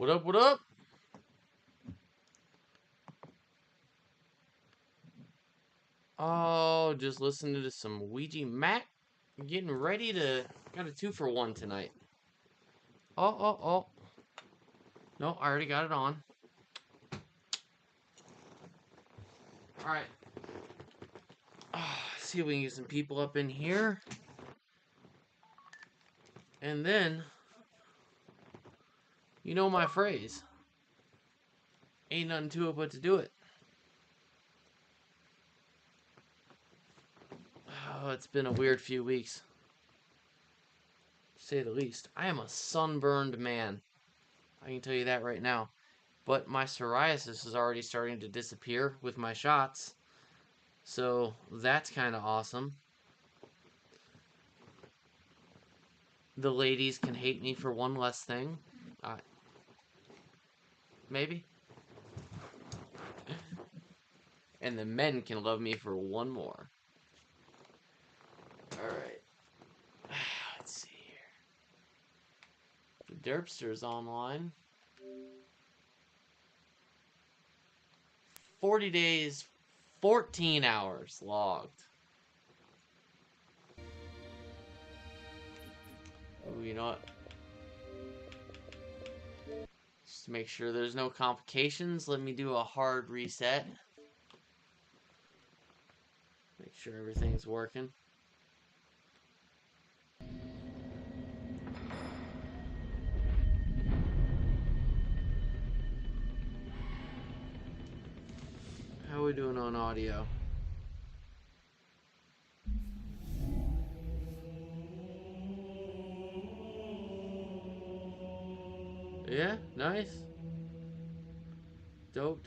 What up, what up? Oh, just listening to some Ouija Mac. Getting ready to... Got a 2-for-1 tonight. Oh. No, I already got it on. Alright. See if we can get some people up in here. And then... You know my phrase. Ain't nothing to it but to do it. Oh, it's been a weird few weeks. To say the least. I am a sunburned man. I can tell you that right now. But my psoriasis is already starting to disappear with my shots. So that's kind of awesome. The ladies can hate me for one less thing. Maybe. And the men can love me for one more. Alright. Let's see here. The Derpster's online. 40 days, 14 hours logged. Ooh, you know what? Just to make sure there's no complications, let me do a hard reset. Make sure everything's working. How are we doing on audio? Yeah, nice. Dope.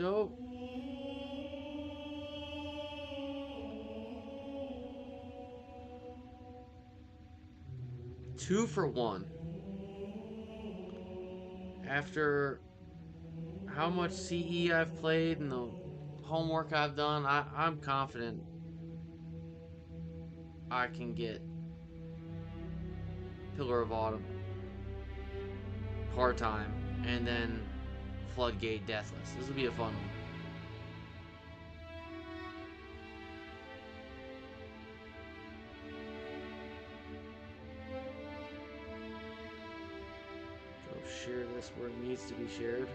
2-for-1. After how much CE I've played and the homework I've done, I'm confident I can get Pillar of Autumn part-time and then Floodgate Deathless. This will be a fun one. Go share this where it needs to be shared.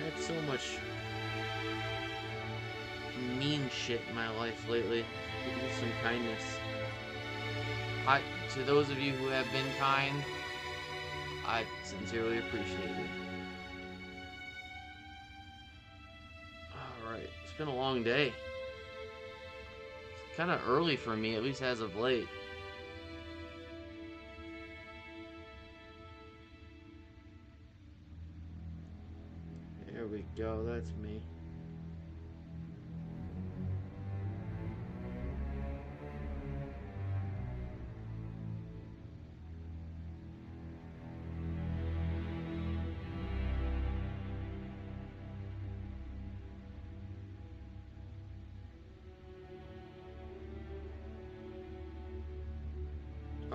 Had so much mean shit in my life lately. Give me some kindness. To those of you who have been kind, I sincerely appreciate it. Alright, it's been a long day. It's kind of early for me, at least as of late. There we go, that's me.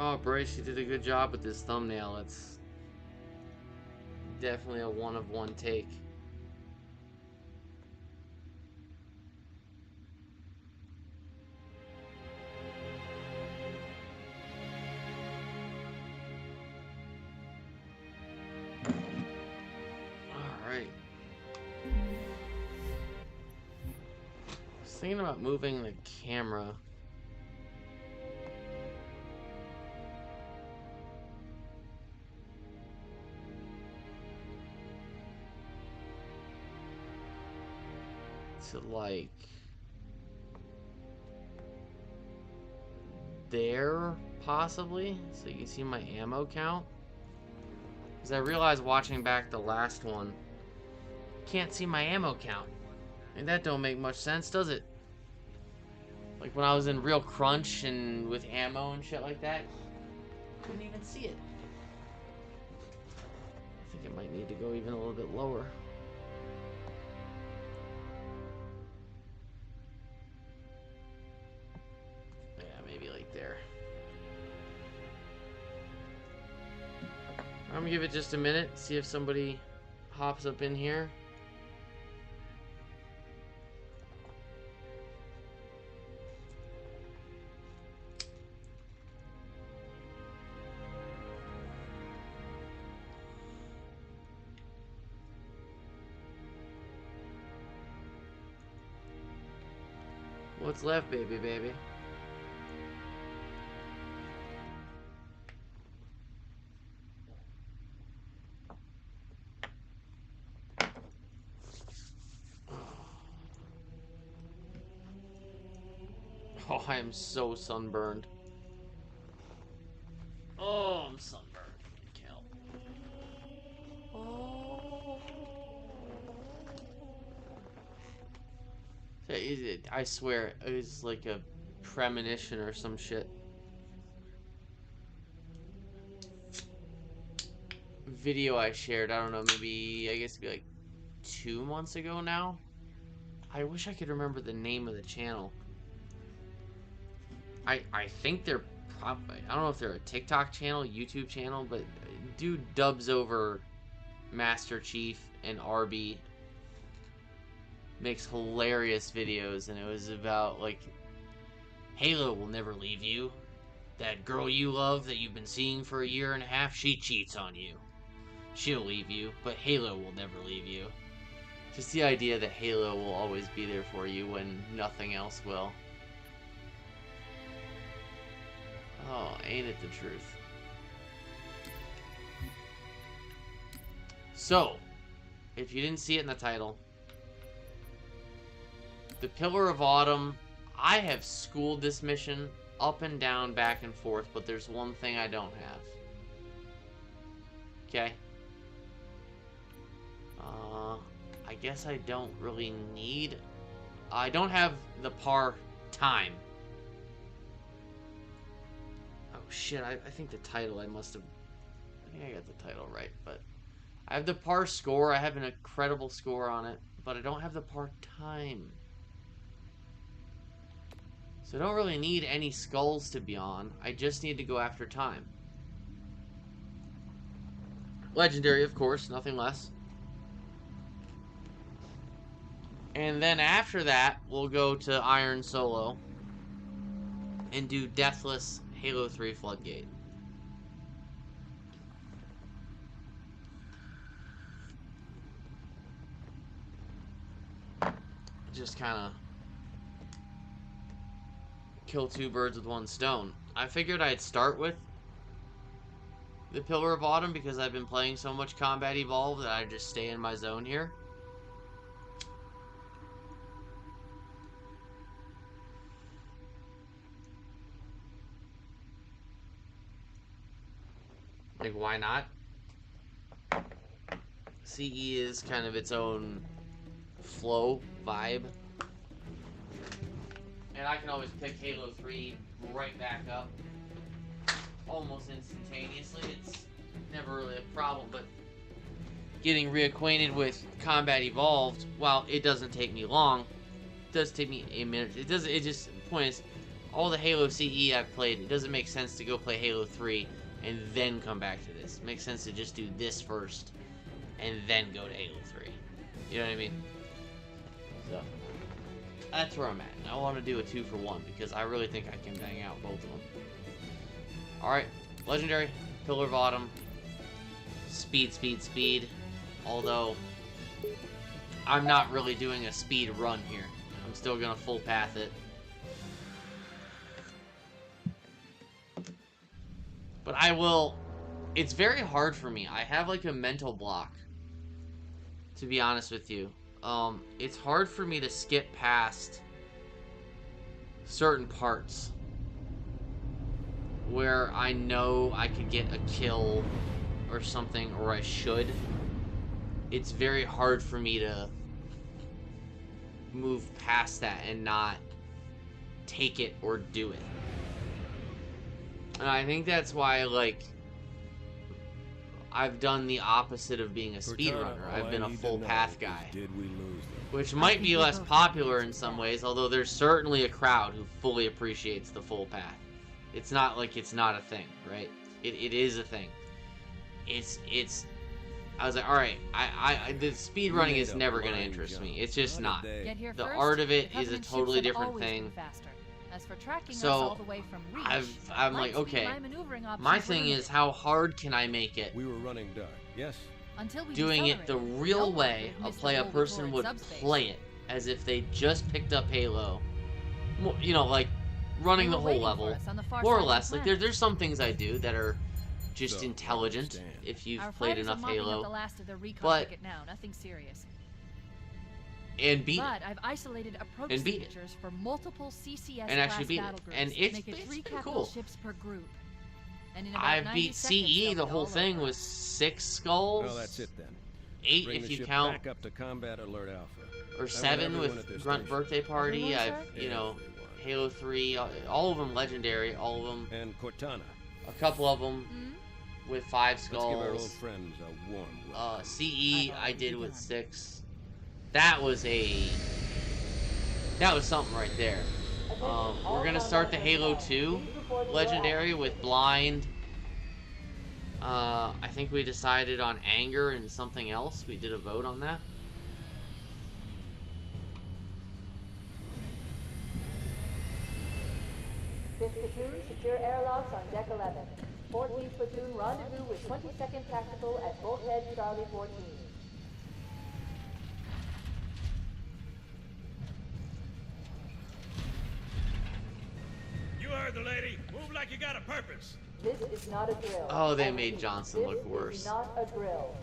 Oh, Bryce, you did a good job with this thumbnail. It's definitely a one-of-one take. Alright. I was thinking about moving the camera. To like there possibly, so you can see my ammo count, because I realized watching back the last one, can't see my ammo count, and that don't make much sense, does it? Like when I was in real crunch and with ammo and shit like that, couldn't even see it. I think it might need to go even a little bit lower. Yeah, maybe like there. I'm gonna give it just a minute, see if somebody hops up in here. What's left, baby, baby? Oh, I am so sunburned. Oh, I'm sunburned. Kill. Oh. I swear, it was like a premonition or some shit. Video I shared, I don't know, maybe, I guess it'd be like 2 months ago now. I wish I could remember the name of the channel. I think they're probably, I don't know if they're a TikTok channel, YouTube channel, but dude dubs over Master Chief and Arby. Makes hilarious videos, and it was about, like, Halo will never leave you. That girl you love that you've been seeing for a year and a half, she cheats on you. She'll leave you, but Halo will never leave you. Just the idea that Halo will always be there for you when nothing else will. Oh, ain't it the truth? So, if you didn't see it in the title, the Pillar of Autumn, I have schooled this mission up and down, back and forth, but there's one thing I don't have. Okay? I guess I don't really need... I don't have the par time. Oh shit, I think the title, I think I got the title right, but... I have the par score, I have an incredible score on it, but I don't have the par time. So I don't really need any skulls to be on, I just need to go after time. Legendary, of course, nothing less. And then after that, we'll go to Iron Solo and do Deathless Halo 3 Floodgate. Just kind of kill 2 birds with 1 stone. I figured I'd start with the Pillar of Autumn because I've been playing so much Combat Evolved that I just stay in my zone here. Like, why not? CE is kind of its own flow, vibe. And I can always pick Halo 3 right back up. Almost instantaneously. It's never really a problem, but getting reacquainted with Combat Evolved, while it doesn't take me long, it does take me a minute. The point is, all the Halo CE I've played, it doesn't make sense to go play Halo 3 and then come back to this. It makes sense to just do this first and then go to Halo 3. You know what I mean? So, that's where I'm at. I want to do a 2-for-1 because I really think I can bang out both of them. Alright, Legendary, Pillar of Autumn, speed, speed, speed. Although, I'm not really doing a speed run here. I'm still going to full path it. But I will... It's very hard for me. I have like a mental block, to be honest with you. It's hard for me to skip past certain parts where I know I could get a kill or something, or I should. It's very hard for me to move past that and not take it or do it. And I think that's why, like, I've done the opposite of being a speedrunner. I've been a full path guy. Which might be less popular in some ways, although there's certainly a crowd who fully appreciates the full path. It's not like it's not a thing, right? It is a thing. it's. I was like, all right, the speed running is never gonna interest me. It's just not. The art of it is a totally different thing. As for tracking us So all the way from reach, I'm like, okay, my thing is how hard can I make it? We were running dark, yes. Until we Doing it the real way of play a person would play it, as if they just picked up Halo. You know, like running the whole level, more or less. Like there's some things I do that are just intelligent if you've played enough Halo, but nothing serious. And beat but I've isolated approach signatures for multiple CCS and actually beat battle it, and groups it's three cool. Ships per group. And in about I 90 beat seconds, CE. The whole thing was 6 skulls. Well, that's it then. 8 Bring if the you ship count. back up to combat alert alpha. Or 7 with Grunt Birthday Party. I've Halo 3. All of them legendary. All of them. And Cortana. A couple of them with 5 skulls. Let's give our old friends a warm welcome. CE I did with 6. That was something right there. We're gonna start the Halo 2 legendary with blind. I think we decided on anger and something else. We did a vote on that. Fifth platoon, secure airlocks on deck 11. 14th platoon, rendezvous with 22nd Tactical at Bulkhead Charlie 14. You heard the lady. Move like you got a purpose. This is not a drill. Oh, they made Johnson look worse. This is not a drill.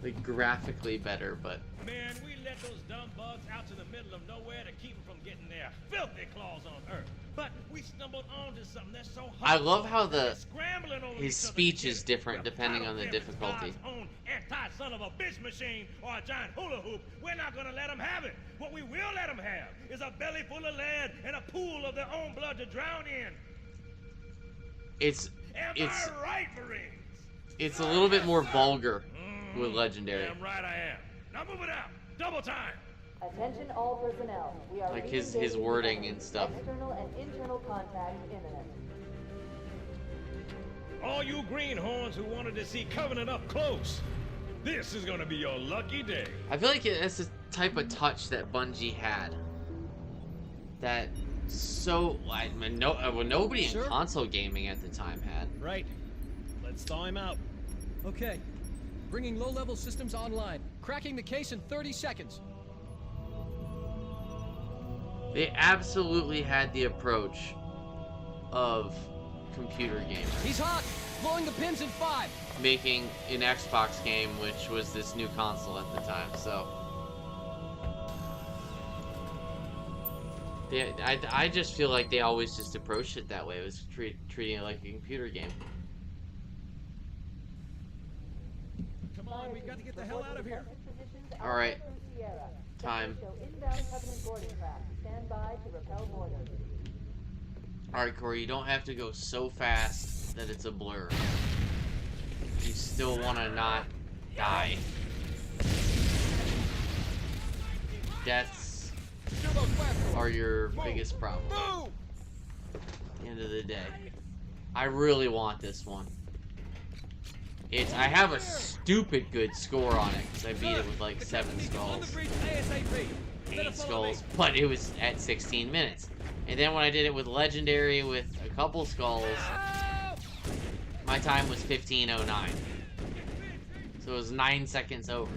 Like graphically better, but Man, we let those dumb bugs out to the middle of nowhere to keep them from getting their filthy claws on Earth. But we stumbled onto something that's so hard. I love how his speech is different depending on the difficulty. Anti-son of a bitch machine or a giant hula hoop, we're not gonna let them have it. What we will let them have is a belly full of lead and a pool of their own blood to drown in. It's right, Marines? It's a little bit more vulgar with legendary. Damn right I am. Now move it out. Double time. Attention all personnel. We are like his wording and stuff. External and internal contact imminent. All you greenhorns who wanted to see Covenant up close, this is gonna be your lucky day. I feel like it's the type of touch that Bungie had. That nobody in console gaming at the time had. Right. Let's thaw him out. Okay. Bringing low-level systems online. Cracking the case in 30 seconds. They absolutely had the approach of computer gamers. He's hot! Blowing the pins in 5! Making an Xbox game, which was this new console at the time, so... Yeah, I just feel like they always just approached it that way. It was treating it like a computer game. Come on, we got to get the hell out of here. Alright. Time. Alright, Corey, you don't have to go so fast that it's a blur. You still want to not die. Deaths are your biggest problem. At the end of the day. I really want this one. I have a stupid good score on it because I beat it with like 7 skulls. 8 skulls, but it was at 16 minutes. And then when I did it with legendary with a couple skulls, my time was 15:09. So it was 9 seconds over.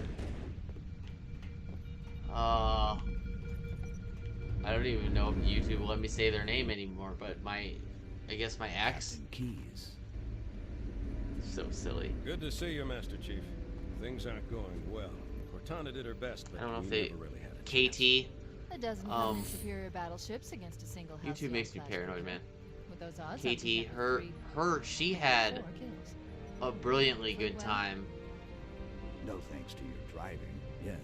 I don't even know if YouTube will let me say their name anymore, but I guess my ex. Keys. So silly. Good to see you, Master Chief. Things aren't going well. Cortana did her best, but I don't know if we they never really had a KT. A dozen permanent superior battleships against a single house. YouTube makes me paranoid, man. With those odds, KT, she had a brilliantly good time. No thanks to your driving. Yes.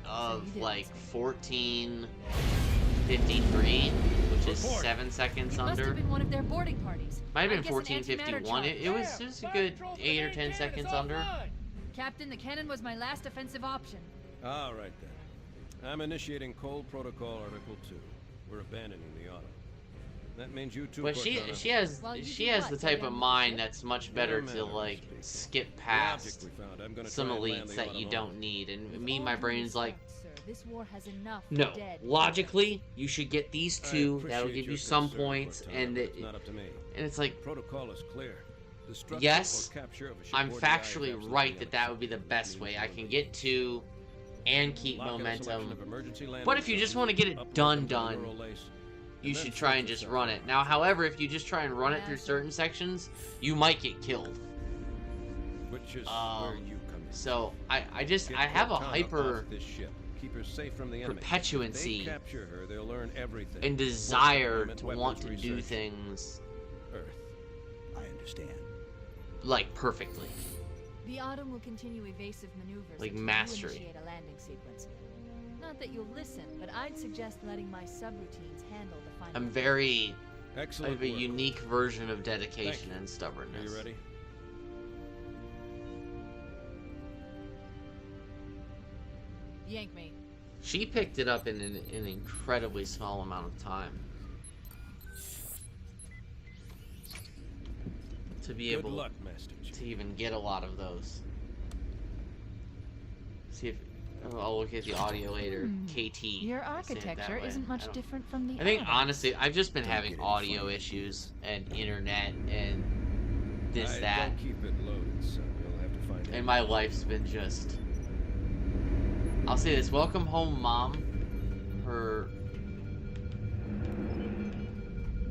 Of like 14:53, which is 7 seconds It must under. have been one of their boarding parties. Might have been 14:51. It was just a good 8 or 10 seconds under. Captain, the cannon was my last offensive option. All right then. I'm initiating Cold Protocol Article 2. We're abandoning the auto. That means you too, But Cortana. she has the type of mind that's much better to like skip past some elites that you don't need. And me, my brain's like, This war has enough no. dead. Logically, you should get these two. That'll give you some points, and it's not up to me. And it's like, Protocol is clear. Destruction yes, or capture of a ship I'm or DI is factually absolutely right that would be the best way. I can get two and keep momentum. But if you just want to get it done, you should try and just run it. Now, however, if you just try and run it through certain sections, you might get killed. Which is where you come in. So I have a hyper Keep her safe from the enemy. perpetuancy If they capture her, they'll learn everything. and desire Force to want to weapons do research. things Earth. I understand. like perfectly. The Autumn will continue evasive maneuvers Like until mastery. you initiate a landing sequence. Not that you'll listen, but I'd suggest letting my subroutines handle the final. I'm very I Excellent have a work. unique version of Thank dedication you. and Are stubbornness. you ready? Yank me. She picked it up in an incredibly small amount of time. To be Good able luck, Master Chief. to even get a lot of those. See if I'll look at the audio later. KT. Your I'll say it that architecture way. isn't I much don't- different from the I think Autumn. honestly, I've just been having audio issues and internet and this that, Don't keep it loaded, son. You'll have to find and out. my life's been just. I'll say this: welcome home, Mom.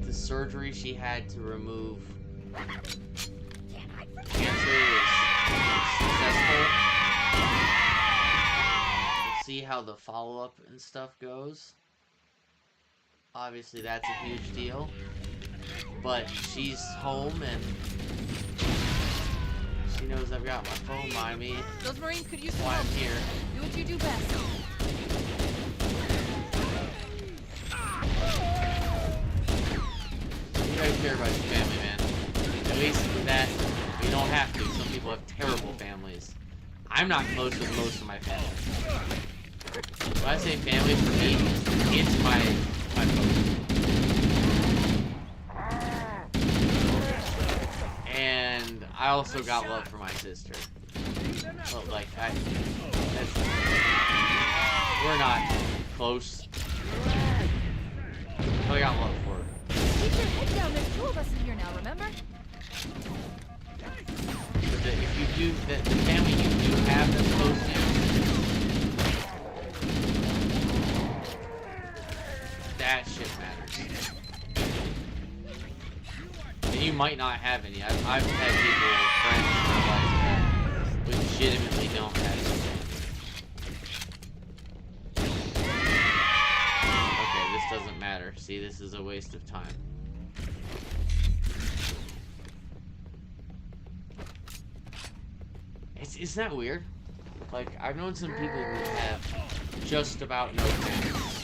The surgery she had to remove cancer was successful. We'll see how the follow-up and stuff goes. Obviously, that's a huge deal. But she's home and she knows I've got my phone by me Those Marines could use some while I'm help. here. Do what you do best. You guys care about your family, man. At least that you don't have to. Some people have terrible families. I'm not close with most of my family. When I say family, for me, it's my folks. And I also got love for my sister. But like, we're not close. But I got love for her. Keep your head down. There's two of us in here now, remember? But if you do, the family you do have that's close to you, that shit matters. And you might not have any. I've had people, friends in my life that legitimately don't have any. Okay, this doesn't matter. See, this is a waste of time. Isn't that weird? Like, I've known some people who have just about no families.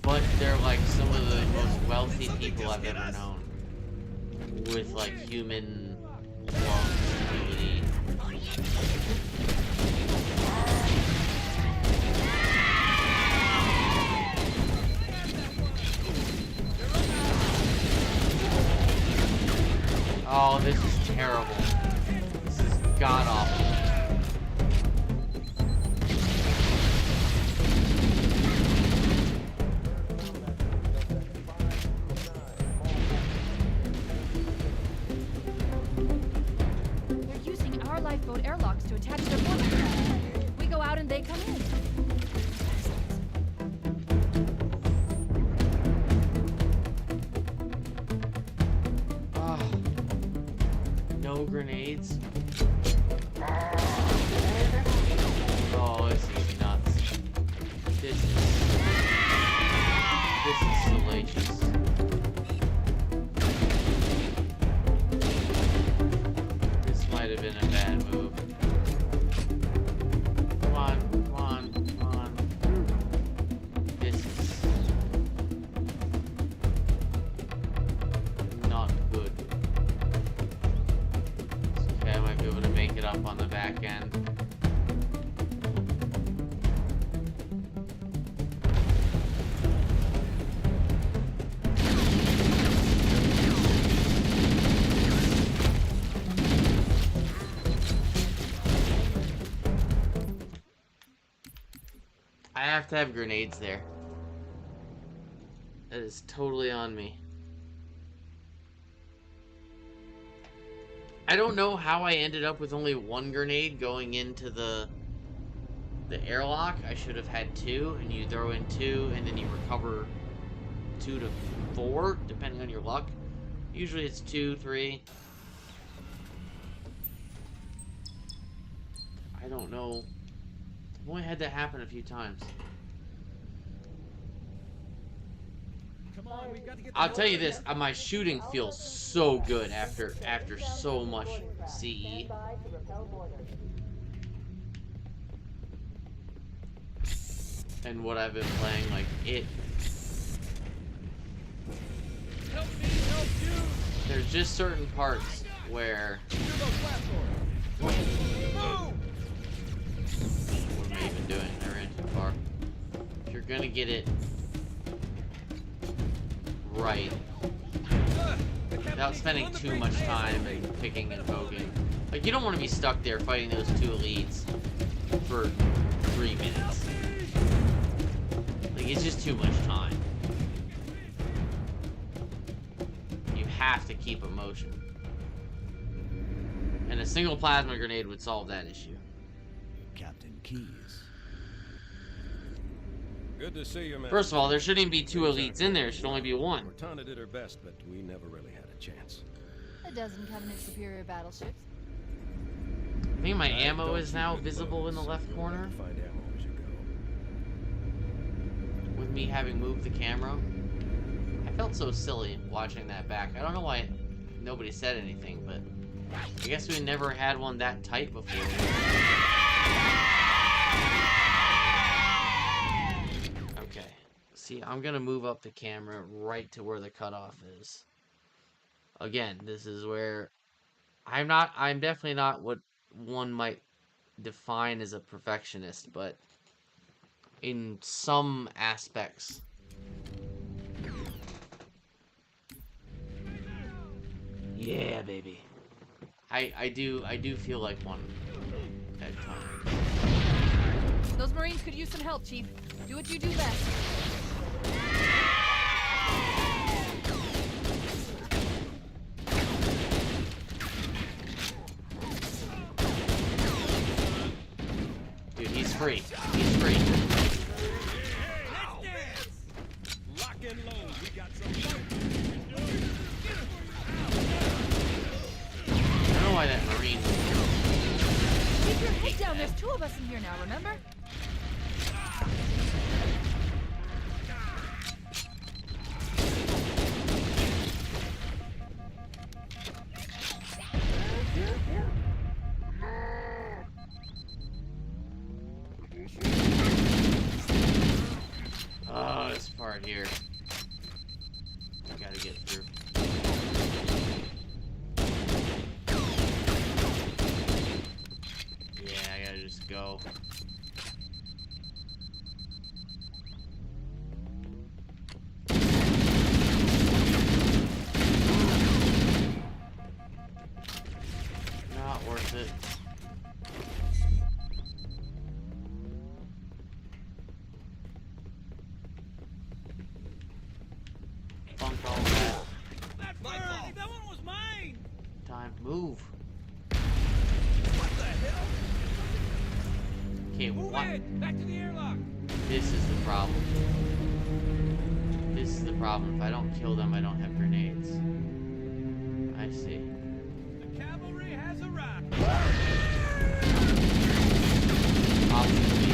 But they're like some of the most wealthy people I've ever known. With like human longevity. Oh, this is terrible. This is god awful. They're using our lifeboat airlocks to attach their boat. We go out and they come in. No grenades. Oh, this is nuts. This is salacious. This might have been a bad move. Come on, come on, come on. This is not good. Okay, I might be able to make it up on the back end. have to have grenades there. That is totally on me. I don't know how I ended up with only one grenade going into the airlock. I should have had 2, and you throw in 2, and then you recover 2 to 4, depending on your luck. Usually it's 2, 3. I don't know. I've only had that happen a few times. Come on, we've got to get the I'll hell tell you out of this, here. my shooting feels so good after so much CE. Stand by to repel boarders. And what I've been playing, like, it... Help me, help you. There's just certain parts where... Turbo platform. Move. What am I even doing? I ran too far. If you're gonna get it right, without spending too much time and picking and poking. Like, you don't want to be stuck there fighting those 2 elites for 3 minutes. Like, it's just too much time. You have to keep emotion. And a single plasma grenade would solve that issue. Captain Keyes. Good to see you, man. First of all, there shouldn't even be 2 elites in there. There should only be 1. Cortana did her best, but we never really had a chance. A dozen Covenant superior battleships. I think my I ammo don't is shoot now good visible in the bullets. left You'll corner. have to find ammo as you go. With me having moved the camera. I felt so silly watching that back. I don't know why nobody said anything, but I guess we never had one that tight before. Okay. See, I'm gonna move up the camera right to where the cutoff is. Again, this is where I'm definitely not what one might define as a perfectionist, but in some aspects. Yeah, baby. I do feel like one at times. Those Marines could use some help, Chief. Do what you do best. Dude, he's free. He's free. Lock and load. We got some fight. I don't know why that Marine... Keep your head down. There's 2 of us in here now, remember? Oh, this part here. I gotta get through. Yeah, I gotta just go. Not worth it. Funk all that. That bird, that one was mine. Time to move. What the hell? Okay, Move what? it. Back to the airlock. This is the problem. This is the problem. If I don't kill them, I don't have grenades. I see. The cavalry has arrived. Option B.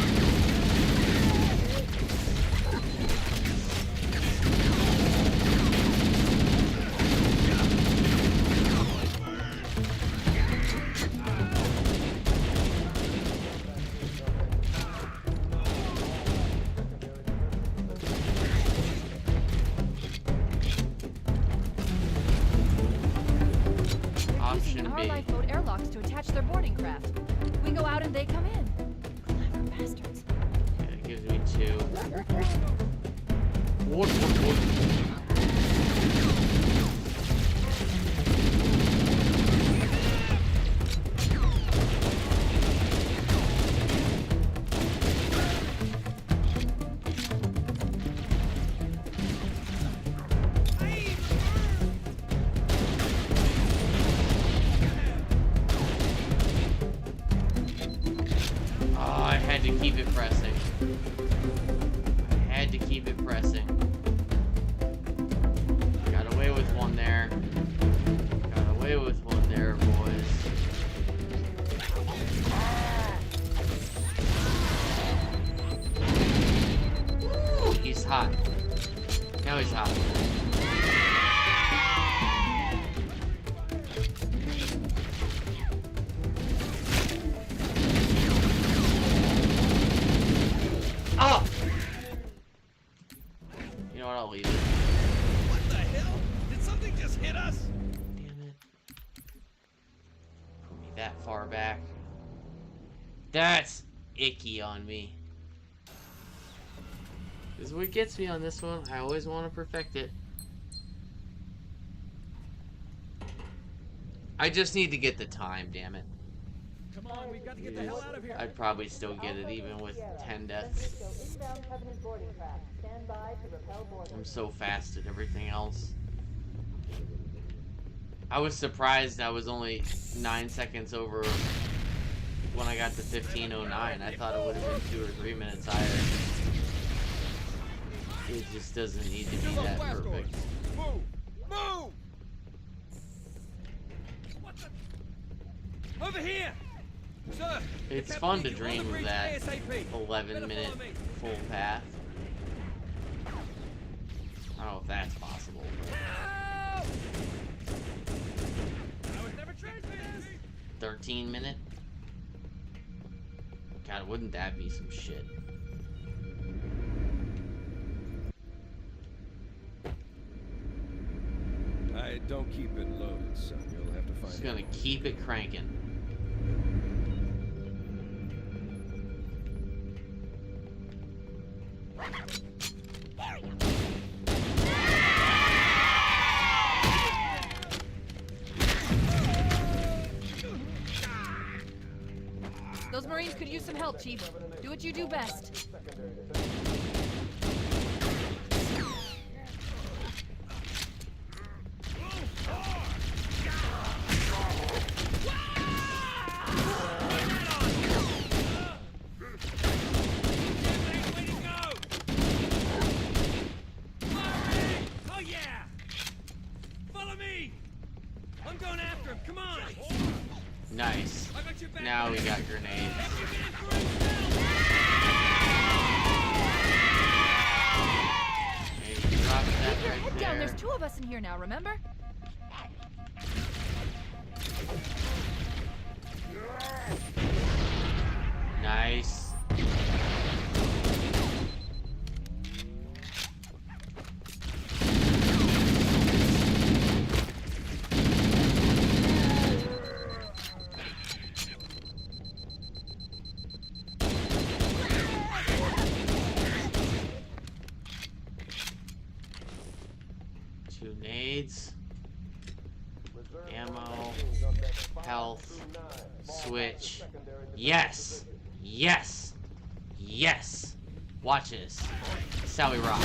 Using Option our B. lifeboat airlocks to attach their boarding craft. We go out and they come in. Clever bastards. Okay, that gives me 2. What? hot. Now he's hot. Oh! You know what? I'll leave it. What the hell? Did something just hit us? Damn it. Put me that far back. That's icky on me. This is what gets me on this one. I always want to perfect it. I just need to get the time, damn it. Come on, we've got to get the hell out of here. I'd probably still get it even with 10 deaths. Inbound Covenant boarding craft. Stand by to repel boarding. I'm so fast at everything else. I was surprised I was only 9 seconds over when I got to 15:09. I thought it would have been 2 or 3 minutes higher. It just doesn't need to be that perfect. Move! Move! What the? Over here! Sir! It's fun to dream of that 11-minute full path. I don't know if that's possible. I was never trained for this! 13-minute? God, wouldn't that be some shit? I don't keep it loaded, son. You'll have to find Just gonna keep it cranking. Those Marines could use some help, Chief. Do what you do best. Oh yeah! Follow me! I'm going after him, come on! Nice. I got your back. Now we got grenades. Maybe drop that Keep your right head down. there. There's 2 of us in here now, remember? Nice. Two nades. Ammo. Health. Switch. Yes! Yes! Yes! Watch this. This is how we rock.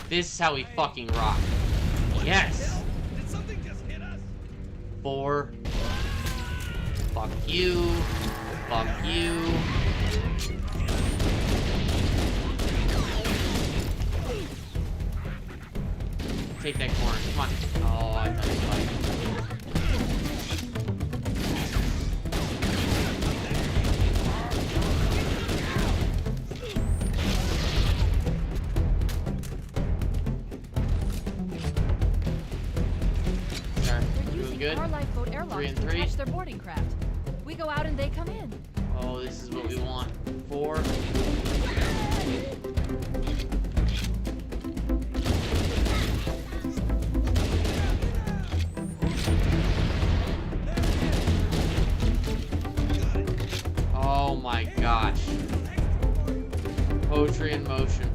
This is how we fucking rock. Yes! Did something just hit us? 4. Fuck you. Fuck you. Take that corner. Come on. Oh, I thought you liked it. They're Doing using good? our lifeboat 3 airlocks and to 3. attach their boarding craft. We go out and they come in. Oh, this is what we want. 4. Oh my gosh. Poetry in motion.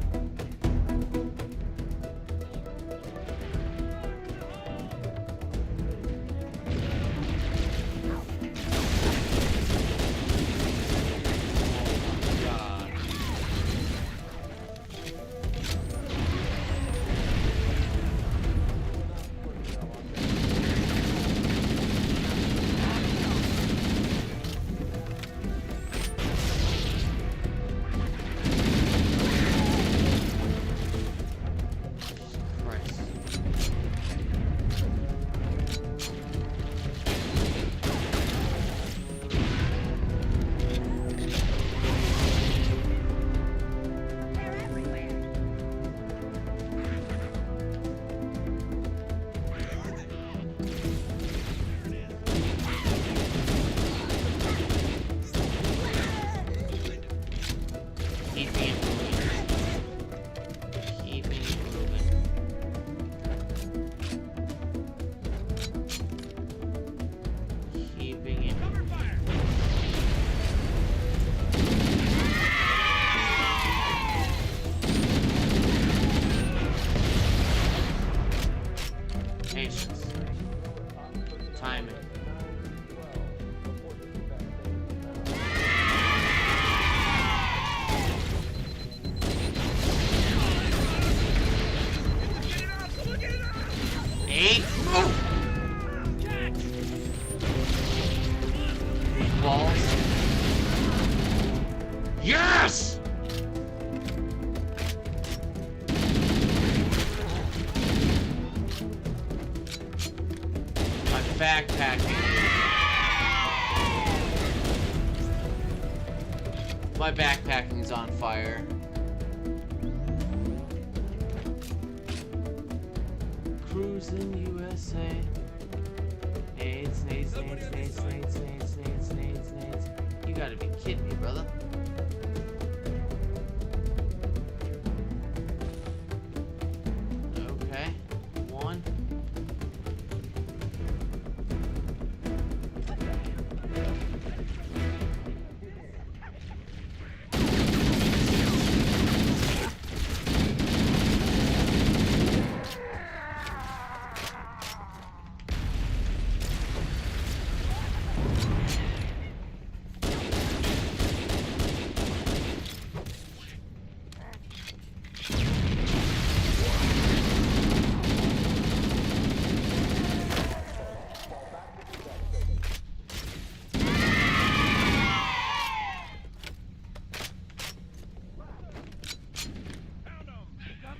backpacking. My backpacking's on fire. Cruising USA. Nades, nades, nades, nades, nades, nades, nades, nades, nades. You gotta be kidding me, brother. Okay. One.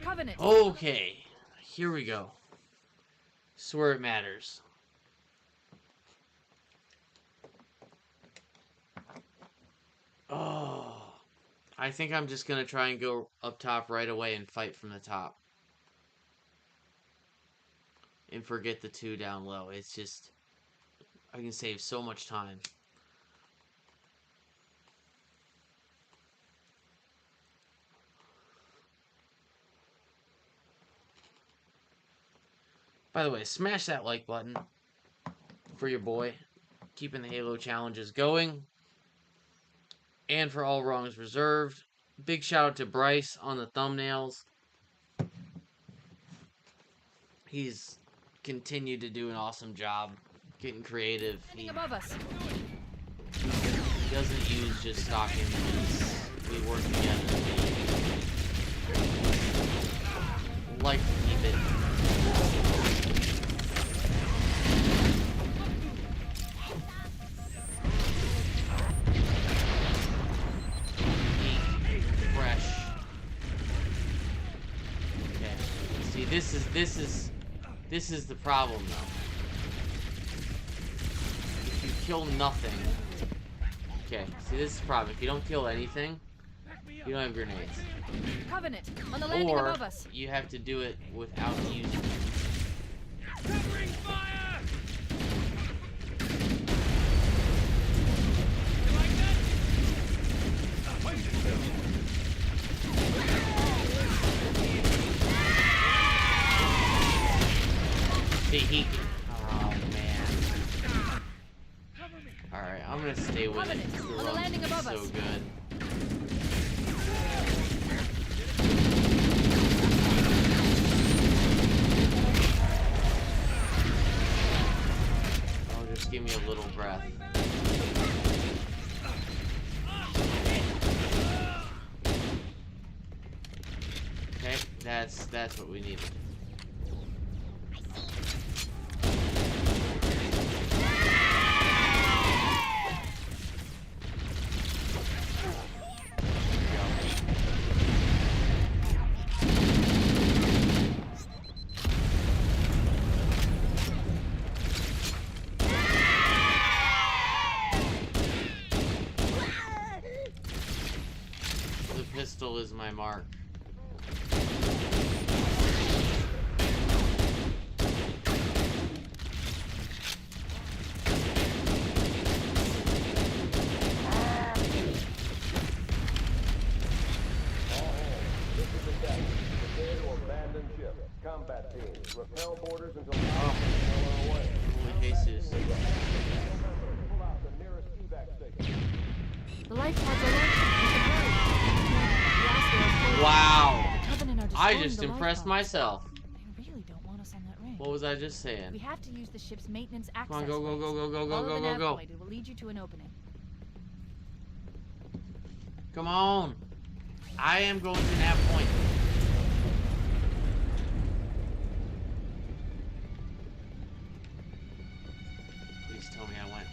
Covenant. Okay. Here we go. Swear it matters. Oh. I think I'm just gonna try and go up top right away and fight from the top. And forget the two down low. It's just... I can save so much time. By the way, smash that like button for your boy. Keeping the Halo challenges going. And for All Wrongs Reserved. Big shout out to Bryce on the thumbnails. He's continued to do an awesome job getting creative. He Above us. doesn't use just stock images. We work together. We like to keep it. Fresh. Okay. See, this is the problem though. If you kill nothing. Okay, see this is the problem. If you don't kill anything, you don't have grenades. Covenant on the landing Or above us. you have to do it without using it. Covering fire! See, he can... Oh, man. Alright, I'm gonna stay with it. Covenant, The on the run's landing above so us. good. Oh, just give me a little breath. Okay, that's what we needed. The pistol is my mark. Combat teams, repel borders until Holy Jesus. pull out the nearest evac station. The life pods are launching. Wow. The Covenant are I destroying just the life impressed pods. myself. They really don't want us on that ring. What was I just saying? We have to use the ship's maintenance access. Come on, go, go, go, go, go, go, Follow go, the go, nav go. point. It will lead you to an opening. Come on. I am going to that point. Please tell me I went.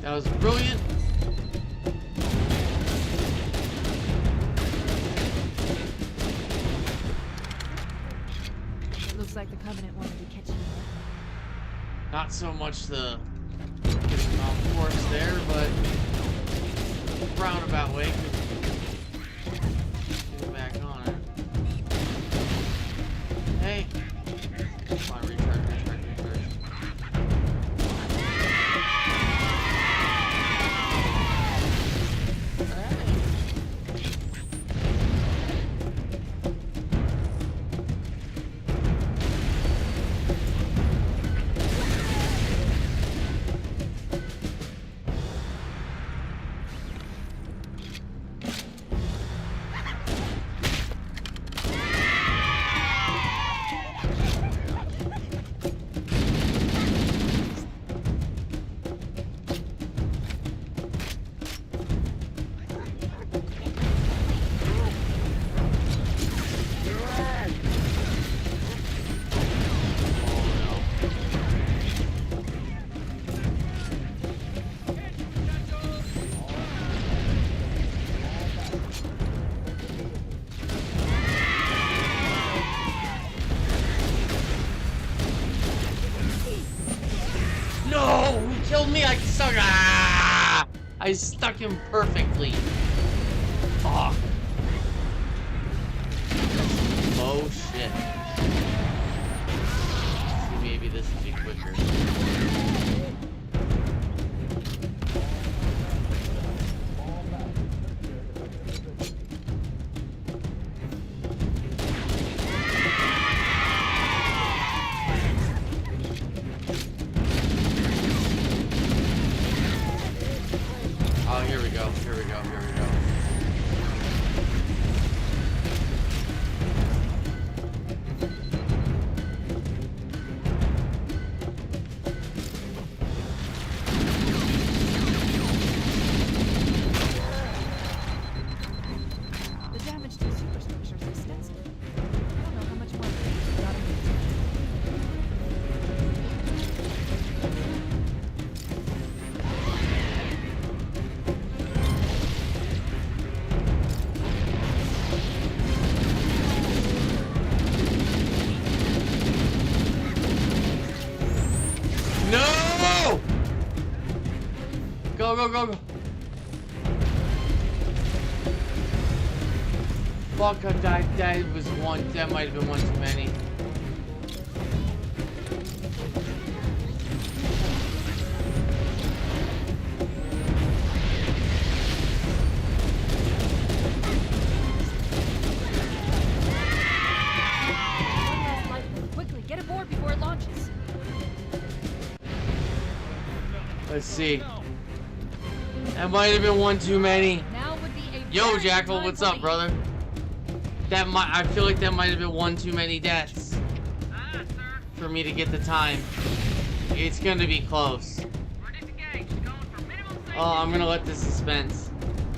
That was brilliant. It looks like the Covenant wanted to catch you. Not so much the getting off course there, but roundabout way. Get back on it. Hey. Come on, recharge. No! He killed me! I stuck. Ah! I stuck him perfectly. Fuck. Oh shit. Maybe this will be quicker. Oh, here we go. The damage to the superstructure is extensive. I don't know how much more we got to No! Go. Fuck, that was one. That might have been one too many. quickly get aboard before it launches. Let's see. That might have been one too many. Now would be a Yo, very Jackal, time what's to up, leave. brother? I feel like that might have been one too many deaths for me to get the time. It's gonna be close. Oh, I'm gonna let this suspense.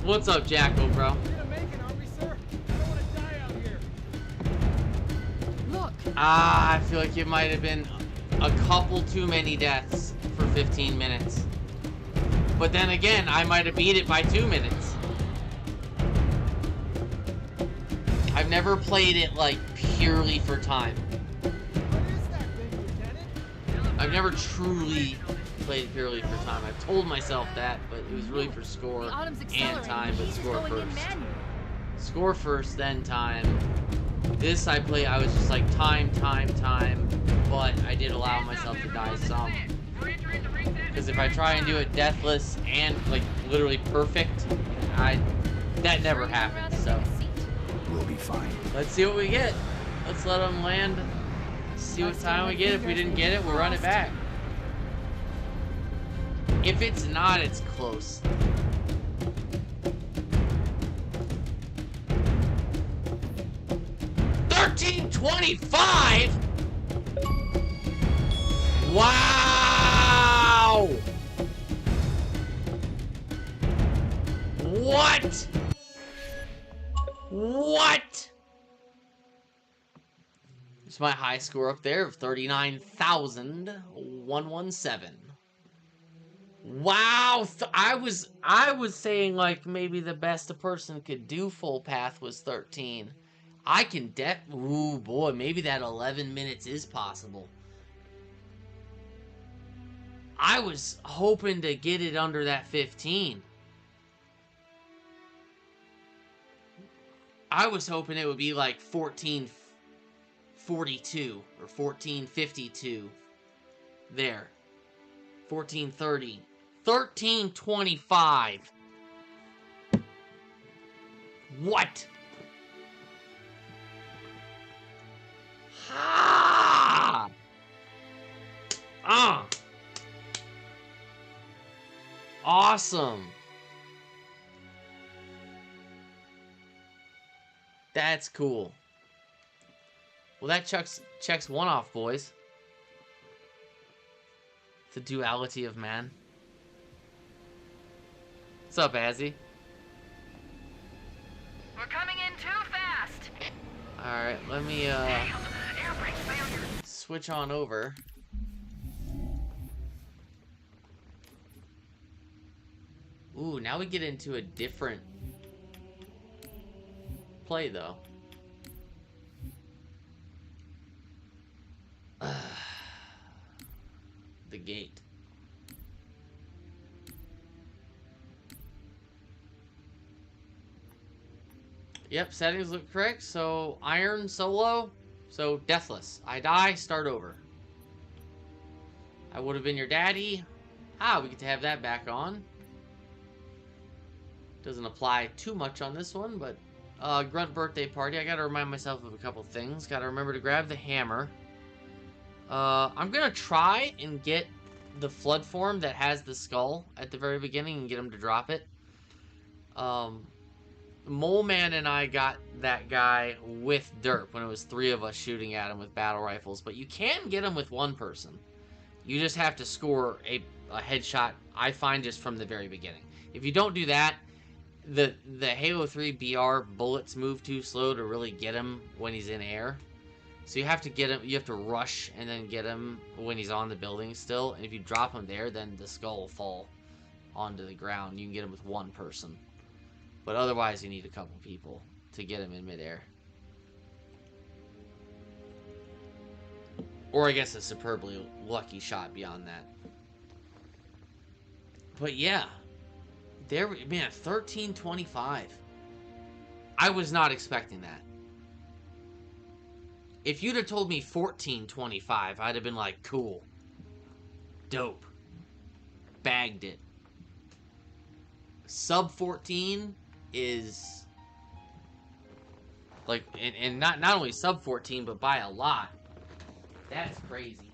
What's up, Jackal, bro? Look, I feel like it might have been a couple too many deaths for 15 minutes. But then again, I might have beat it by 2 minutes. I've never played it like purely for time. I've never truly played it purely for time. I've told myself that, but it was really for score the Autumn's and accelerating. time, but He's score going in first. manual. Score first, then time. This I was just like time, but I did allow myself to die some. Because if I try and do it deathless and like literally perfect, that never happens. So We'll be fine. let's see what we get. Let's let them land. See what time we get. If we didn't get it, we'll run it back. If it's not, it's close. $13.25. Wow. What? What? It's my high score up there of 39,117. Wow, I was saying like maybe the best a person could do full path was 13. I can ooh boy, maybe that 11 minutes is possible. I was hoping to get it under that 15. I was hoping it would be like 14:42 or 14:52. There. 14:30. 13:25. What? Ha! Ah! Awesome. That's cool. Well, that checks one off, boys. The duality of man. What's up, Azzy? We're coming in too fast. Alright, let me, switch on over. Ooh, now we get into a different play, though. The gate. Yep, settings look correct. So, iron, solo. So, deathless. I die, start over. I would have been your daddy. Ah, we get to have that back on. Doesn't apply too much on this one, but... Grunt birthday party. I gotta remind myself of a couple things. Gotta remember to grab the hammer. I'm gonna try and get the flood form that has the skull at the very beginning and get him to drop it. Mole Man and I got that guy with derp when it was 3 of us shooting at him with battle rifles, but you can get him with 1 person. You just have to score a headshot, I find, just from the very beginning. If you don't do that, the Halo 3 BR bullets move too slow to really get him when he's in air. So you have to get him, you have to rush and then get him when he's on the building still. And if you drop him there, then the skull will fall onto the ground. You can get him with 1 person. But otherwise, you need a couple people to get him in midair. Or I guess a superbly lucky shot beyond that. But yeah. There, man, 13:25. I was not expecting that. If you'd have told me 14:25, I'd have been like, cool. Dope. Bagged it. Sub 14 is like, and not only sub 14, but by a lot. That's crazy.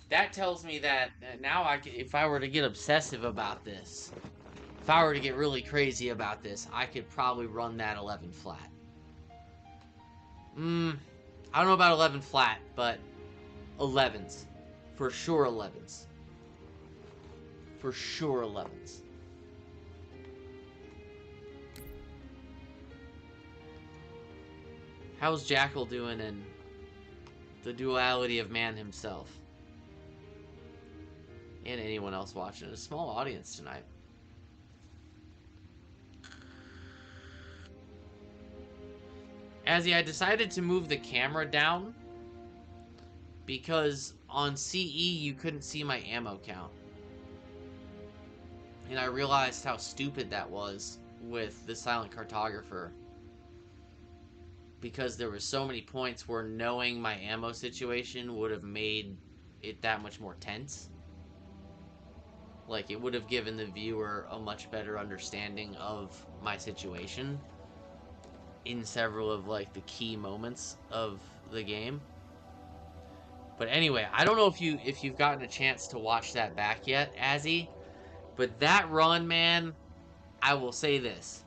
That tells me that now if I were to get obsessive about this, if I were to get really crazy about this, I could probably run that 11 flat. I don't know about 11 flat, but 11s. For sure 11s. For sure 11s. How's Jackal doing in the duality of man himself? And anyone else watching. A small audience tonight. Azzy, I decided to move the camera down because on CE you couldn't see my ammo count. And I realized how stupid that was with the Silent Cartographer. Because there were so many points where knowing my ammo situation would have made it that much more tense. Like, it would have given the viewer a much better understanding of my situation in several of, like, the key moments of the game. But anyway, I don't know if you've gotten a chance to watch that back yet, Azzy, but that run, man, I will say this.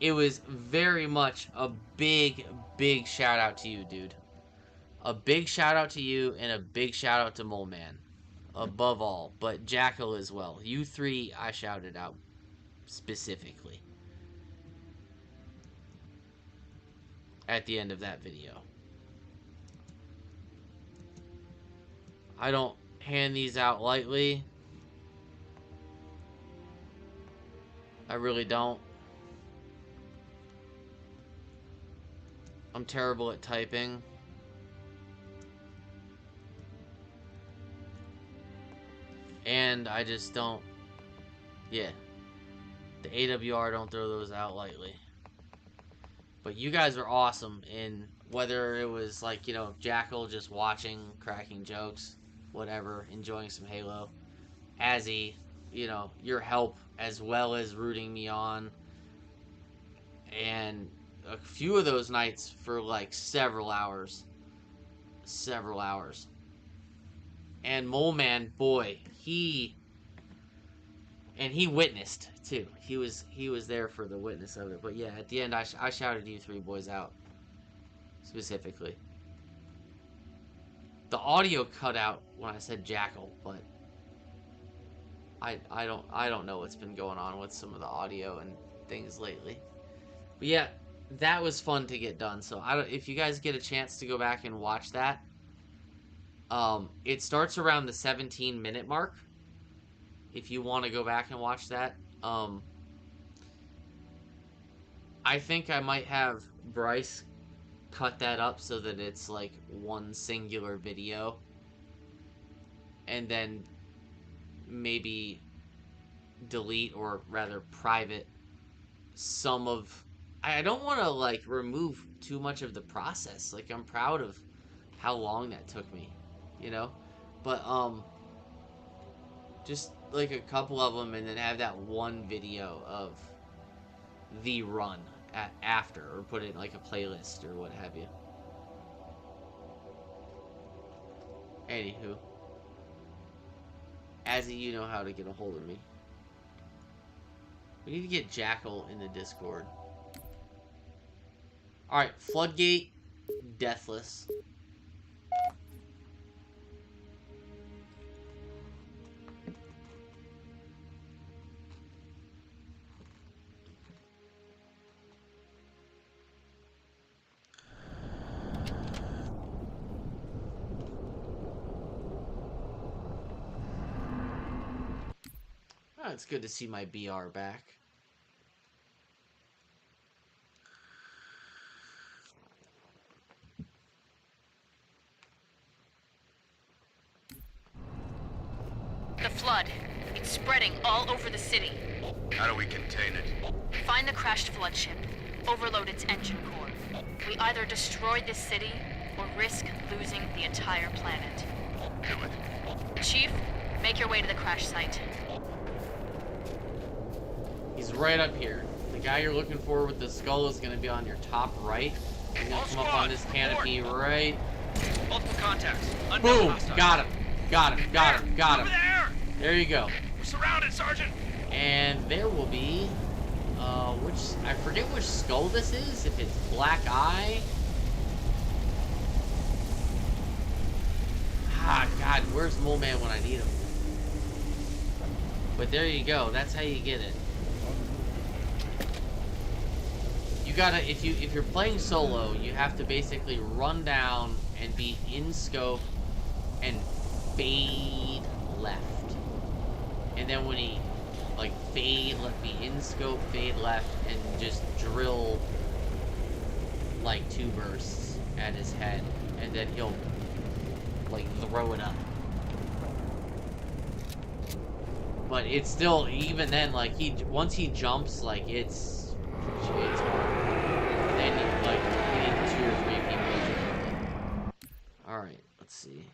It was very much a big, big shout out to you, dude. A big shout out to you and a big shout out to Mole Man. Above all, but Jackal as well. You 3, I shouted out specifically at the end of that video. I don't hand these out lightly. I really don't. I'm terrible at typing. And I just don't, yeah. The AWR, don't throw those out lightly. But you guys are awesome, in whether it was like, you know, Jackal just watching, cracking jokes, whatever, enjoying some Halo. Azzy, you know, your help as well as rooting me on. And a few of those nights for like several hours. Several hours. And Mole Man, boy, he witnessed too. He was there for the witness of it. But yeah, at the end, I shouted you three boys out specifically. The audio cut out when I said Jackal, but I don't know what's been going on with some of the audio and things lately. But yeah, that was fun to get done. So if you guys get a chance to go back and watch that, it starts around the 17-minute mark. If you want to go back and watch that, I think I might have Bryce cut that up so that it's like one singular video, and then maybe delete, or rather private, some of... I don't want to like remove too much of the process. Like, I'm proud of how long that took me, you know? But just like a couple of them, and then have that one video of the run after, or put it in like a playlist or what have you. Anywho, Azzy, you know how to get a hold of me. We need to get Jackal in the Discord. Alright, Floodgate Deathless. Oh, it's good to see my BR back. The flood. It's spreading all over the city. How do we contain it? Find the crashed flood ship. Overload its engine core. We either destroy this city or risk losing the entire planet. Do it. Chief, make your way to the crash site. He's right up here. The guy you're looking for with the skull is going to be on your top right. He's going to come up on this canopy right. Multiple contacts. Boom! Got him. Got him. Got him. Got him. There you go. We're surrounded, Sergeant. And there will be, I forget which skull this is. If it's Black Eye. Ah, God, where's Mole Man when I need him? But there you go. That's how you get it. You gotta, if you're playing solo, you have to basically run down and be in scope and fade left. And then when he, like, be in scope, fade left, and just drill, like, 2 bursts at his head. And then he'll, like, throw it up. But it's still, even then, like, once he jumps, like, it's hard. Then, like, you need 2 or 3 people. Alright, let's see.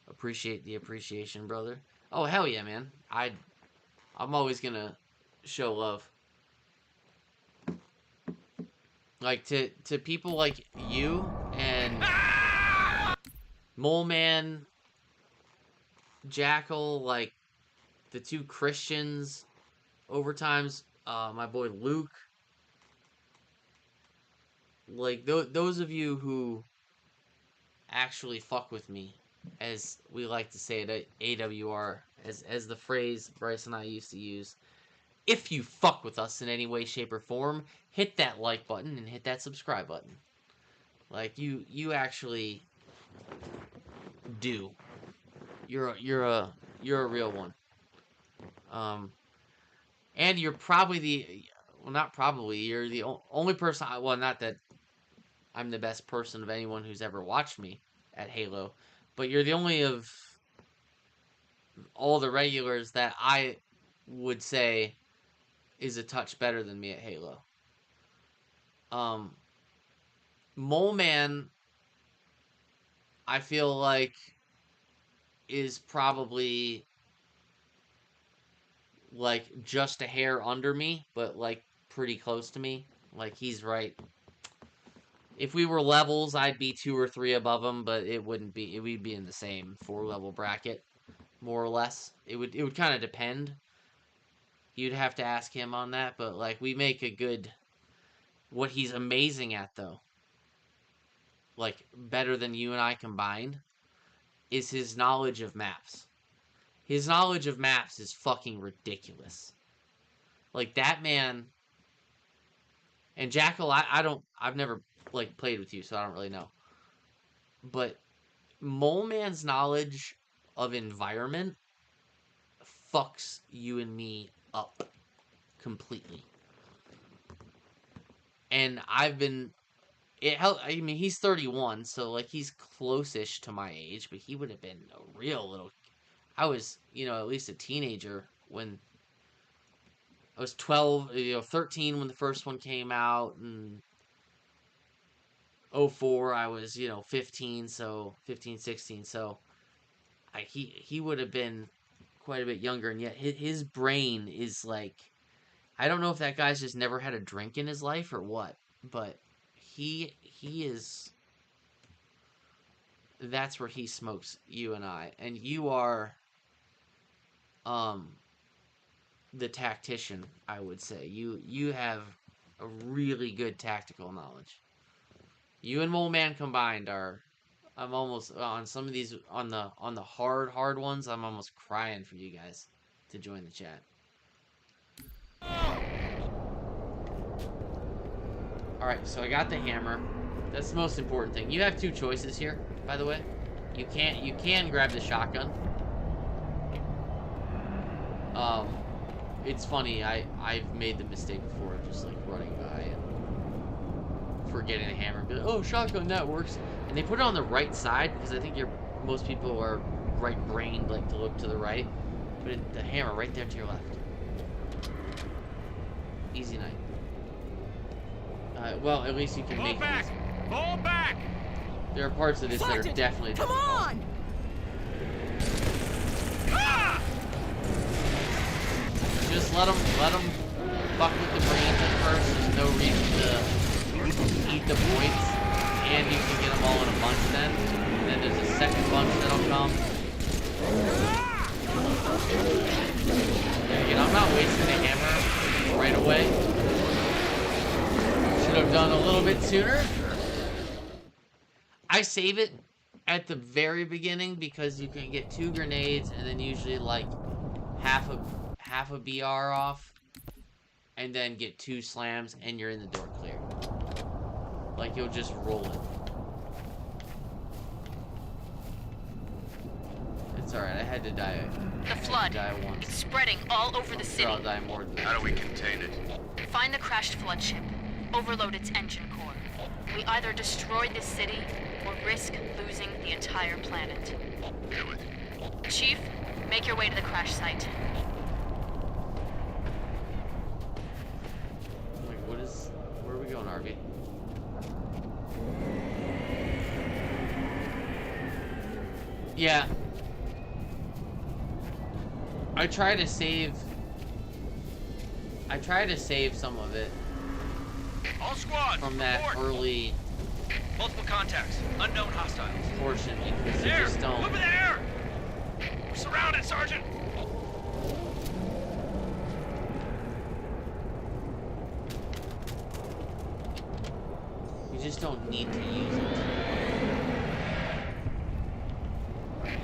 Appreciate the appreciation, brother. Oh, hell yeah, man. I'm always gonna show love. Like, to people like you and Mole Man, Jackal, like, the 2 Christians, Overtimes, my boy Luke. Like, those of you who actually fuck with me, as we like to say at AWR, as the phrase Bryce and I used to use. If you fuck with us in any way, shape, or form, hit that like button and hit that subscribe button. Like, you actually do. You're a real one. And you're probably the, well, not probably, you're the only person, well, not that I'm the best person of anyone who's ever watched me at Halo, but you're the only of all the regulars that I would say is a touch better than me at Halo. Mole Man, I feel like, is probably like just a hair under me, but like pretty close to me. Like he's right. If we were levels, I'd be 2 or 3 above him, but it wouldn't be. It would be in the same 4-level bracket, more or less. It would kind of depend. You'd have to ask him on that, but like we make a good. What he's amazing at though, like better than you and I combined, is his knowledge of maps. His knowledge of maps is fucking ridiculous. Like that man. And Jackal, I've never like played with you, so I don't really know. But Mole Man's knowledge of environment fucks you and me up completely. And I've been, I mean, he's 31, so like he's close-ish to my age, but he would have been a real little, I was, at least a teenager when I was 12, 13 when the first one came out, and 04 I was, 15, so 15, 16, so he would have been quite a bit younger, and yet his brain is like, I don't know if that guy's just never had a drink in his life or what, but he is, that's where he smokes you and I, and you are, the tactician, I would say. You have a really good tactical knowledge. You and Mole Man combined are, I'm almost on some of these on the hard ones. I'm almost crying for you guys to join the chat. All right, so I got the hammer. That's the most important thing. You have 2 choices here, by the way. You can grab the shotgun. It's funny, I've made the mistake before of just like running by and forgetting the hammer and be like, oh, shotgun, that works. And they put it on the right side because I think most people are right-brained, like to look to the right. But the hammer right there to your left. Easy night. Well, at least you can make it easy. Fall back! There are parts of this that are definitely difficult. Come on! Ah! Just let them fuck with the brains at first. There's no reason to eat the points, and you can get them all in a bunch then. And then there's a second bunch that'll come. And again, I'm not wasting the hammer right away. Should have done a little bit sooner. I save it at the very beginning because you can get 2 grenades and then usually like half a BR off, and then get 2 slams, and you're in the door clear. Like, you'll just roll it. It's alright, I had to die. The flood. Once. It's spreading all over the city. Sure, I'll die more than that. How do we contain it? Find the crashed flood ship. Overload its engine core. We either destroy this city or risk losing the entire planet. Do it. Chief, make your way to the crash site. Like, where are we going, RV? Yeah. I try to save some of it. All squads, From that report. early Multiple contacts. Unknown hostiles. portion because you There! just don't. Over there! We're surrounded, Sergeant! You just don't need to use it.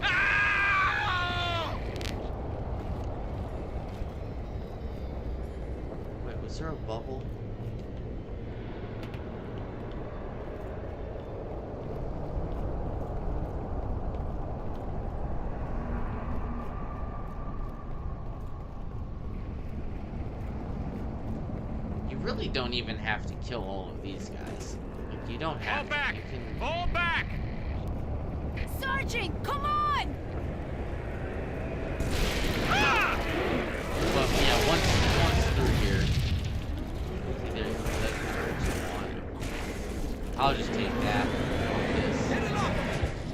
Ah! Wait, was there a bubble? really don't even have to kill all of these guys. Like, you don't have to. You can... Fall back! Sergeant, come on! Ah! But yeah, once through here, see, there's that courage one. I'll just take that. This.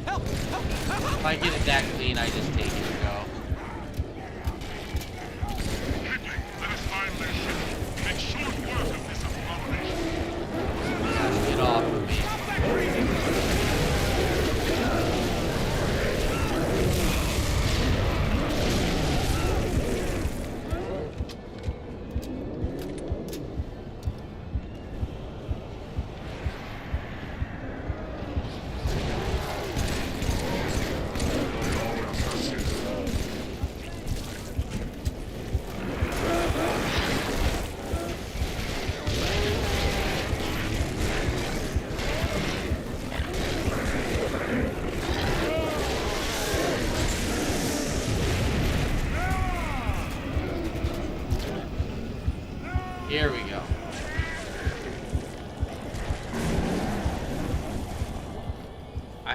Help! Help! If I get it that clean, I just take it and go. Let us find their ship. Make short work of this abomination. Gosh, get off of me. Here we go. I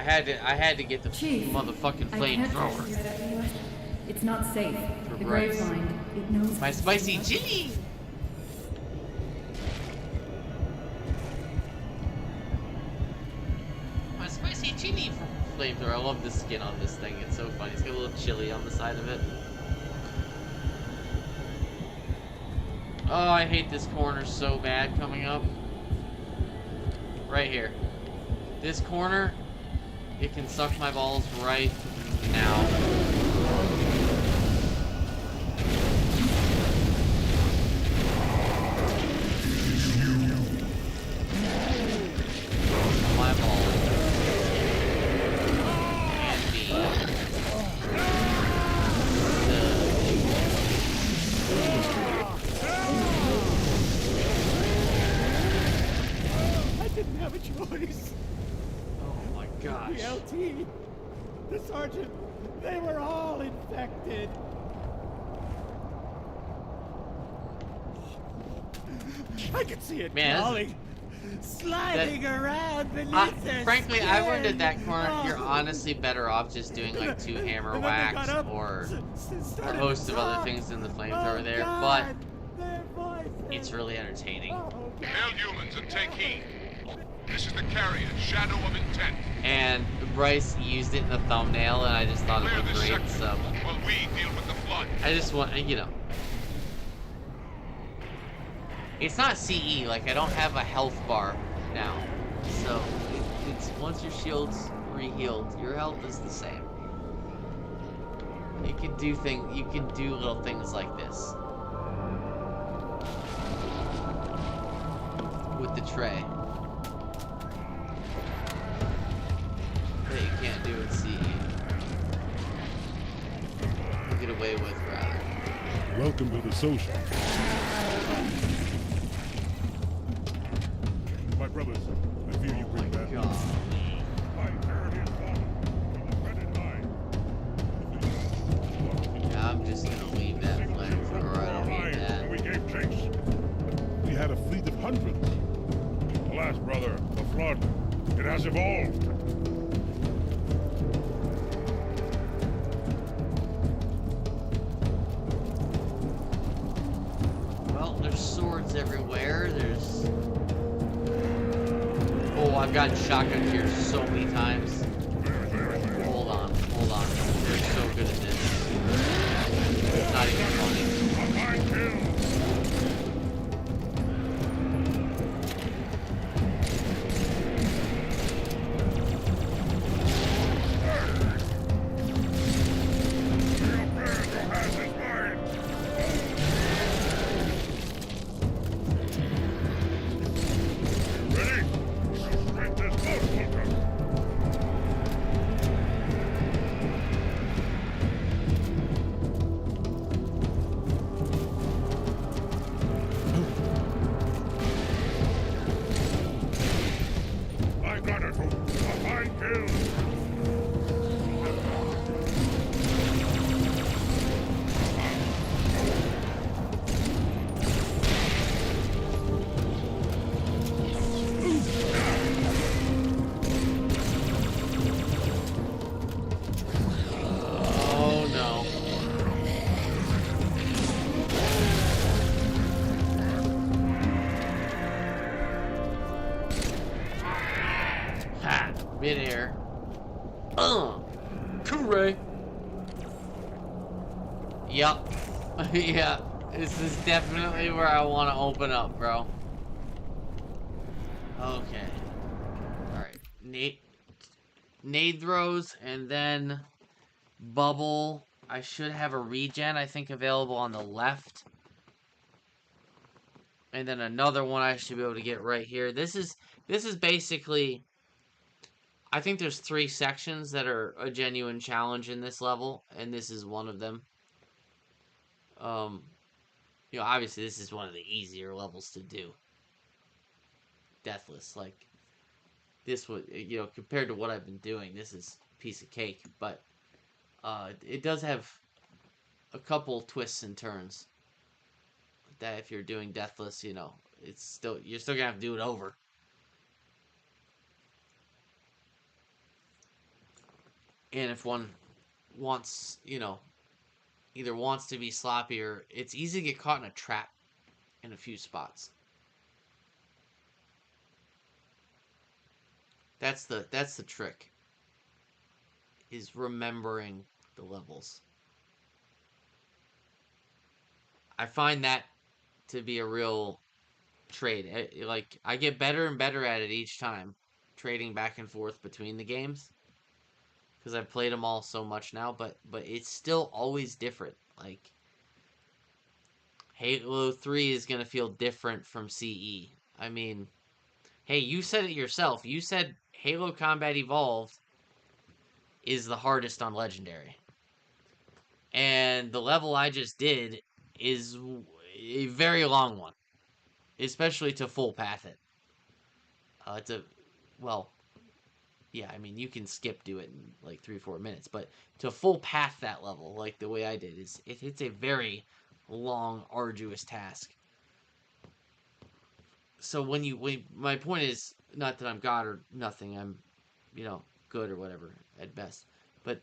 had to get the Chief, motherfucking I can't trust flamethrower. you at AWS. It's not safe. For The Bryce. grave's lined. It knows My spicy chili. My spicy chili flamethrower. I love the skin on this thing. It's so funny. It's got a little chili on the side of it. Oh, I hate this corner so bad coming up. Right here. This corner, it can suck my balls right now. My balls. And me. I didn't have a choice. Oh my gosh. The LT, the sergeant, they were all infected. I could see it Man, crawling, sliding around beneath their frankly, skin. I wondered at that corner. Oh. You're honestly better off just doing like 2 hammer And then they whacks got up, or a started host to of other talk. things in the flamethrower Oh, there, God, but their voices. it's really entertaining. Oh, God. Hail humans and take heed. This is the carrier, Shadow of Intent. And Bryce used it in the thumbnail, and I just thought it Clear looked this great. sector So while we deal with the flood. I just want, you know, it's not CE. Like I don't have a health bar now, so it's once your shield's re-healed, your health is the same. You can do you can do little things like this with the tray that you can't do in CE. You get away with rather. Welcome to the social. My brothers, I fear you bring bad news. Yeah, I'm just gonna leave that flamethrower. I don't need that. We gave chase. We had a fleet of hundreds. Alas, brother, the flood. It has evolved. Well, there's swords everywhere. There's... Oh, I've gotten shotgun here so many times. Hold on, hold on. They're so good at this. It's not even funny. midair. Hooray! Yup. Yeah. This is definitely where I want to open up, bro. Okay. Alright. Nade throws, and then bubble. I should have a regen, I think, available on the left. And then another one I should be able to get right here. This is basically... I think there's 3 sections that are a genuine challenge in this level, and this is one of them. You know, obviously this is one of the easier levels to do. Deathless, like, this would, you know, compared to what I've been doing, this is a piece of cake, but, it does have a couple twists and turns that if you're doing Deathless, you know, you're still gonna have to do it over. And if one wants, you know, either wants to be sloppy or it's easy to get caught in a trap in a few spots. That's the trick. Is remembering the levels. I find that to be a real trade. Like, I get better and better at it each time, trading back and forth between the games. Because I've played them all so much now, but it's still always different. Like, Halo 3 is going to feel different from CE. I mean, hey, you said it yourself. You said Halo Combat Evolved is the hardest on Legendary. And the level I just did is a very long one. Especially to full path it. Well, yeah, I mean, you can do it in like 3-4 minutes, but to full path that level, like the way I did, it's a very long, arduous task. So my point is, not that I'm God or nothing, I'm, you know, good or whatever, at best, but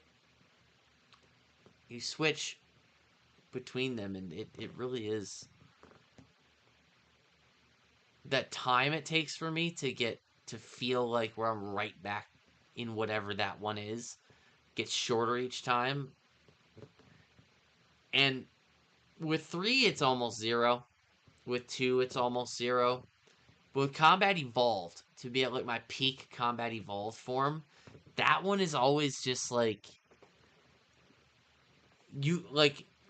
you switch between them, and it really is that time it takes for me to feel like where I'm right back in whatever that one is gets shorter each time. And with 3, it's almost 0. With 2, it's almost 0. But with Combat Evolved, to be at like my peak Combat Evolved form, that one is always just like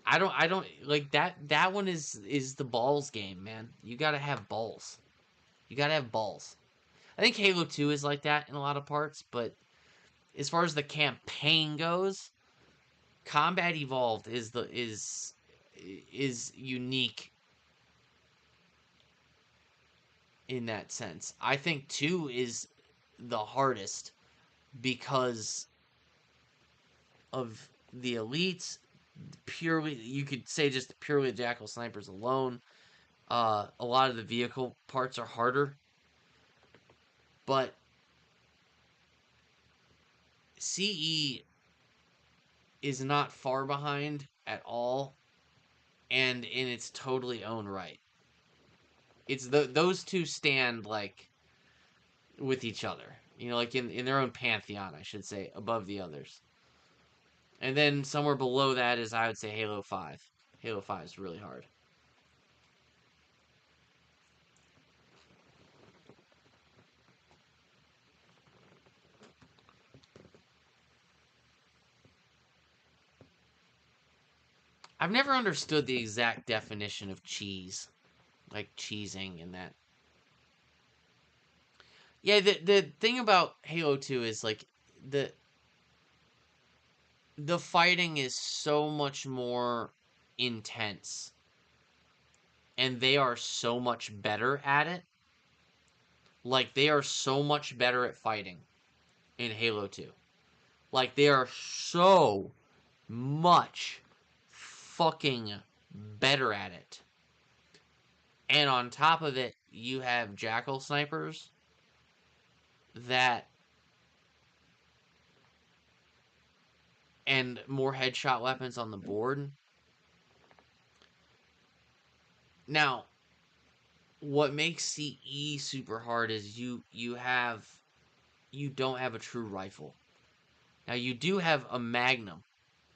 I don't like that one is the balls game, man. You gotta have balls. You gotta have balls. I think Halo 2 is like that in a lot of parts, but as far as the campaign goes, Combat Evolved is unique in that sense. I think 2 is the hardest because of the elites. Purely, you could say just purely the Jackal snipers alone. A lot of the vehicle parts are harder, but CE is not far behind at all, and in its totally own right. It's those two stand like with each other, you know, like in their own pantheon, I should say, above the others. And then somewhere below that is, I would say, Halo 5. Halo 5 is really hard. I've never understood the exact definition of cheese. Like cheesing and that. Yeah, the thing about Halo 2 is like the fighting is so much more intense. And they are so much better at it. Like, they are so much better at fighting in Halo 2. Like, they are so much fucking better at it. And on top of it, you have Jackal snipers that... and more headshot weapons on the board. Now, what makes CE super hard is you have you don't have a true rifle. Now, you do have a Magnum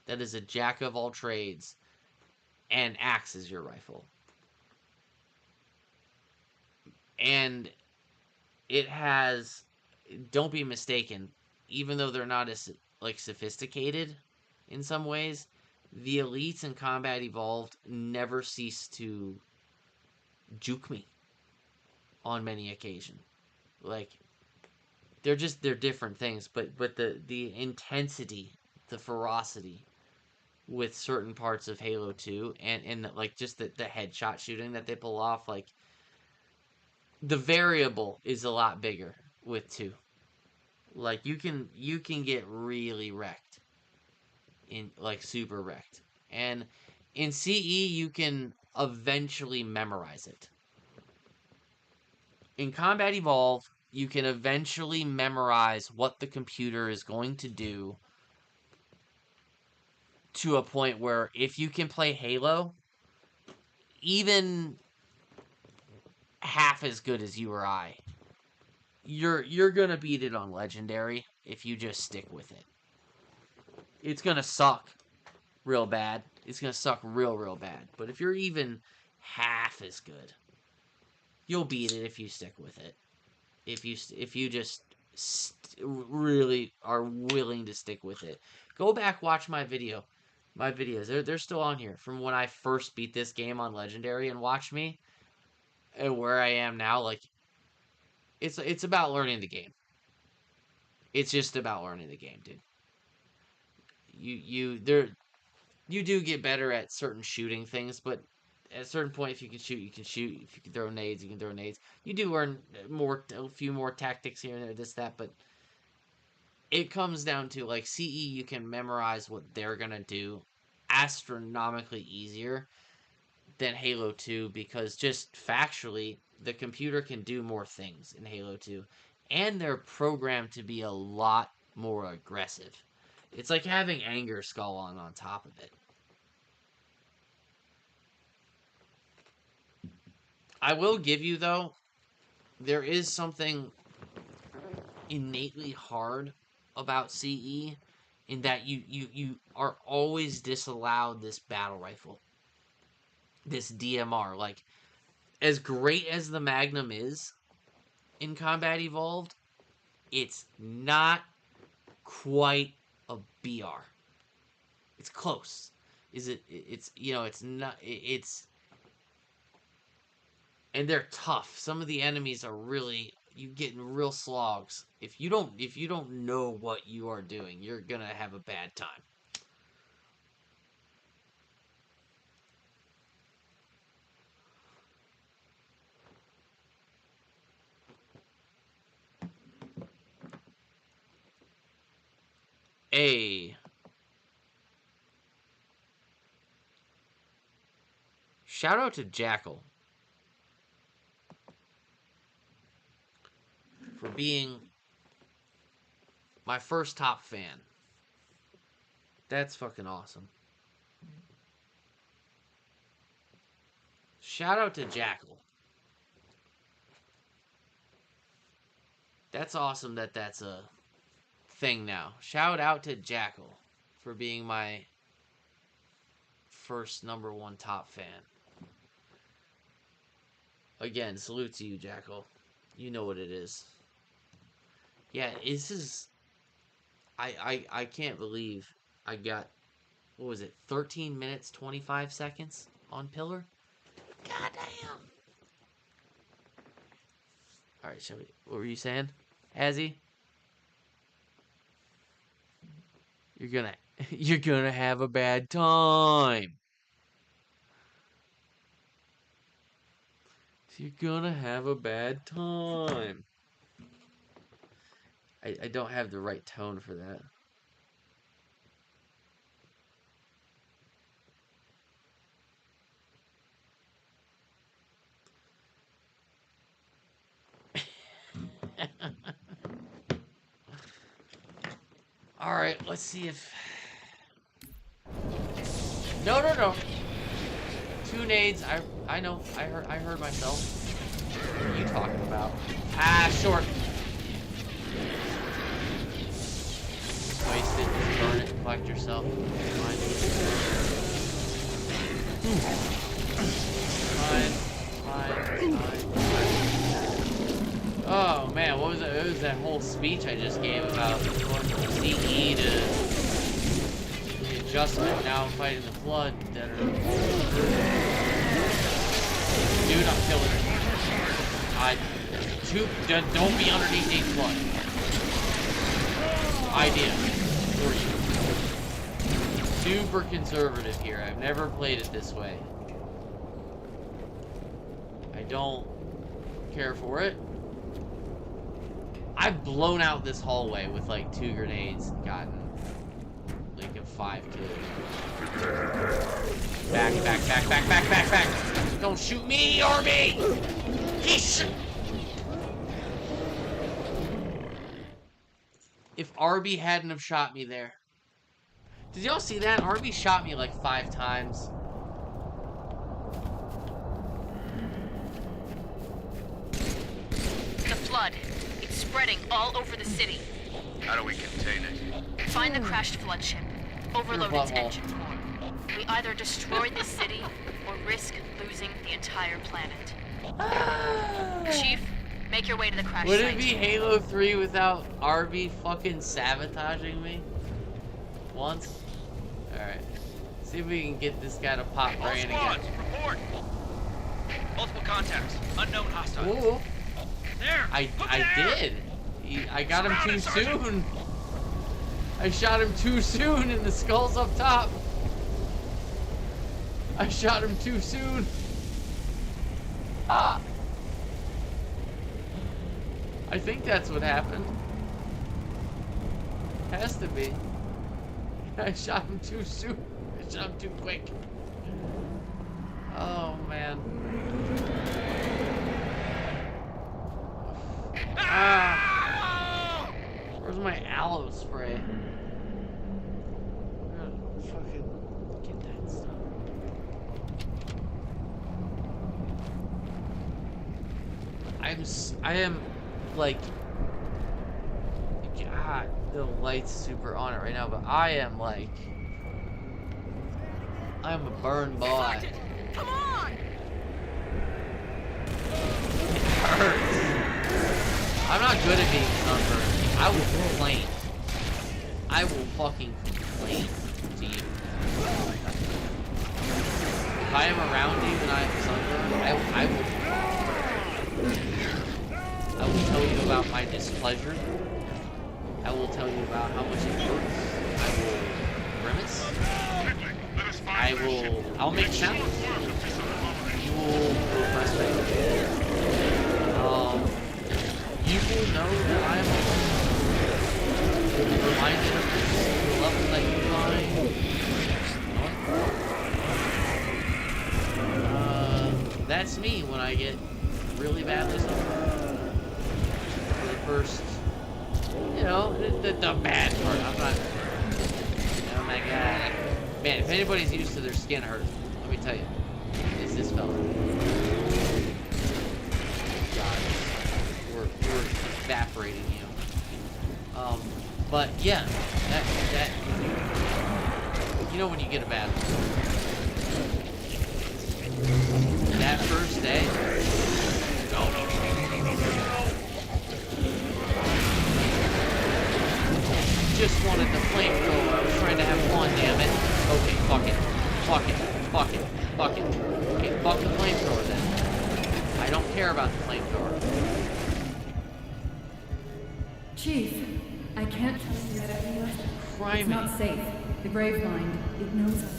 that is a jack of all trades and acts as your rifle. And it has, don't be mistaken, even though they're not as like sophisticated in some ways, the elites in Combat Evolved never cease to juke me on many occasions. Like, they're different things, but the intensity, the ferocity with certain parts of Halo 2 and like just the headshot shooting that they pull off, like the variable is a lot bigger with 2. Like you can get really wrecked. In like super wrecked. And in CE you can eventually memorize it. In Combat Evolved, you can eventually memorize what the computer is going to do to a point where if you can play Halo, even half as good as you or I, you're gonna beat it on Legendary if you just stick with it. It's gonna suck real bad. It's gonna suck real bad. But if you're even half as good, you'll beat it if you stick with it. If you just really are willing to stick with it. Go back, watch my videos. They're still on here from when I first beat this game on Legendary, and watch me and where I am now. Like, it's about learning the game. It's just about learning the game, dude. You do get better at certain shooting things, but at a certain point, if you can shoot, you can shoot. If you can throw nades, you can throw nades. You do learn a few more tactics here and there, this, that, but it comes down to, like, CE, you can memorize what they're gonna do astronomically easier than Halo 2, because just factually, the computer can do more things in Halo 2, and they're programmed to be a lot more aggressive. It's like having Anger Skull on top of it. I will give you, though, there is something innately hard about CE in that you are always disallowed this battle rifle. This DMR. Like, as great as the Magnum is in Combat Evolved, it's not quite a BR. It's close. It's not, and they're tough. Some of the enemies are really, you get in real slogs. If you don't know what you are doing, you're gonna have a bad time. Shout out to Jackal for being my first top fan. That's fucking awesome. Shout out to Jackal. That's awesome that that's a thing now. Shout out to Jackal for being my first #1 top fan. Again, salute to you, Jackal. You know what it is. Yeah, this is... I can't believe I got... What was it? 13 minutes, 25 seconds on Pillar? Goddamn! Alright, shall we... What were you saying, Azzy? You're gonna have a bad time. You're gonna have a bad time. I don't have the right tone for that. Alright, let's see if... No. 2 nades. I know. I heard myself. What are you talking about? Ah, short. Waste it, just burn it, collect yourself. Fine. Oh man, what was that? It was that whole speech I just gave about going from CE to the adjustment. Now I'm fighting the Flood that are. Dude, I'm killing her. Don't be underneath a Flood. Idea for you. Super conservative here. I've never played it this way. I don't care for it. I've blown out this hallway with like 2 grenades and gotten like a 5 kills. Back. Don't shoot me or me! Yeesh! If Arby hadn't have shot me there. Did y'all see that? Arby shot me like 5 times. The Flood. It's spreading all over the city. How do we contain it? Find the crashed Flood ship. Overload its engine core. We either destroy this city or risk losing the entire planet. Chief, make your way to the crash site. Would it be Halo 3 without Arby fucking sabotaging me? Once? Alright. See if we can get this guy to pop brain again. Report! Multiple contacts. Unknown hostiles. Ooh. There! I did. I got him too soon. I shot him too soon and the skull's up top. I shot him too soon. Ah! I think that's what happened. Has to be. I shot him too soon. I shot him too quick. Oh, man. Ah! Where's my aloe spray? I'm gonna fucking get that stuff. I am like, God, the light's super on it right now, but I am like, I'm a burned boy. Come on! It hurts. I'm not good at being sunburned. I will complain. I will fucking complain to you. If I am around you and I am sunburned, I will tell you about my displeasure. I will tell you about how much it hurts. I will grimace. I'll make sounds. You will go frustrated. You will know that I am reminded of this level that you find. That's me when I get really badly sunburned. For the first, you know, the bad part. I'm not. Oh my god. Man, if anybody's used to their skin hurt, let me tell you, it's this fella. God, we're evaporating you. But yeah, that you know when you get a bad one. That first day. No. Just wanted the flamethrower. I was trying to have fun, damn it. Okay, fuck it. Okay, fuck the flamethrower then. I don't care about the flamethrower. Chief, I can't trust you. Cry It's me. not safe. The grave mind, it knows us.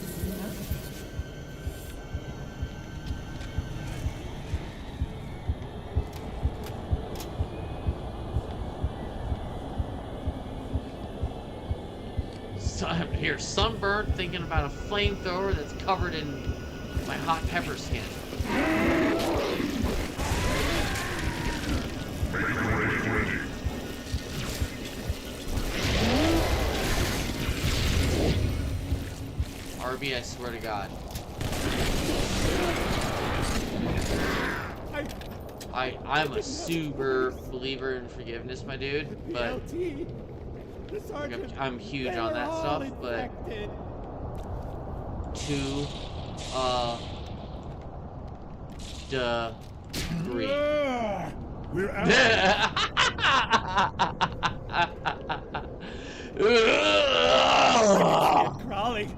So I'm here sunburned thinking about a flamethrower that's covered in my hot pepper skin. Arby, I swear to God. I'm a super believer in forgiveness, my dude, but The sergeant, I'm huge they on were that all stuff, but infected. to degree. We're out. Crawling,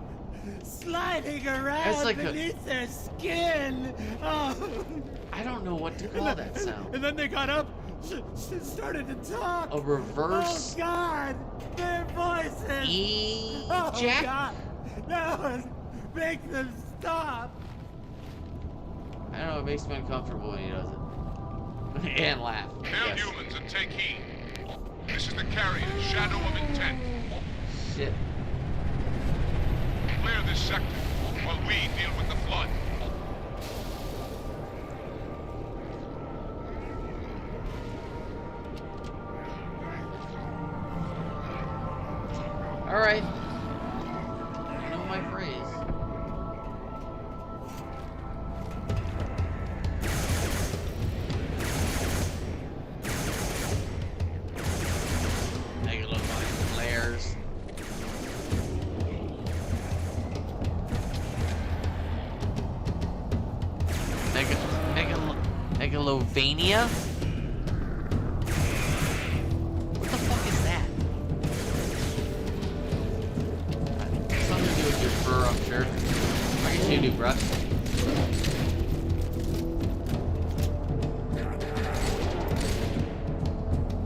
sliding around like beneath their skin. Oh. I don't know what to call that sound. And then they got up, started to talk. A reverse. Oh God, their voices. Oh Jack? God, no, make them stop. I don't know. It makes me uncomfortable when he does it. And laugh. Hail Yes. humans and take heed. This is the carrier, Shadow of Intent. Shit. Clear this sector while we deal with the flood. All right. You know my phrase. Megalophonic flares. Megalovania? What the fuck is that? Something to do with your fur, I'm sure. I can see you do, bruh.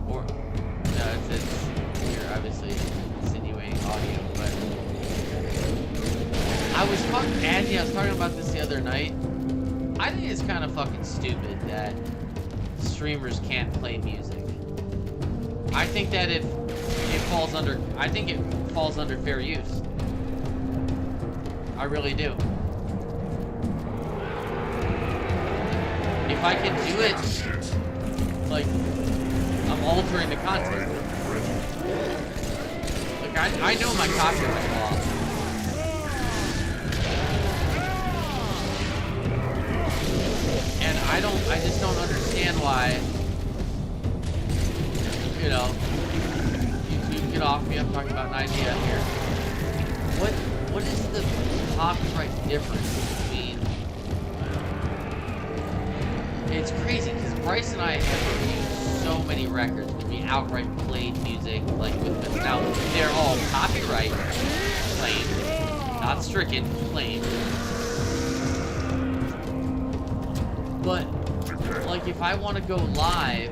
Or, no, it's you're obviously insinuating audio, but I was talking about this the other night. I think it's kind of fucking stupid that streamers can't play music. I think that it falls under fair use. I really do. If I can do it, like, I'm altering the content. Like, I know my copyright law. And I just don't understand why, you know, YouTube, get off me, I'm talking about an idea here. What is the copyright difference between, it's crazy, because Bryce and I have reviewed so many records when we outright played music, like, now, they're all copyright claimed, not stricken, claimed. But, like, if I want to go live,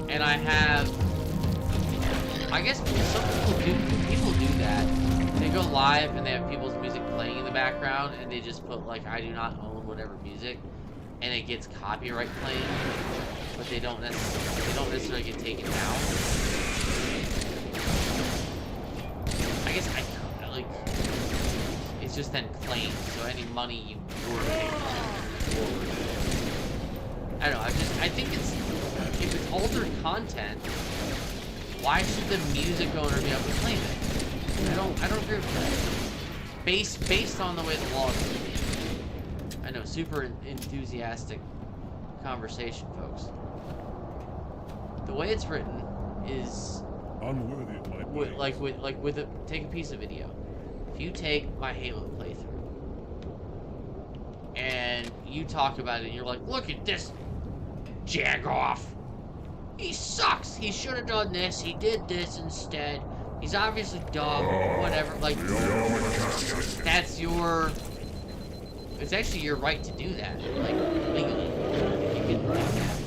and I have, I guess some people do that. They go live and they have people's music playing in the background, and they just put, like, I do not own whatever music, and it gets copyright claimed, but they don't necessarily get taken down. I guess like, it's just then claimed, so any money you take forward. I don't know, I think if it's altered content, why should the music owner be able to claim it? I don't agree with that. Based on the way the law is written. I know, super enthusiastic conversation, folks. The way it's written is unworthy of my praise. Take a piece of video. If you take my Halo playthrough and you talk about it and you're like, look at this jagoff. He sucks. He should have done this. He did this instead. He's obviously dumb. Whatever. Like, that's your... It's actually your right to do that. Like, legally. You can do that.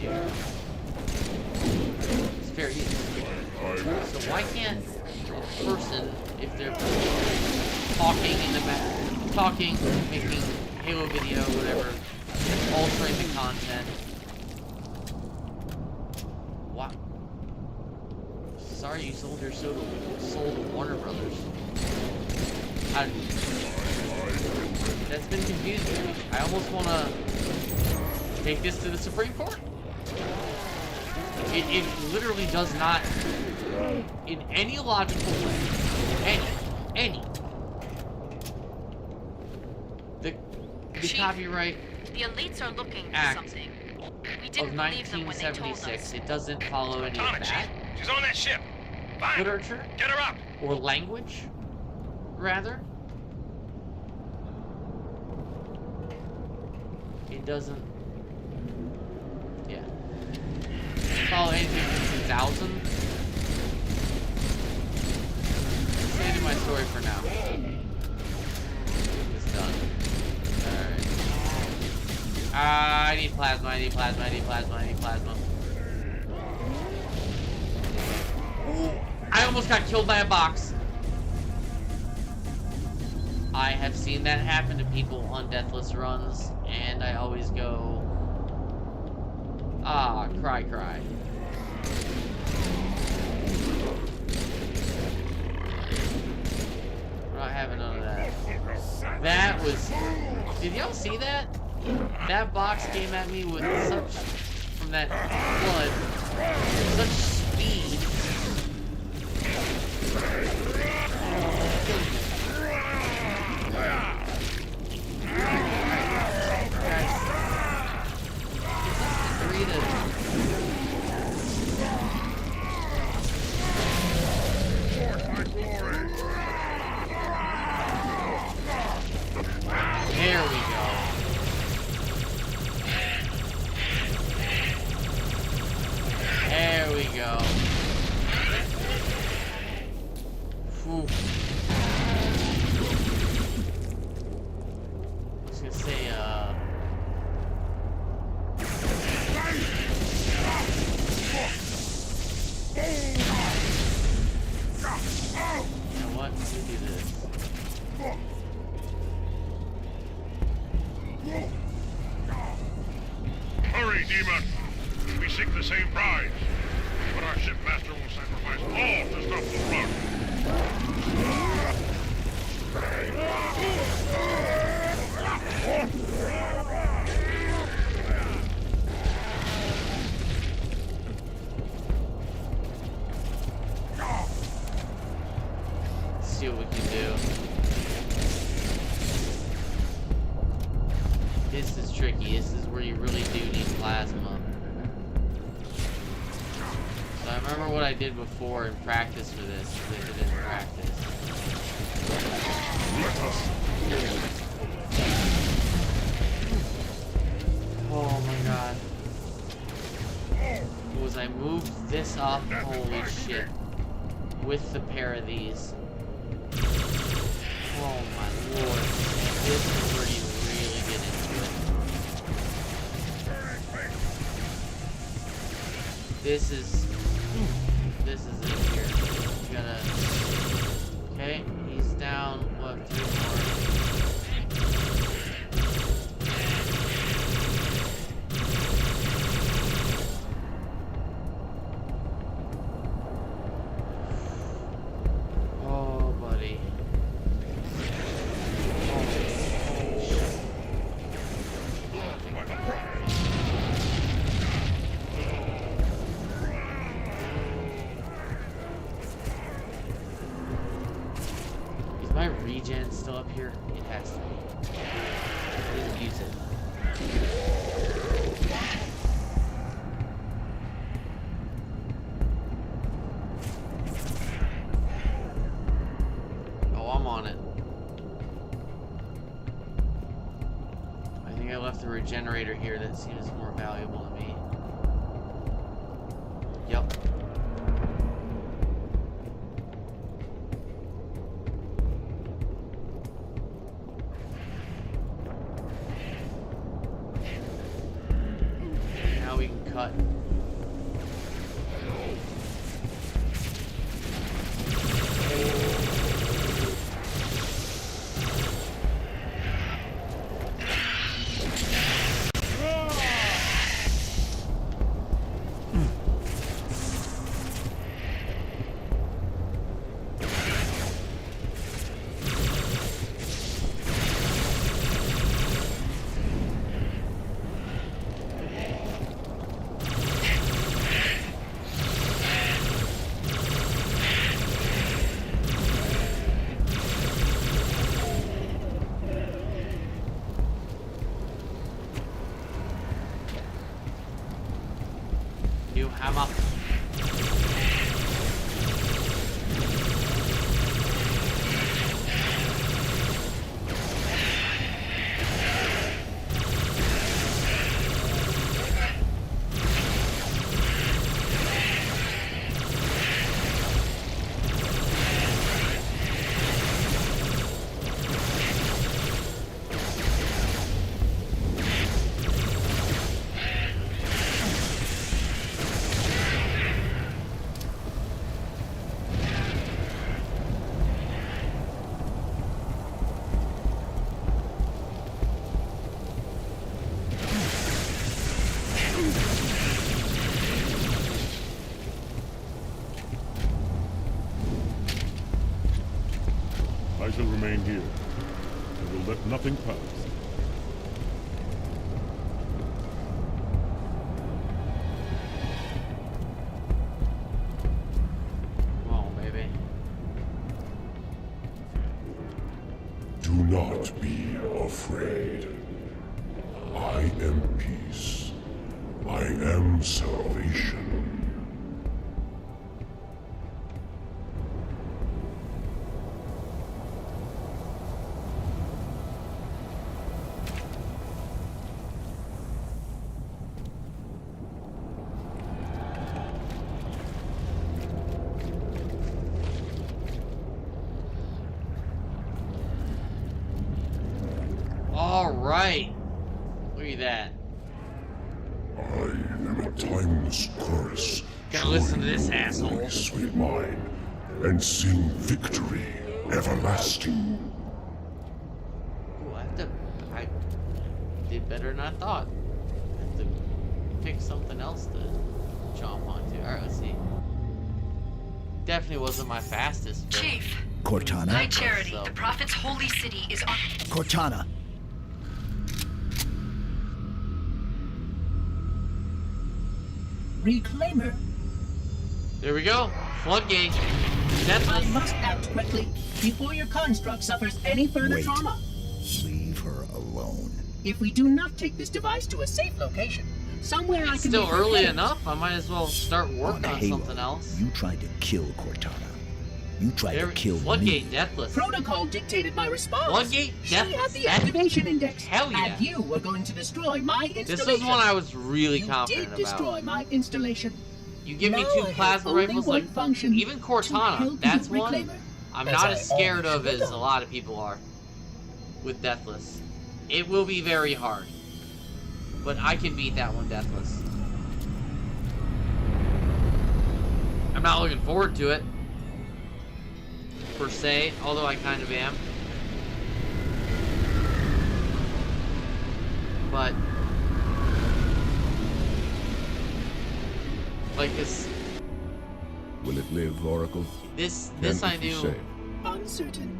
Yeah. It's fair use. So why can't a person, if they're talking in the back, making Halo video, whatever, altering the content, what? Sorry you sold your soul to Warner Brothers. That's been confusing to me. I almost want to take this to the Supreme Court. It literally does not, in any logical way, any, the copyright The elites are looking for Act something. We of didn't believe them when they told 1976, us. it doesn't follow any of Tana, that. Chief. She's on that ship. literature. Get her up. Or language, rather. It doesn't. Yeah. Follow anything from 2000. Stay to my story for now. It's done. Alright. I need plasma, I need plasma, I need plasma, I need plasma. Ooh, I almost got killed by a box. I have seen that happen to people on Deathless runs, and I always go, ah, cry, cry. We're not having none of that. That was, did y'all see that? That box came at me with such, from that flood, such speed. There we go. There we go. Whew. I was gonna say, you know what? Let me do this. Hurry, demon! We seek the same prize, but our shipmaster will sacrifice all to stop the flood. Let's see what we can do. This is tricky. This is where you really do need plasma. So I remember what I did before in practice for this. I did it in practice. Oh my god. Was I moved this up? Holy shit. With the pair of these. Oh my lord. This is where you really get into it. This is it here. You gotta. Okay, he's down. What? 3 more. Oh, buddy. Is my regen still up here? It has to be. I didn't use it. Oh, I'm on it. I think I left the regenerator here. That seems more valuable to me. Yep. Now we can cut. New hammer. I shall remain here. I will let nothing pass. Come on, baby. Do not be afraid. I am peace. I am salvation. All right. Look at that. I am a timeless chorus. Gotta listen to this Join asshole. your sweet mind and sing victory everlasting. Ooh, I did better than I thought. I have to pick something else to jump onto. Alright, let's see. Definitely wasn't my fastest. But Chief. Cortana? High Charity, So- the Prophet's holy city is on. Cortana. Reclaimer. There we go. Floodgate. I Deathless. must act quickly before your construct suffers any further Wait. trauma. Leave her alone. If we do not take this device to a safe location, somewhere I It's can still be early prepared. enough. I might as well start working on Halo, something else. you tried to kill Cortana. You tried There, to kill Floodgate me. Deathless. Protocol dictated my response. Floodgate She had Deathless. the That- activation index. Hell yeah. And you were going to destroy my installation. This was one I was really you confident did destroy about. my installation. You give me Now two I have plasma only rifles, one like function even to Cortana. help That's you, one Reclaimer, I'm as not I as scared always of have as done. a lot of people are with Deathless. It will be very hard, but I can beat that one Deathless. I'm not looking forward to it per se, although I kind of am. But like this, Will it live, Oracle? this Can I it be knew. saved? Uncertain.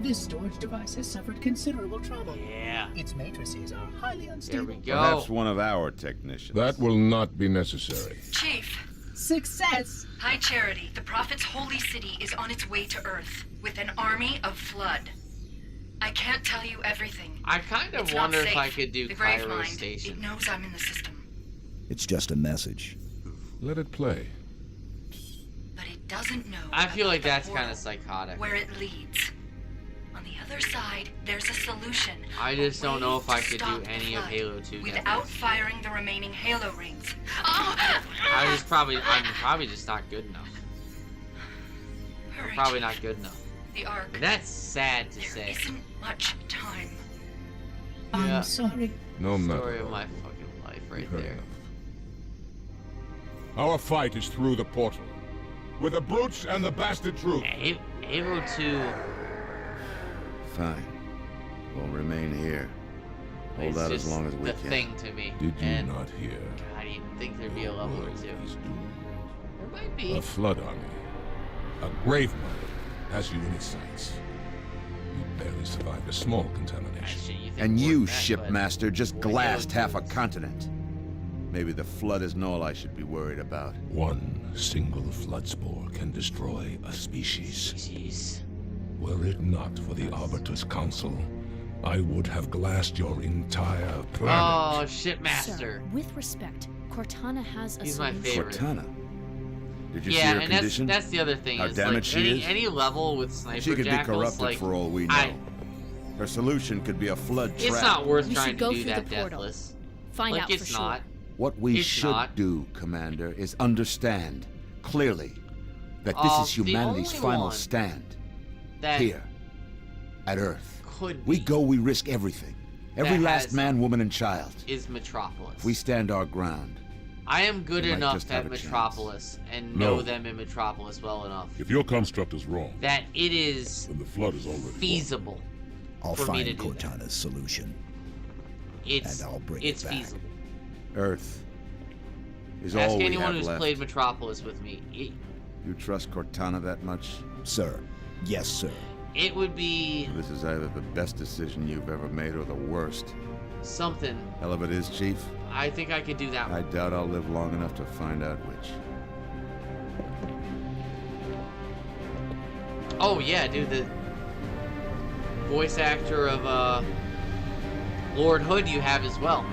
This storage device has suffered considerable trauma. Yeah. Its matrices are highly unstable. There we go. Perhaps one of our technicians. That will not be necessary. Chief. Success! High Charity, the Prophet's holy city is on its way to Earth with an army of Flood. I can't tell you everything. I kind of It's not wonder if I safe. could do the Grave Cairo Mind, Station. It knows I'm in the system, It's just a message. Let it play. but it doesn't know. I feel about like the that's portal, kind of psychotic. where it leads. On the other side, there's a solution. I just don't know if I could do Stop the any of flood Halo 2 without Deathless. firing the remaining Halo rings. I'm probably just not good enough. Hurry, Probably Chief. not good enough. The Ark. And that's sad to There say. isn't much time. Yeah. I'm sorry. No matter. Story of my fucking life right Heard there. enough. Our fight is through the portal. With the brutes and the bastard troops. Halo 2. Fine. We'll remain here. Hold It's out as just long as we the can. thing to me. Did you And not hear? I didn't think there'd be a level or two. There might be. A flood army. A grave mother has you in its sights. You barely survived a small contamination. And you, shipmaster, just glassed half a continent. Maybe the flood isn't all I should be worried about. One single flood spore can destroy a species. Were it not for the Arbiter's Council, I would have glassed your entire planet. Oh, shipmaster. Sir, with respect, Cortana has a He's my solution. favorite. Cortana? Did you see Yeah, her and condition? that's the other thing. How is damaged like she is? any level with sniper She could be jackals, corrupted like, for all we know. Her solution could be a flood trap. It's not worth We trying should to go do through that the portal. Deathless. Find like out it's for not. sure. What we It's should not. do, Commander, is understand clearly that this is The humanity's only final one stand. that Here, at Earth. could We be go, we risk everything. Every that last has- man, woman, and child. is Metropolis. If we stand our ground, I am good we might enough just have at a chance. Metropolis and No. know them in Metropolis well enough If your construct is wrong, that it is then the flood is already won. feasible I'll for me find to do that. Cortana's solution. It's and I'll bring it's it back. feasible. Earth is Ask all we anyone have who's left. played Metropolis with me. You trust Cortana that much? Sir. Yes, sir. It would be This is either the best decision you've ever made or the worst. something. Hell of it is, Chief. I think I could do that I one. doubt I'll live long enough to find out which. Oh yeah, dude, the voice actor of Lord Hood you have as well.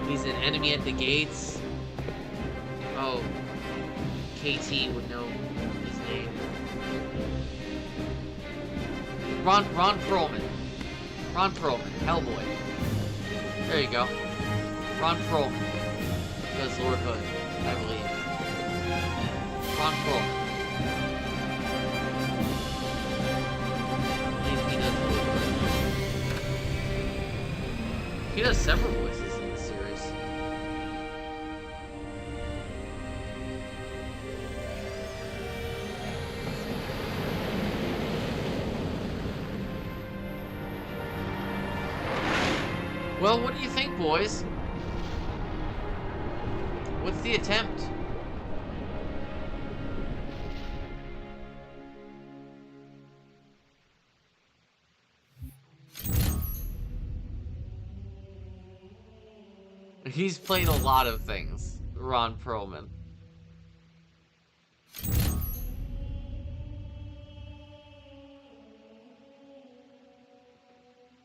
He's an enemy at the gates. Oh, KT would know his name. Ron Perlman. Ron Perlman, Hellboy. There you go. Ron Perlman does Lord Hood, I believe. Ron Perlman. I believe he does Lord Hood. He does several voices in the series. Well, what do you think, boys? What's the attempt? He's played a lot of things, Ron Perlman.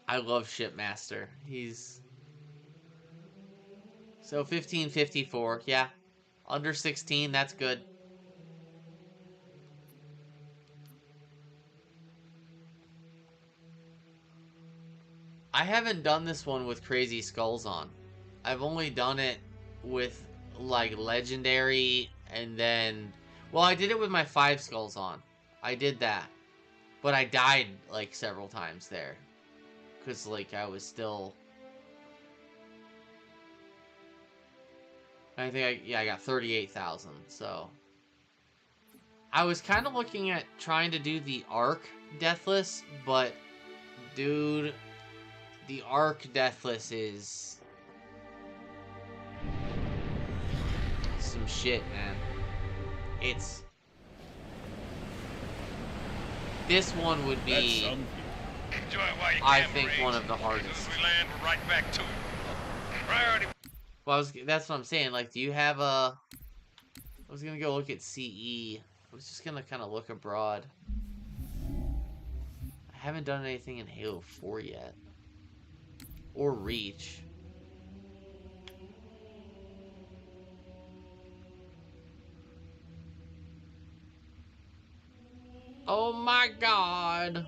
I love Shipmaster. He's... So 1554, yeah. Under 16, that's good. I haven't done this one with Crazy Skulls on. I've only done it with, like, Legendary, and then... Well, I did it with my 5 Skulls on. I did that. But I died, like, several times there. Because, like, I was still... I think I got 38,000, so... I was kind of looking at trying to do the Arc Deathless, but... Dude... The Arc Deathless is... some shit, man. It's... This one would be... I think one of the hardest. We land, we're right back to it. Priority. Well, that's what I'm saying. Like, do you have a... I was gonna go look at CE. I was just gonna kind of look abroad. I haven't done anything in Halo 4 yet. Or Reach. Oh my god.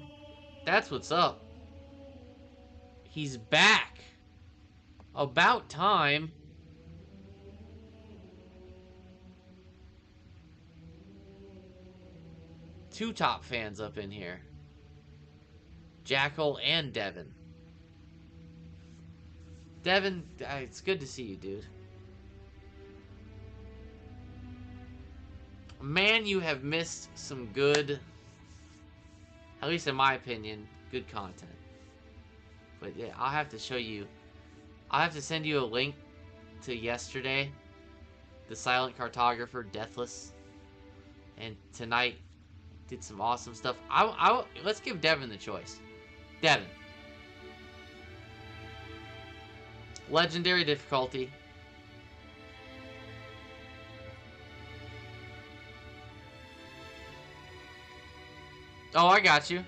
That's what's up. He's back. About time. Two top fans up in here. Jackal and Devin. Devin, it's good to see you, dude. Man, you have missed some good, at least in my opinion, good content. But yeah, I'll have to show you. I'll have to send you a link to yesterday. The Silent Cartographer, Deathless. And tonight, did some awesome stuff. Let's give Devin the choice. Devin. Legendary difficulty. Oh, I got you.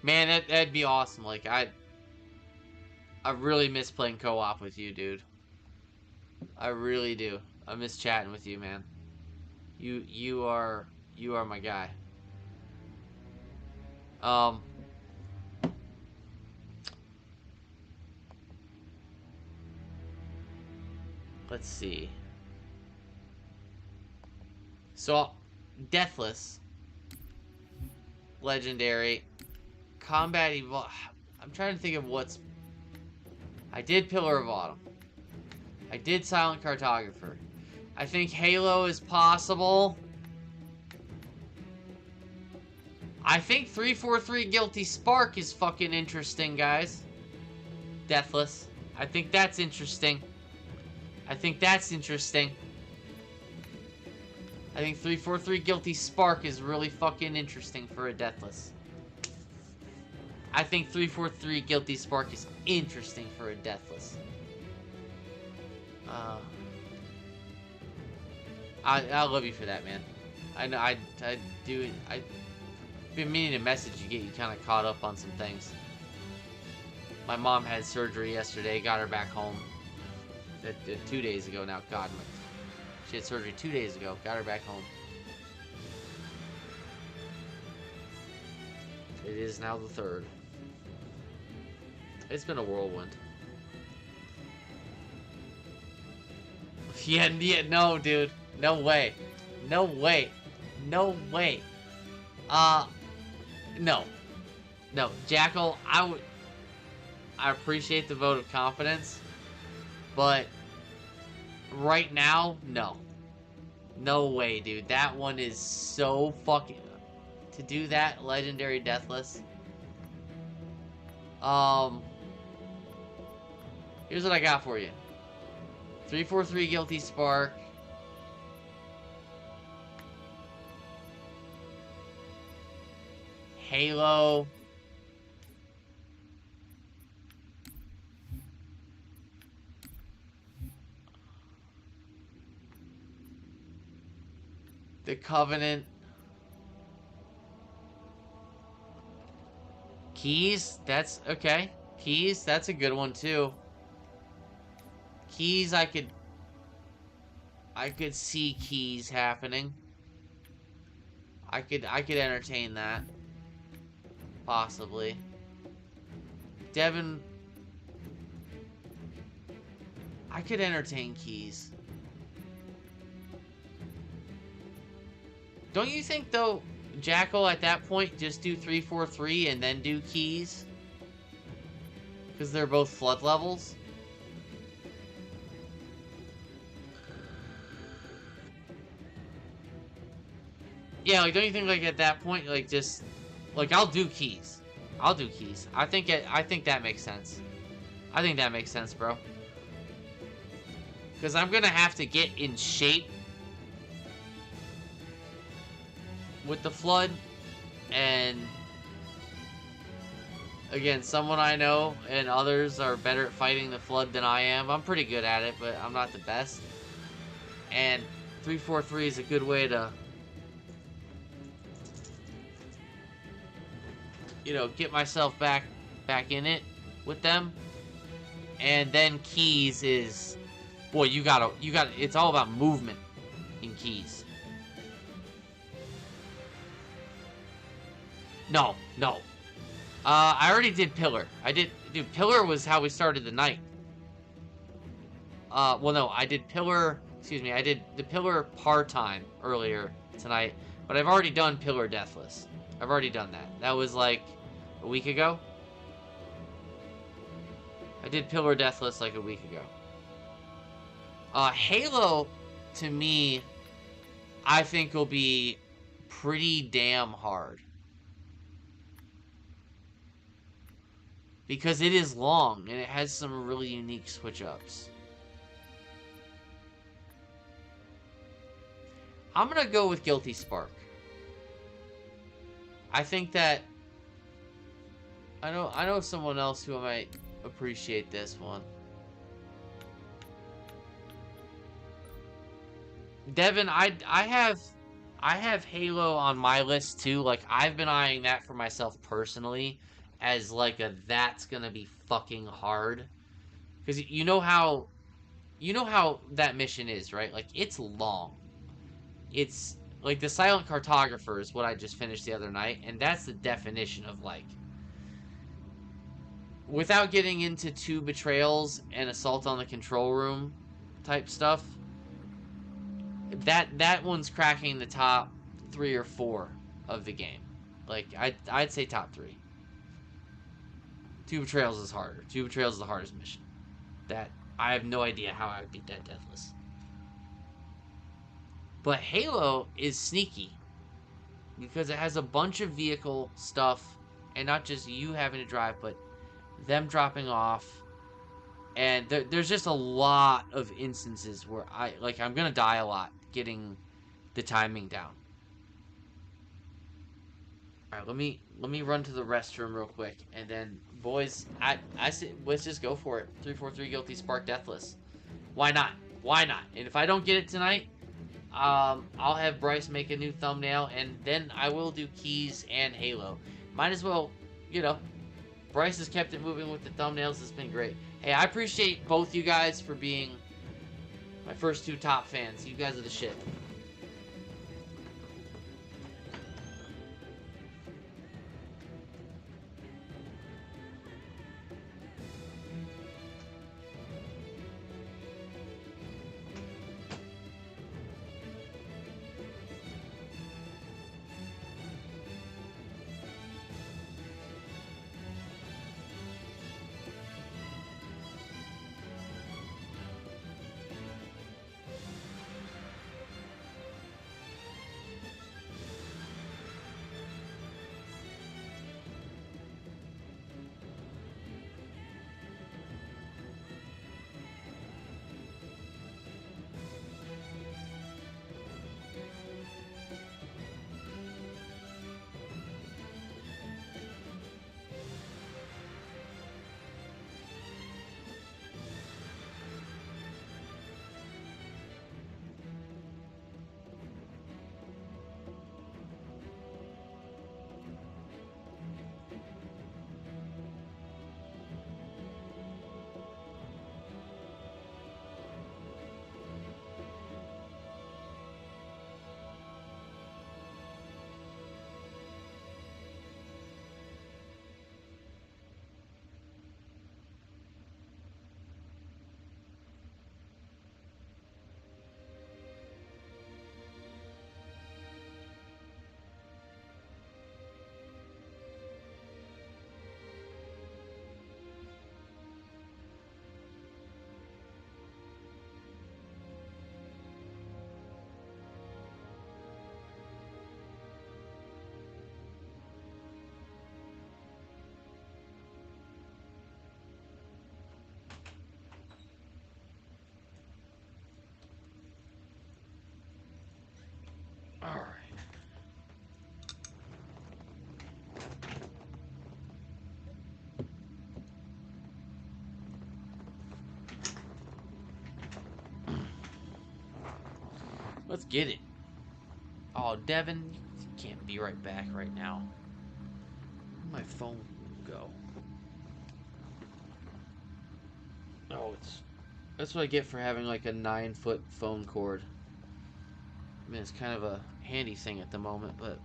Man, that'd be awesome. Like, I really miss playing co-op with you, dude. I really do. I miss chatting with you, man. You are my guy. Let's see. So, Deathless, Legendary, Combat Evolve. I'm trying to think of what's... I did Pillar of Autumn. I did Silent Cartographer. I think Halo is possible. I think 343 Guilty Spark is fucking interesting, guys. Deathless. I think that's interesting. I think that's interesting. I think 343 Guilty Spark is really fucking interesting for a Deathless. I think 343 Guilty Spark is interesting for a Deathless. I love you for that, man. I know I do. I've been meaning to message you, get you kind of caught up on some things. My mom had surgery yesterday, got her back home. 2 days ago now. God, she had surgery 2 days ago, got her back home. It is now the 3rd. It's been a whirlwind. Yeah, no, dude. No way. No way. No way. No. No. Jackal, I appreciate the vote of confidence, but right now, no. No way, dude. That one is so fucking... To do that, Legendary Deathless. Here's what I got for you. 343 Guilty Spark. Halo. The Covenant. Keys, that's okay. Keys, that's a good one too. Keys, I could see keys happening. I could entertain that. Possibly. Devin, I could entertain keys. Don't you think though, Jackal, at that point, just do 343 and then do keys? Because they're both flood levels? Yeah, like, don't you think, like, at that point, like, just... Like, I'll do keys. I'll do keys. I think that makes sense. I think that makes sense, bro. Because I'm gonna have to get in shape with the flood, and again, someone I know and others are better at fighting the flood than I am. I'm pretty good at it, but I'm not the best. And 343 is a good way to, you know, get myself back in it with them. And then keys is, boy, you gotta, it's all about movement in keys. No. I already did Pillar. Dude, Pillar was how we started the night. Well, no, I did Pillar, excuse me, I did the Pillar part-time earlier tonight, but I've already done Pillar Deathless. I've already done that. That was like a week ago. I did Pillar Deathless like a week ago. Halo, to me, I think will be pretty damn hard. Because it is long, and it has some really unique switch-ups. I'm gonna go with Guilty Spark. I think that... I know someone else who might appreciate this one. Devin, I have Halo on my list too. Like, I've been eyeing that for myself personally as like a that's gonna be fucking hard. Because you know how that mission is, right? Like, it's long. It's like the Silent Cartographer is what I just finished the other night, and that's the definition of, like, without getting into 2 betrayals and assault on the control room type stuff, that one's cracking the top 3 or 4 of the game. Like, I'd say top 3. 2 betrayals is harder. 2 betrayals is the hardest mission. That, I have no idea how I would beat that Deathless. But Halo is sneaky. because it has a bunch of vehicle stuff, and not just you having to drive, but them dropping off. And there's just a lot of instances where I'm gonna die a lot getting the timing down. All right, let me run to the restroom real quick, and then boys, I say let's just go for it. 343 guilty, spark deathless. Why not? Why not? And if I don't get it tonight, I'll have Bryce make a new thumbnail, and then I will do Keys and Halo. Might as well, you know. Bryce has kept it moving with the thumbnails. It's been great. Hey, I appreciate both you guys for being my first 2 top fans. You guys are the shit. All right. Let's get it. Oh, Devin, you can't be right back right now. Where'd my phone go? Oh, that's what I get for having like a 9-foot phone cord. I mean, it's kind of a handy thing at the moment, but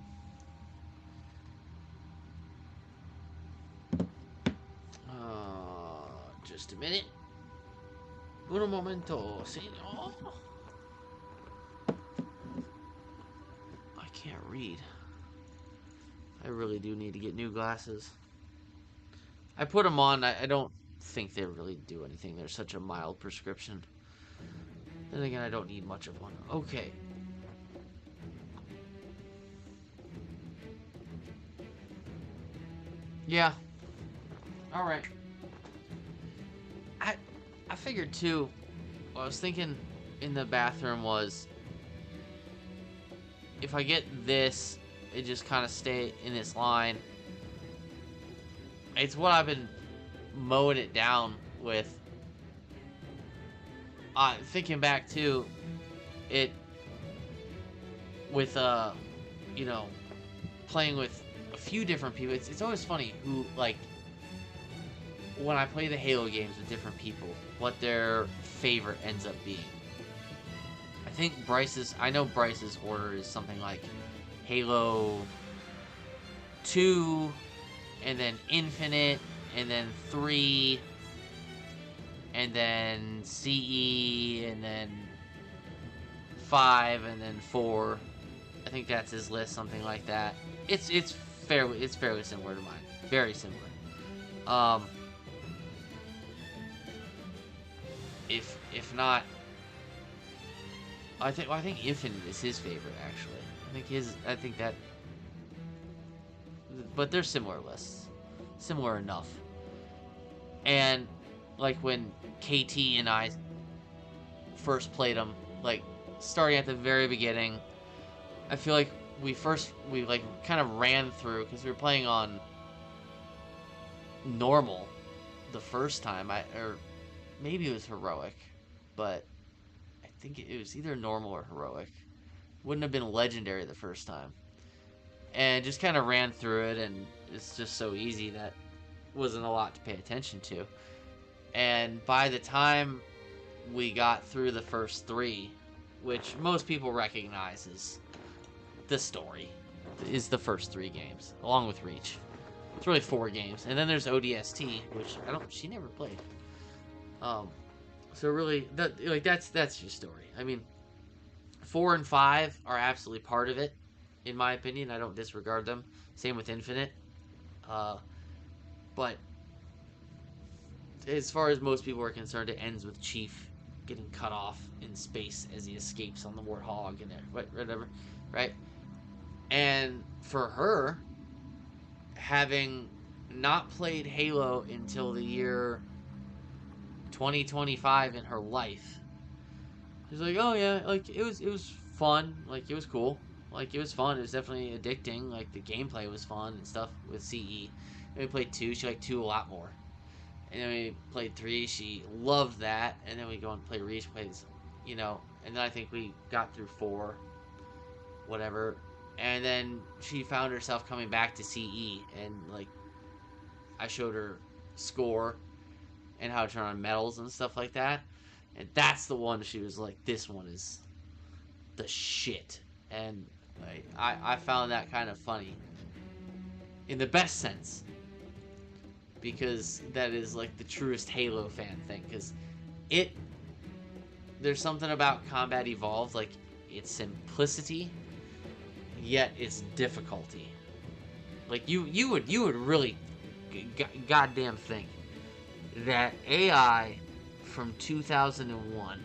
just a minute. Un momento, señor. I can't read. I really do need to get new glasses. I put them on. I don't think they really do anything. They're such a mild prescription. Then again, I don't need much of one. Okay. Yeah. All right. I figured too. What I was thinking in the bathroom was, if I get this, it just kind of stay in this line. It's what I've been mowing it down with. Thinking back to it with you know, playing with a few different people. It's always funny who, like, when I play the Halo games with different people, what their favorite ends up being. I know Bryce's order is something like Halo 2, and then Infinite, and then 3, and then CE, and then 5, and then 4. I think that's his list, something like that. It's fairly similar to mine. Very similar. If not, I think Infinite is his favorite, actually. I think that but they're similar lists, similar enough. And like when KT and I first played them, like starting at the very beginning, I feel like we like kind of ran through, because we were playing on normal the first time, or maybe it was heroic, but I think it was either normal or heroic. Wouldn't have been legendary the first time, and just kind of ran through it, and it's just so easy that wasn't a lot to pay attention to. And by the time we got through the first 3, which most people recognize as the story, is the first 3 games, along with Reach. It's really 4 games, and then there's ODST, which she never played. So really, that's your story. I mean, 4 and 5 are absolutely part of it, in my opinion. I don't disregard them. Same with Infinite. But as far as most people are concerned, it ends with Chief getting cut off in space as he escapes on the Warthog and whatever, right? And for her, having not played Halo until the year 2025 in her life, she's like, oh yeah, like it was fun, like it was cool, like it was fun, it was definitely addicting, like the gameplay was fun and stuff with CE. And we played 2, she liked 2 a lot more. And then we played 3, she loved that, and then we go and play Reach, plays, you know, and then I think we got through 4, whatever. And then she found herself coming back to CE, and like I showed her score and how to turn on medals and stuff like that, and that's the one she was like, this one is the shit. And like, I found that kind of funny in the best sense, because that is like the truest Halo fan thing, because there's something about Combat Evolved, like its simplicity yet its difficulty. Like you would really goddamn think that AI from 2001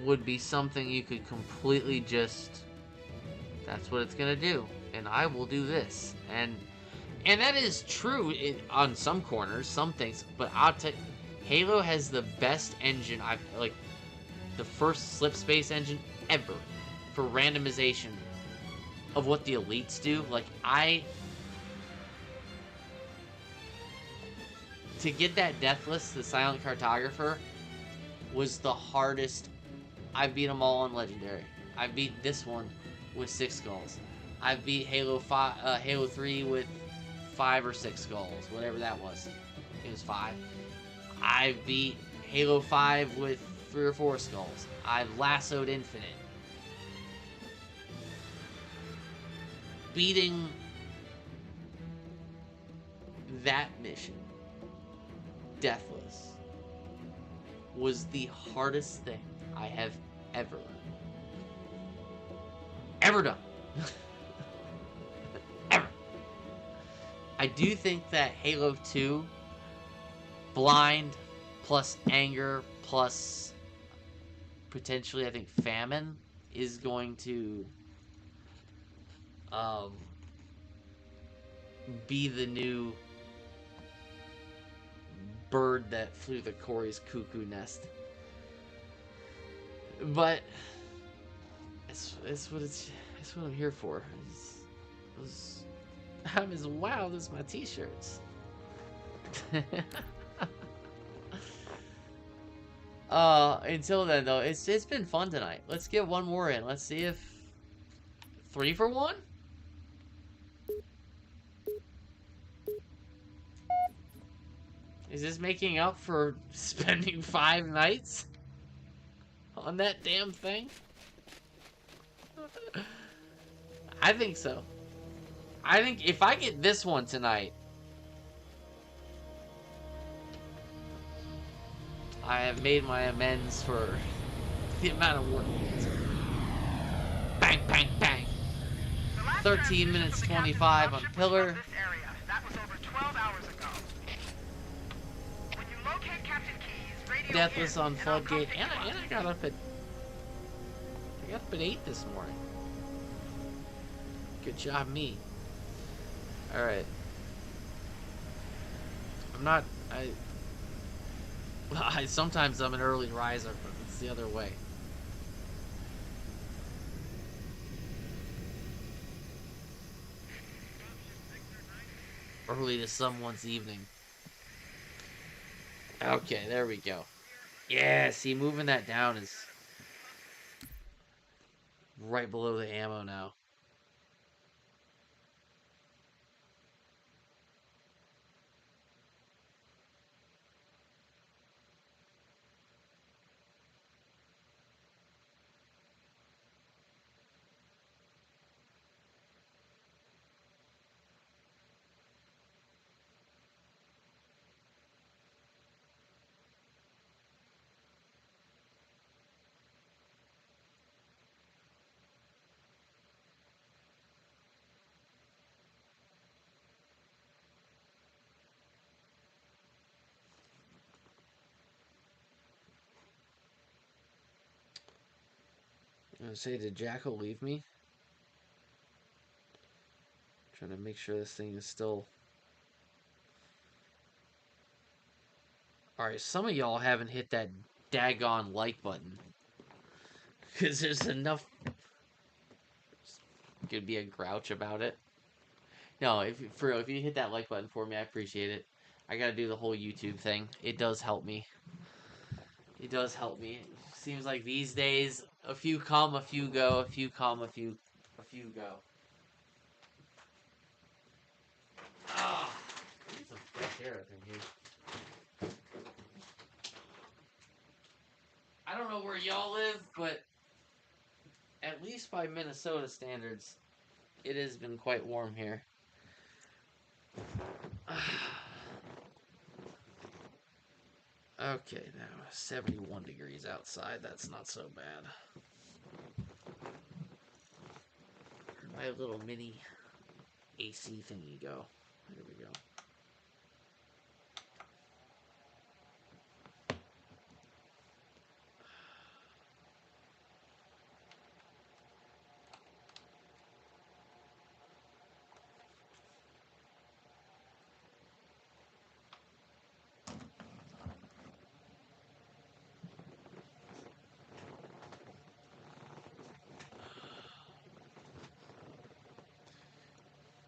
would be something you could completely just, that's what it's gonna do, and I will do this, and that is true on some corners, some things, but I'll tell you, Halo has the best engine the first slip space engine ever for randomization of what the elites do. Like, to get that Deathless, the Silent Cartographer, was the hardest. I beat them all on Legendary. I beat this one with 6 skulls. I beat Halo 3 with 5 or 6 skulls, whatever that was. It was 5. I beat Halo 5 with 3 or 4 skulls. I've lassoed Infinite. Beating that mission, Deathless, was the hardest thing I have ever done. Ever. I do think that Halo 2, Blind, plus Anger, plus potentially, I think, Famine, is going to be the new bird that flew the Corey's cuckoo nest. But it's what I'm here for. I'm as wild as my t-shirts. Until then though, it's been fun tonight. Let's get one more in. Let's see if 3 for 1. Is this making up for spending 5 nights on that damn thing? I think so. I think if I get this one tonight, I have made my amends for the amount of work. Bang, bang, bang. 13 minutes 25 on Pillar. That was over 12 hours ago. When you locate Captain Keyes, radio Deathless on Floodgate, and I got up at 8 this morning. Good job, me. Alright. I'm not... sometimes I'm an early riser, but it's the other way. Early to someone's evening. Okay, there we go. Yeah, see, moving that down is right below the ammo now. I'm gonna say, did Jackal leave me? Trying to make sure this thing is still... Alright, some of y'all haven't hit that daggone like button. Because there's enough... Could be a grouch about it. No, for real, if you hit that like button for me, I appreciate it. I gotta do the whole YouTube thing. It does help me. It does help me. It seems like these days, a few come, a few go, a few come, a few go. Ah, need some fresh air up in here. I don't know where y'all live, but at least by Minnesota standards, it has been quite warm here. Okay, now 71 degrees outside. That's not so bad. My little mini AC thingy go. There we go.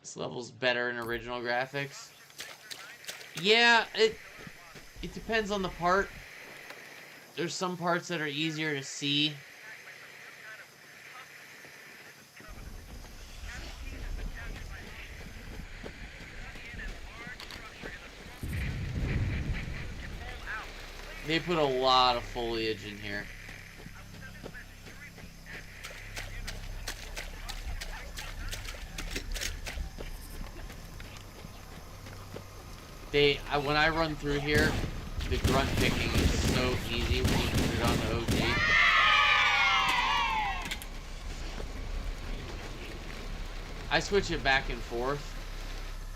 This level's better in original graphics. Yeah, it depends on the part. There's some parts that are easier to see. They put a lot of foliage in here. When I run through here, the grunt picking is so easy when you put it on the OG. I switch it back and forth.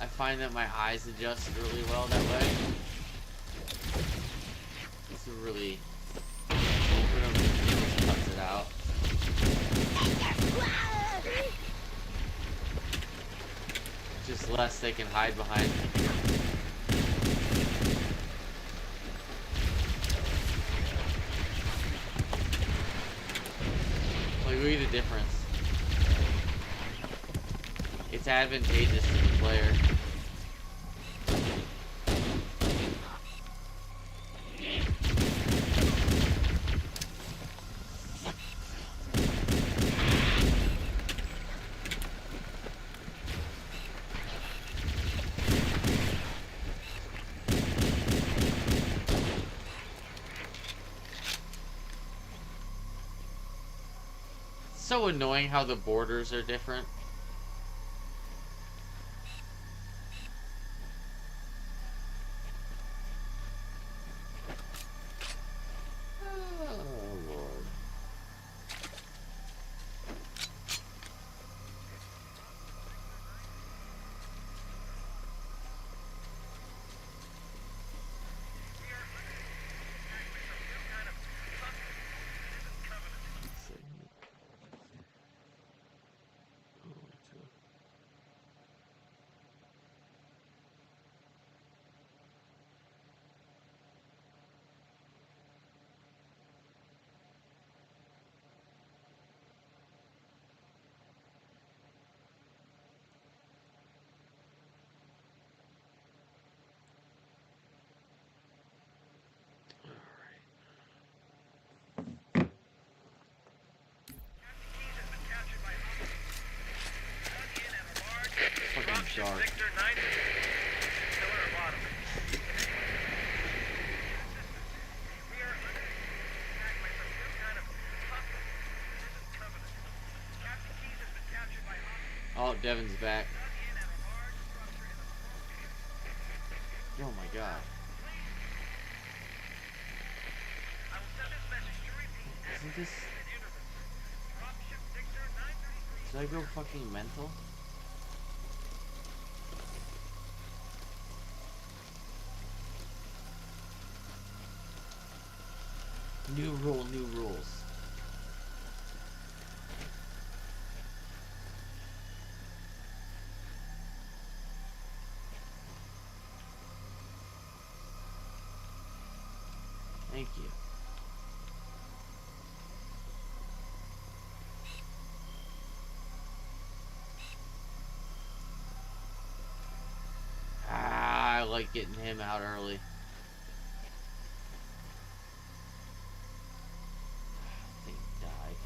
I find that my eyes adjust really well that way. It's a really... cuts it out. Just less they can hide behind. Look at the difference. It's advantageous to the player. So annoying how the borders are different. Oh Lord. dark. Victor 9, pillar or bottom. We are under attack by some new kind of tough resistance covenant. Captain Keys has been captured by Oh, Devin's back. Oh my god. Isn't this... Did I go fucking mental? New rule, new rules. Thank you. I like getting him out early. Thing died.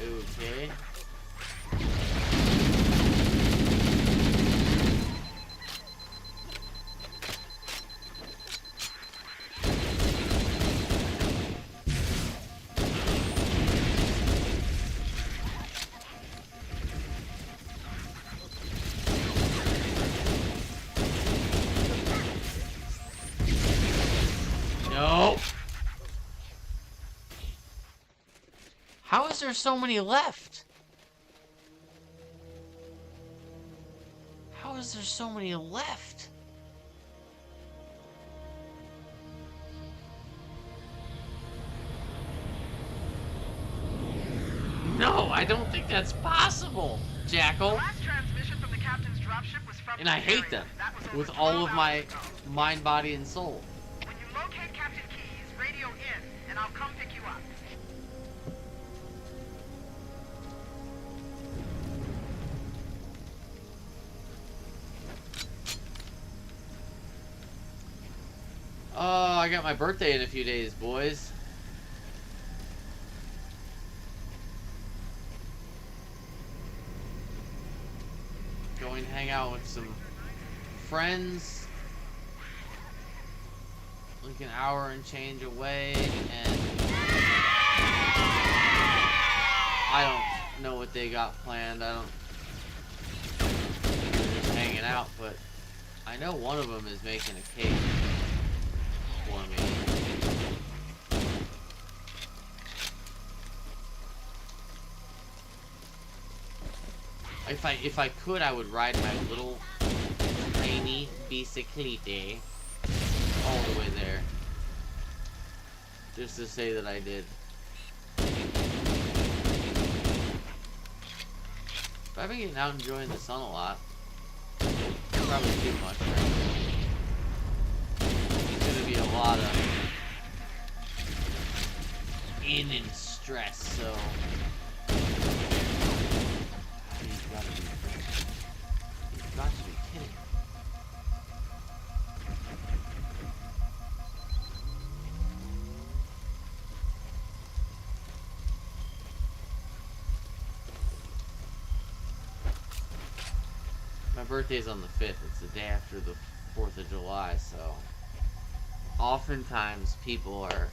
Okay. No. How is there so many left? How is there so many left? No, I don't think that's possible, Jackal. last transmission from the captain's dropship was from And I hate them with all of my mind, body, and soul. When you locate Captain Keys, radio in, and I'll come pick you up. Oh, I got my birthday in a few days, boys. Going to hang out with some friends. Like an hour and change away, and I don't know what they got planned. I don't. They're just hanging out, but I know one of them is making a cake for me. If I could, I would ride my little tiny biciclette all the way there, just to say that I did. But I've been getting out and enjoying the sun a lot. Probably too much, right? It's gonna be a lot of in and stress, so you've got to be kidding. My birthday's on the 5th. It's the day after the 4th of July, so oftentimes people are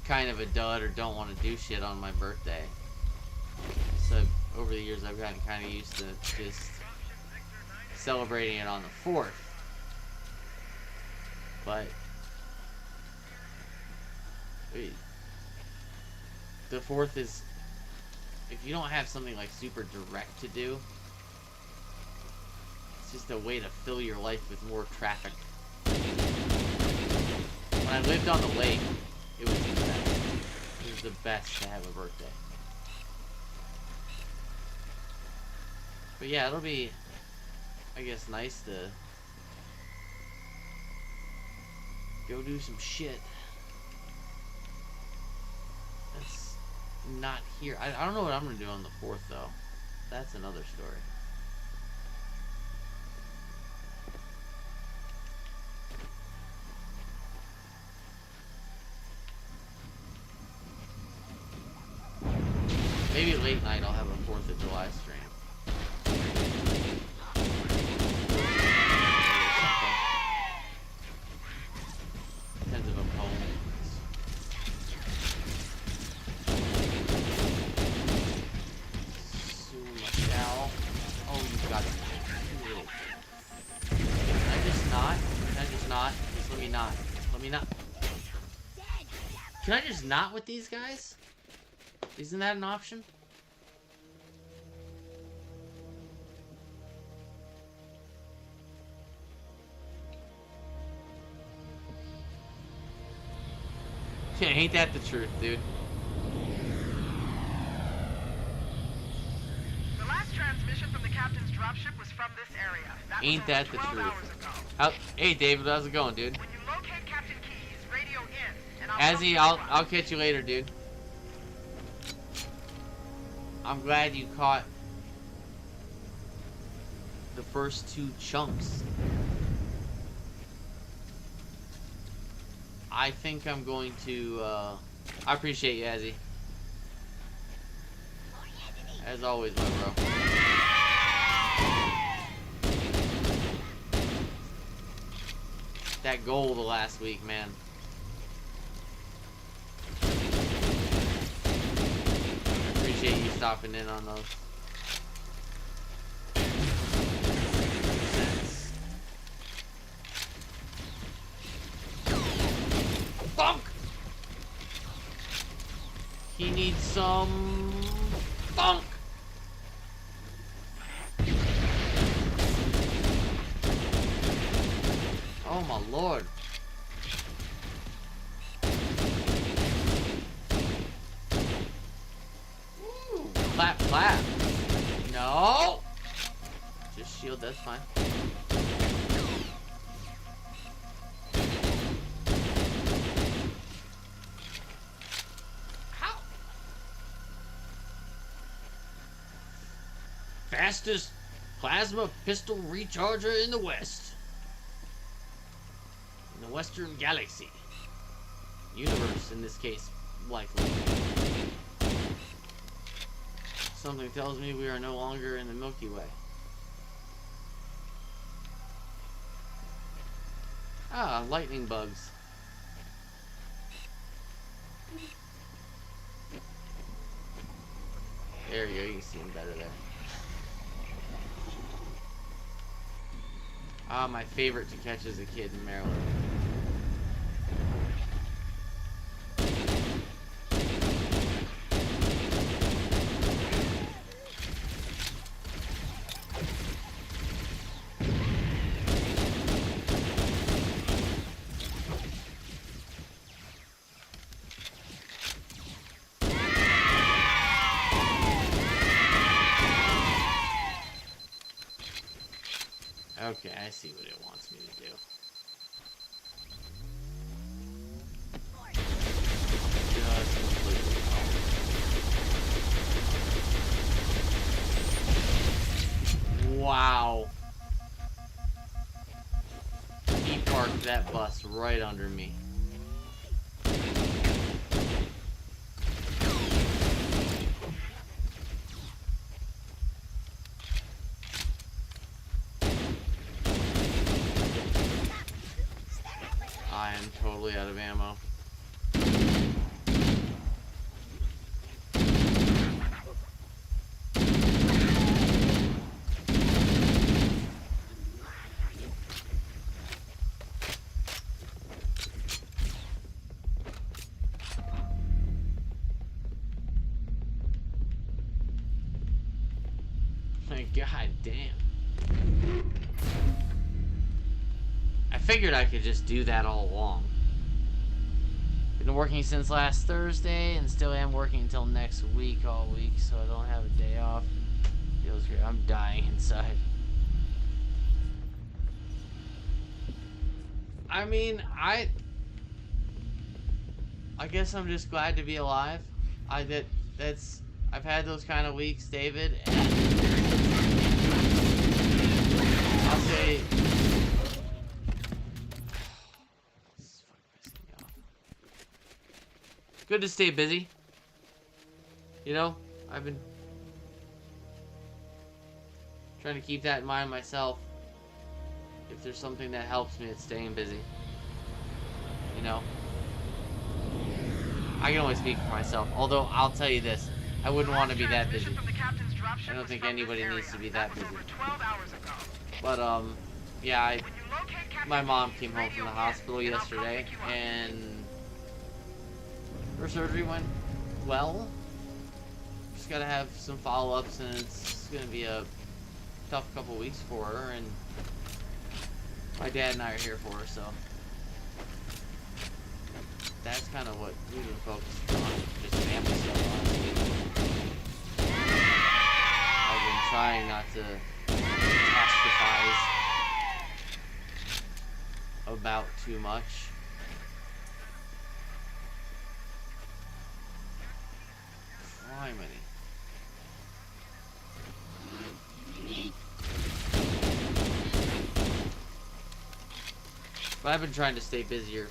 kind of a dud or don't want to do shit on my birthday. So over the years I've gotten kind of used to just celebrating it on the 4th. But the 4th is, if you don't have something like super direct to do, it's just a way to fill your life with more traffic. When I lived on the lake, it was the best. It was the best to have a birthday. But yeah, it'll be, I guess, nice to go do some shit. That's not here. I don't know what I'm gonna do on the 4th though. That's another story. Maybe late night I'll have a 4th of July stream. Depends if I'm home. Oh, you got it. Can I just not? Can I just not? Just let me not. Let me not. Can I just not with these guys? Isn't that an option? Yeah, ain't that the truth, dude? The last transmission from the captain's dropship was from this area. That Ain't that the truth? Hey, David, how's it going, dude? When you locate Captain Keyes, radio in, and I'll catch you later, dude. I'm glad you caught the first 2 chunks. I think I'm going to, I appreciate you, Azzy. As always, my bro. That goal the last week, man. I appreciate you stopping in on those. Funk! He needs some funk! Oh my lord. Ooh, clap, clap. No! Just shield, that's fine. How? Fastest plasma pistol recharger in the West. In the Western Galaxy. Universe, in this case, likely. Something tells me we are no longer in the Milky Way. Ah, lightning bugs. There you go, you can see them better there. Ah, my favorite to catch as a kid in Maryland. Okay, I see what it wants me to do. Just completely wrong. Wow. He parked that bus right under me. I am totally out of ammo. God damn. I figured I could just do that all along. Been working since last Thursday and still am working until next week all week, so I don't have a day off. Feels great. I'm dying inside. I mean, I guess I'm just glad to be alive. I've had those kind of weeks, David, and I'll say good to stay busy. You know, I've been trying to keep that in mind myself. If there's something that helps me, it's staying busy. You know? I can only speak for myself. Although, I'll tell you this. I wouldn't want to be that busy. I don't think anybody needs to be that busy. But, yeah, my mom came home from the hospital yesterday, and her surgery went well. Just gotta have some follow-ups, and it's gonna be a tough couple weeks for her, and my dad and I are here for her, so that's kind of what we've been focused on, just family stuff, honestly. I've been trying not to catastrophize about too much. Criminy. But I've been trying to stay busier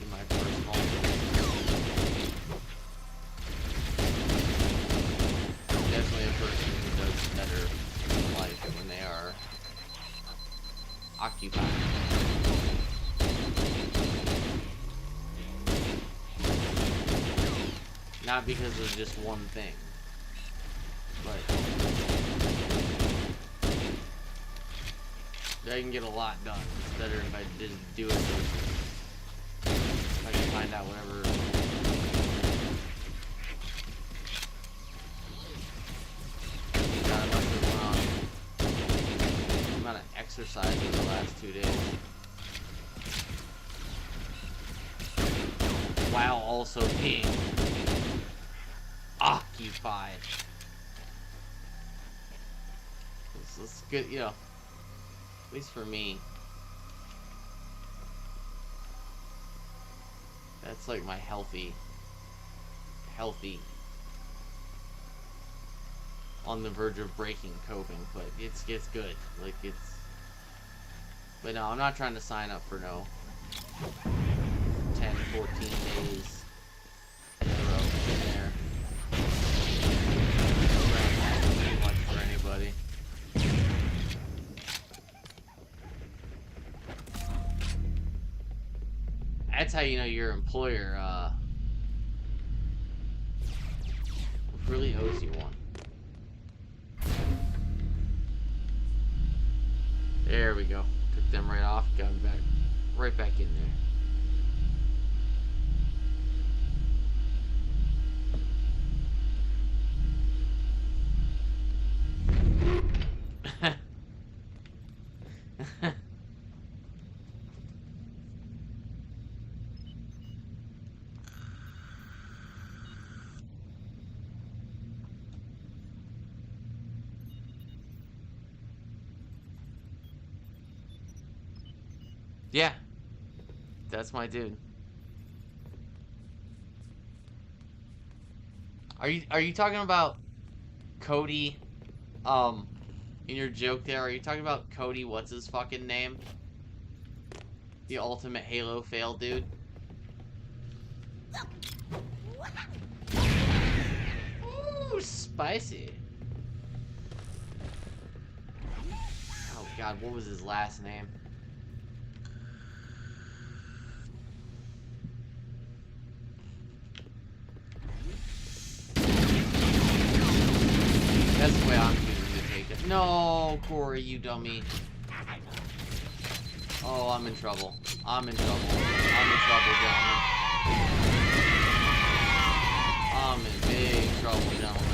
in my personal. Definitely a person who does better in life when they are occupied. Not because of just one thing, but I can get a lot done. It's better if I just do it. I can find out whatever. God, I must have went on the amount of exercise in the last 2 days. While also being occupied. It's good, you know. At least for me. That's like my healthy. On the verge of breaking coping, but it's good. Like it's. But no, I'm not trying to sign up for no 10, 14 days in a row in there. Too much for anybody. That's how you know your employer really owes you one. There we go. Took them right off, got them back, right back in there. Yeah, that's my dude. Are you talking about Cody? In your joke there, are you talking about Cody? What's his fucking name? The ultimate Halo fail dude. Ooh, spicy. Oh God, what was his last name? That's the way I'm choosing to take it. No, Corey, you dummy. Oh, I'm in trouble. I'm in trouble. I'm in trouble, gentlemen. I'm in big trouble, gentlemen.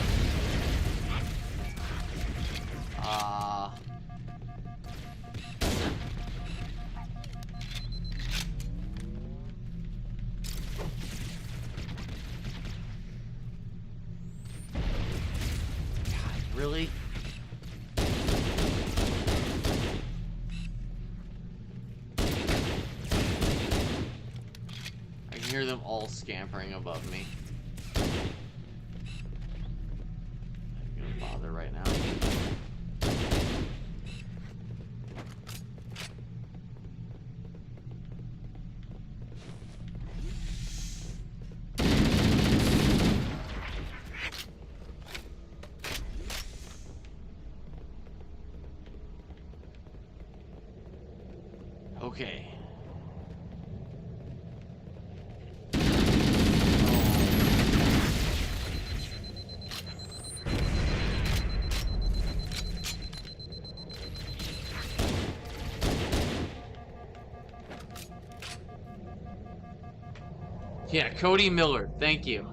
Really? I can hear them all scampering above me. I'm gonna bother right now. Okay. Yeah, Cody Miller. Thank you.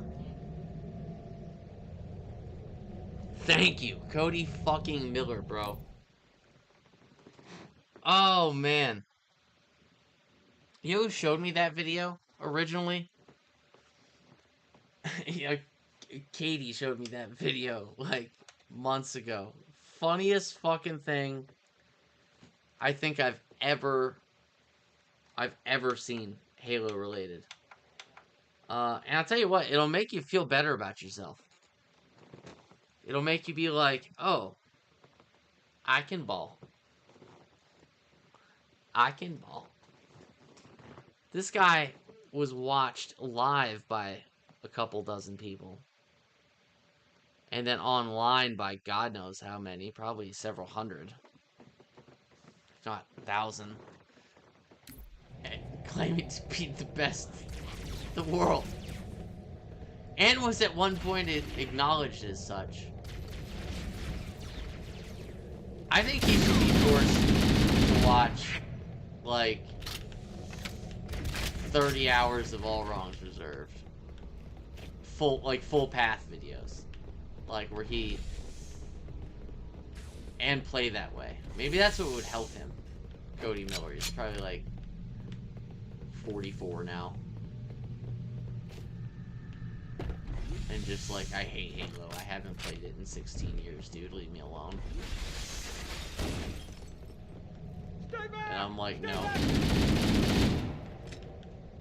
Thank you. Cody fucking Miller, bro. Oh, man. You know who showed me that video originally? Yeah, Katie showed me that video like months ago. Funniest fucking thing I think I've ever seen Halo related. And I'll tell you what, it'll make you feel better about yourself. It'll make you be like, oh, I can ball. I can ball. This guy was watched live by a couple dozen people. And then online by God knows how many, probably several hundred. If not 1,000. Claiming to be the best in the world. And was at one point acknowledged as such. I think he should be forced to watch, like, 30 hours of All Wrongs Reserved. Full path videos. Like, where he... And play that way. Maybe that's what would help him. Cody Miller. He's probably, like, 44 now. And just like, I hate Halo. I haven't played it in 16 years, dude. Leave me alone. And I'm like, no.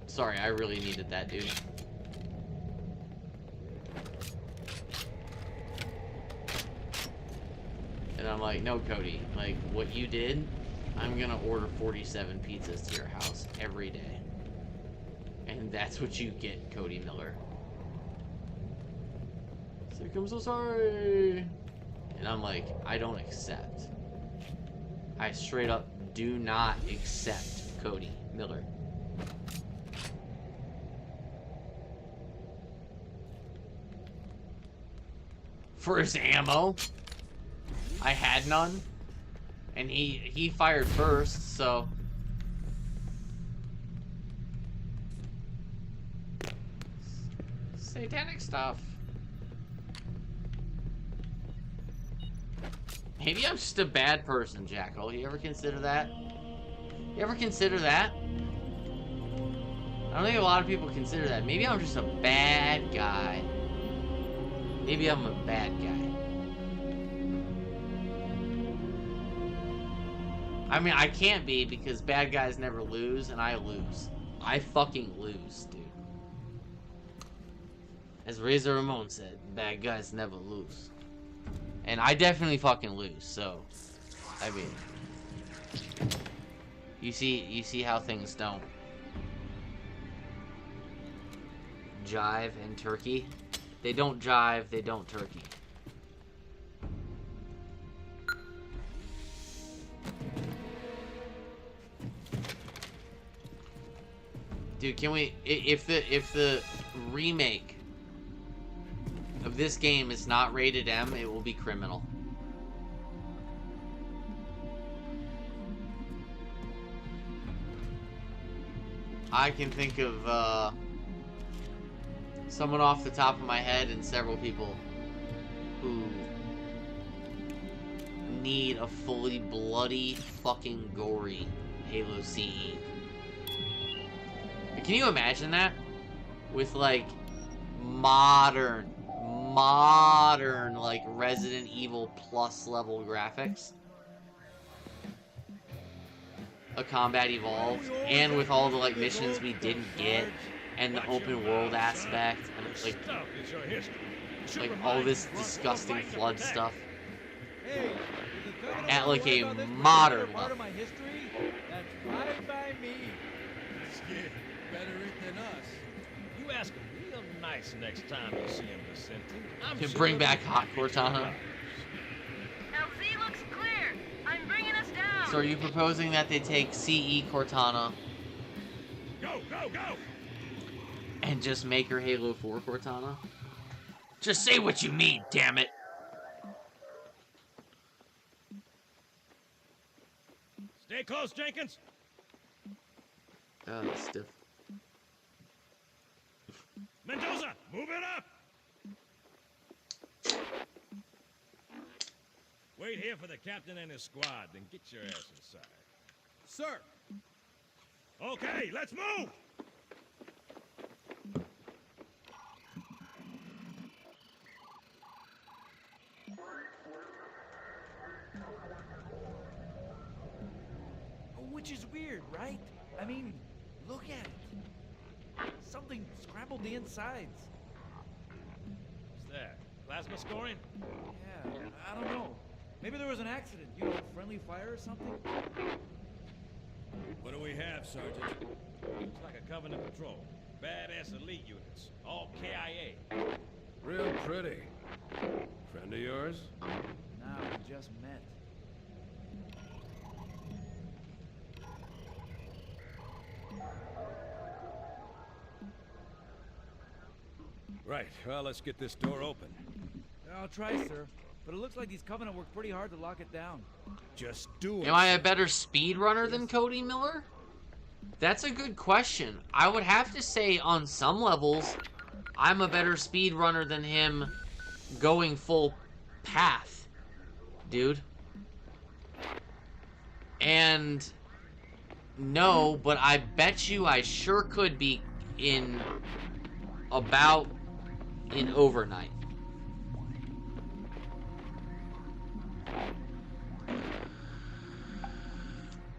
Sorry, I really needed that, dude. And I'm like, no, Cody. Like, what you did, I'm gonna order 47 pizzas to your house every day. And that's what you get, Cody Miller. So I'm so sorry. And I'm like, I don't accept. I straight up do not accept Cody Miller. For his ammo, I had none. And he fired first, so... Satanic stuff. Maybe I'm just a bad person, Jackal. You ever consider that? You ever consider that? I don't think a lot of people consider that. Maybe I'm just a bad guy. Maybe I'm a bad guy. I mean, I can't be because bad guys never lose, and I lose. I fucking lose, dude. As Razor Ramon said, bad guys never lose. And I definitely fucking lose, so... I mean... You see how things don't. Jive and turkey. They don't jive, they don't turkey. Dude, can we... If the remake of this game is not rated M, it will be criminal. I can think of someone off the top of my head and several people who need a fully bloody, fucking gory Halo CE. Can you imagine that? With like modern like Resident Evil Plus level graphics. A Combat Evolved, and with all the like missions we didn't get, and the open world aspect, and like all this disgusting flood stuff. At like a modern level. That's right by me. Yeah, better it than us. You ask him real nice next time you see him, Vicente. Can bring back Hot Cortana. LZ looks clear. I'm bringing us down. So are you proposing that they take CE Cortana Go, go, go! and just make her Halo 4 Cortana? Just say what you mean, damn it! Stay close, Jenkins. Oh, that's stiff. Mendoza, move it up! Wait here for the captain and his squad, then get your ass inside. Sir! Okay, let's move! Which is weird, right? I mean, look at it. Something scrambled the insides. What's that? Plasma scoring? Yeah, I don't know. Maybe there was an accident, you know, friendly fire or something? What do we have, Sergeant? Looks like a Covenant patrol. Badass elite units. All KIA. Real pretty. Friend of yours? Nah, we just met. Right, well, let's get this door open. I'll try, sir. But it looks like these Covenant worked pretty hard to lock it down. Just do it. Am I a better speedrunner than Cody Miller? That's a good question. I would have to say on some levels, I'm a better speedrunner than him going full path, dude. And no, but I bet you I sure could be in overnight.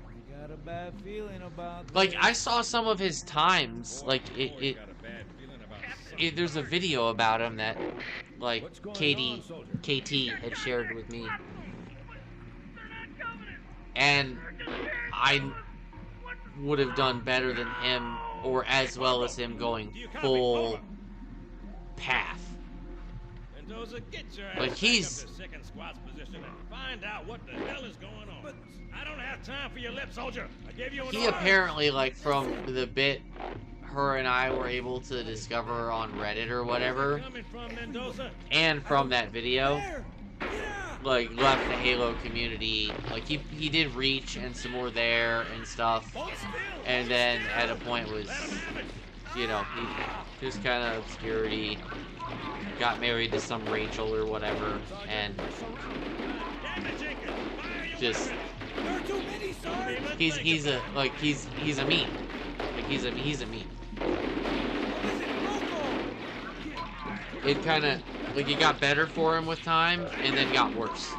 I got a bad feeling about Like, I saw some of his times, like, there's a video about him that, like, KT had shared with me. And I would have done better than him, or as well as him going full path. Mendoza, get your ass Like, he's... back up to second squad's position and find out what the hell is going on. But I don't have time for your lip, soldier. I gave you an He order. apparently, like, from the bit her and I were able to discover on Reddit or whatever, Coming from Mendoza. and from that video, like, left the Halo community. Like, he did reach and some more there and stuff, and then at a point was, you know, he just kind of obscurity, got married to some Rachel or whatever, and just he's a like he's a meme. Like he's a meme. It kind of like it got better for him with time, and then got worse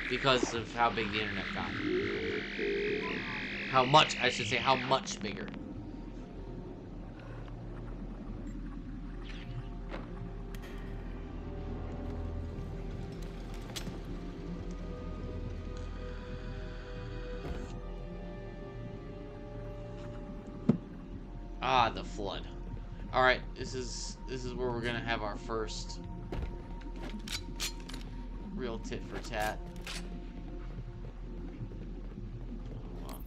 because of how big the internet got. How much, I should say, how much bigger. Ah, the flood. All right, this is where we're gonna have our first real tit for tat. Hold on.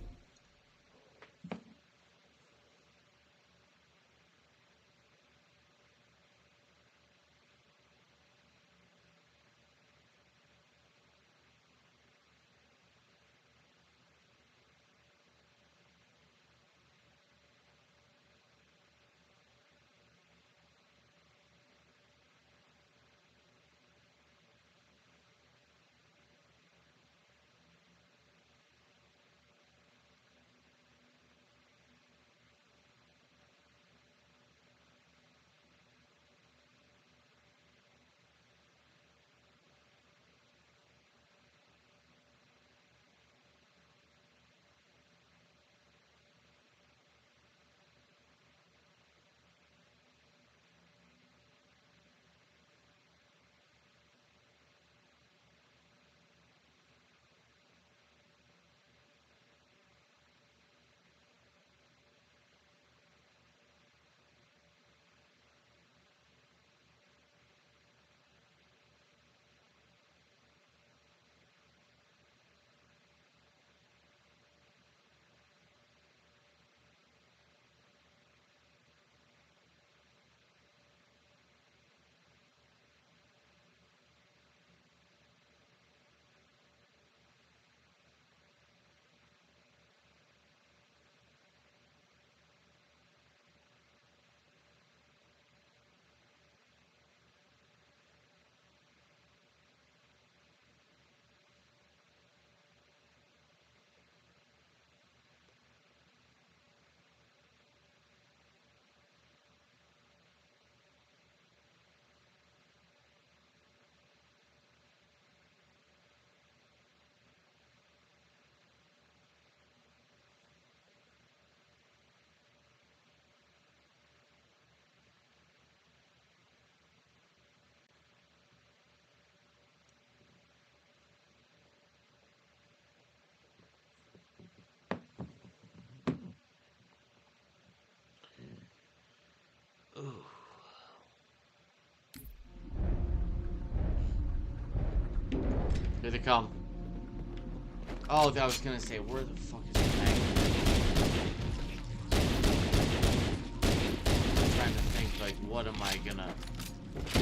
Here they come. Oh, I was gonna say, where the fuck is the magnet? I'm trying to think, like, what am I gonna... I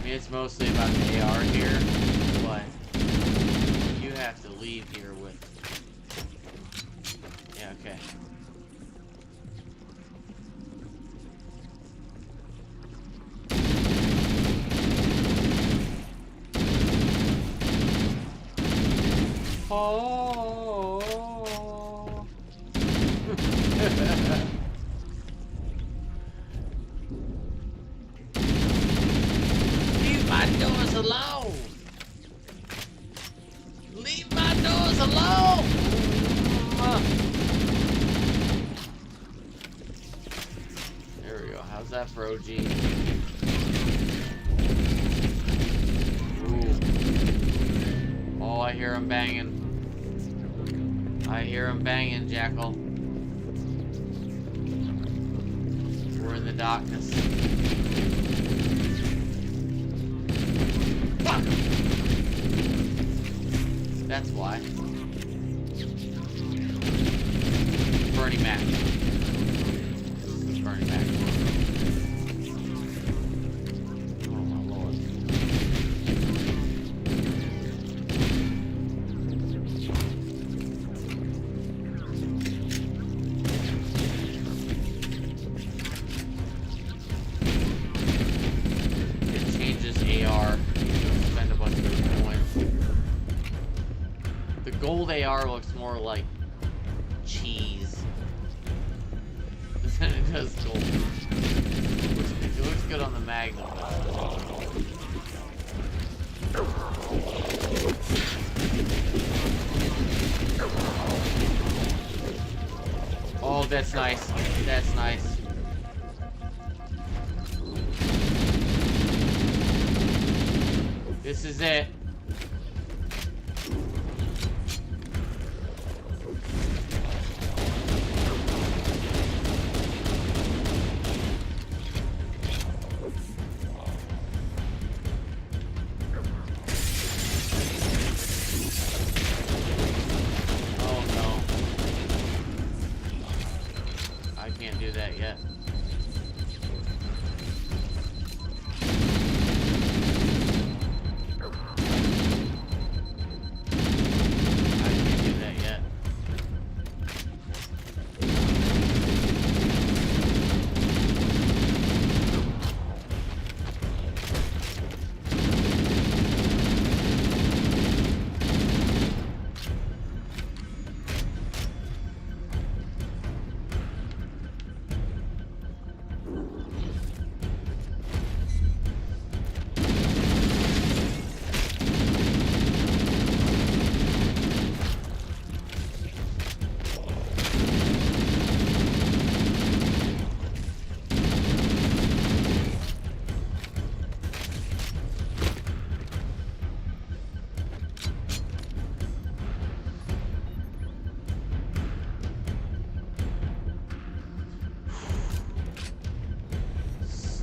mean, it's mostly about the AR here, but you have to leave here with... Yeah, okay. Oh. Leave my doors alone. Leave my doors alone. There we go. How's that for OG? Ooh. Oh, I hear him banging. I hear him banging, Jackal. We're in the darkness. Fuck! That's why. Bernie Mac. This is Bernie Mac. Oh my lord. Gold AR looks more like cheese than it does gold. It looks good on the Magnum. Oh, that's nice. That's nice. This is it.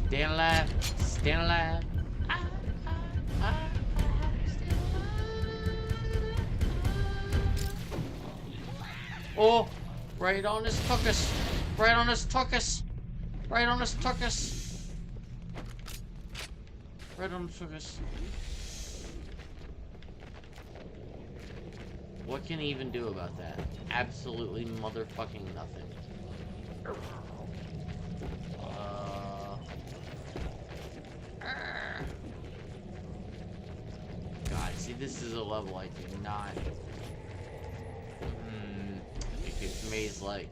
Staying alive, staying alive. Oh, right on his tuckus. Right on his tuckus. Right on his tuckus. Right on his tuckus. What can he even do about that? Absolutely motherfucking nothing. God, see, this is a level I do not think it's maze-like.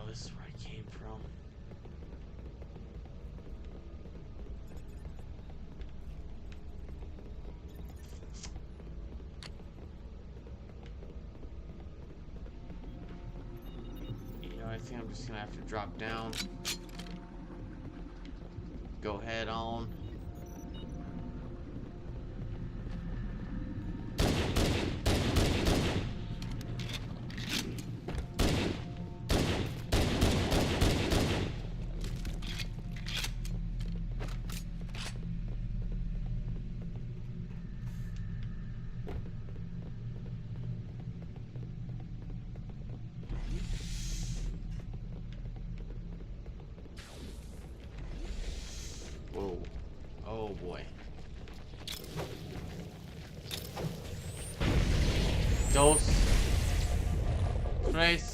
This is where I came from. You know, I I think I'm just gonna have to drop down. Go head on. Whoa. Oh boy. Dos. Tres.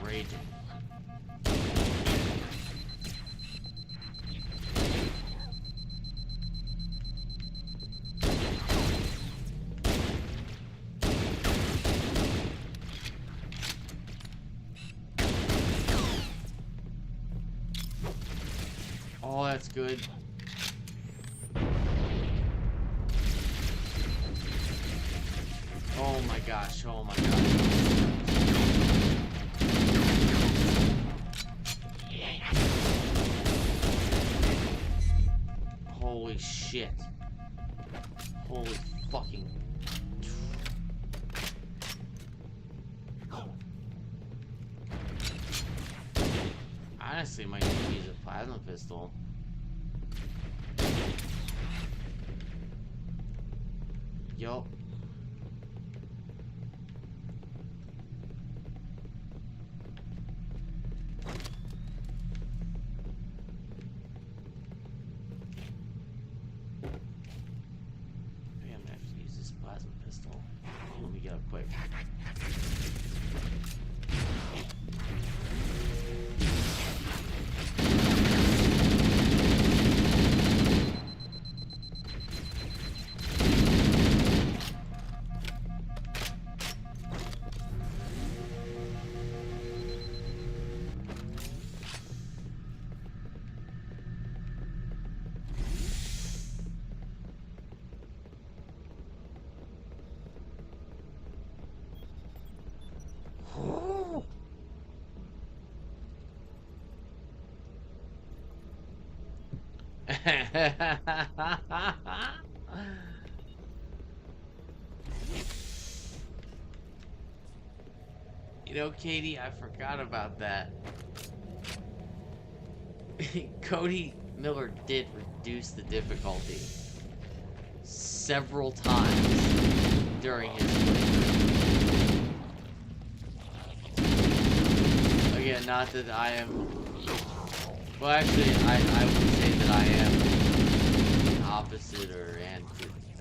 Raging. Oh, that's good. Oh my gosh, oh my gosh. Holy shit. Holy fucking... Honestly, might need to use a plasma pistol. Yup. Maybe I'm gonna have to use this plasma pistol. Let me get up quick. You know, Katie, I forgot about that. Cody Miller did reduce the difficulty several times during his playthrough. Again, not that I am... Well, actually, I would say that I am the opposite or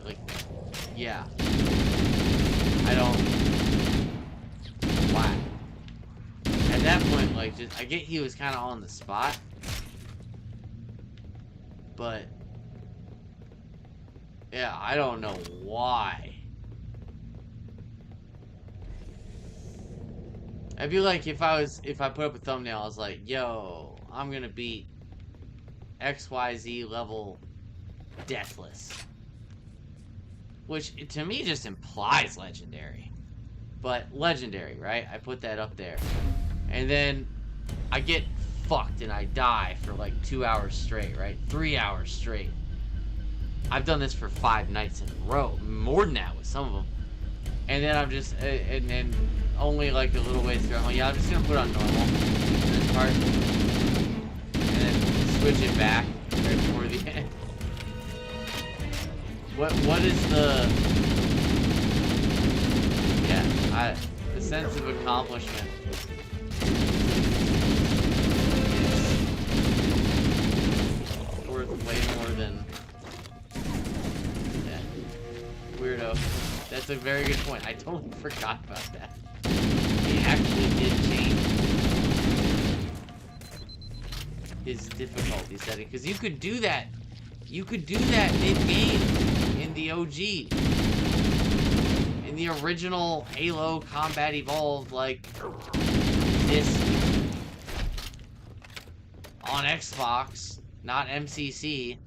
like, yeah. I don't... Why? At that point, like, just, I get he was kind of on the spot. But Yeah, I don't know why. I'd be like, if I put up a thumbnail, I was like, yo, I'm gonna beat XYZ level Deathless. Which, to me, just implies legendary. But legendary, right? I put that up there. And then I get fucked and I die for like 2 hours straight, right? 3 hours straight. I've done this for 5 nights in a row. More than that with some of them. And then I'm just, and then only like a little way through, I'm like, yeah, I'm just gonna put on normal for this part. And then switch it back right before the end. What is the... Yeah, the sense of accomplishment is worth way more than... Yeah. Weirdo. That's a very good point. I totally forgot about that. He actually did change his difficulty setting. Because you could do that. You could do that mid-game in the OG. In the original Halo Combat Evolved, like, this on Xbox, not MCC.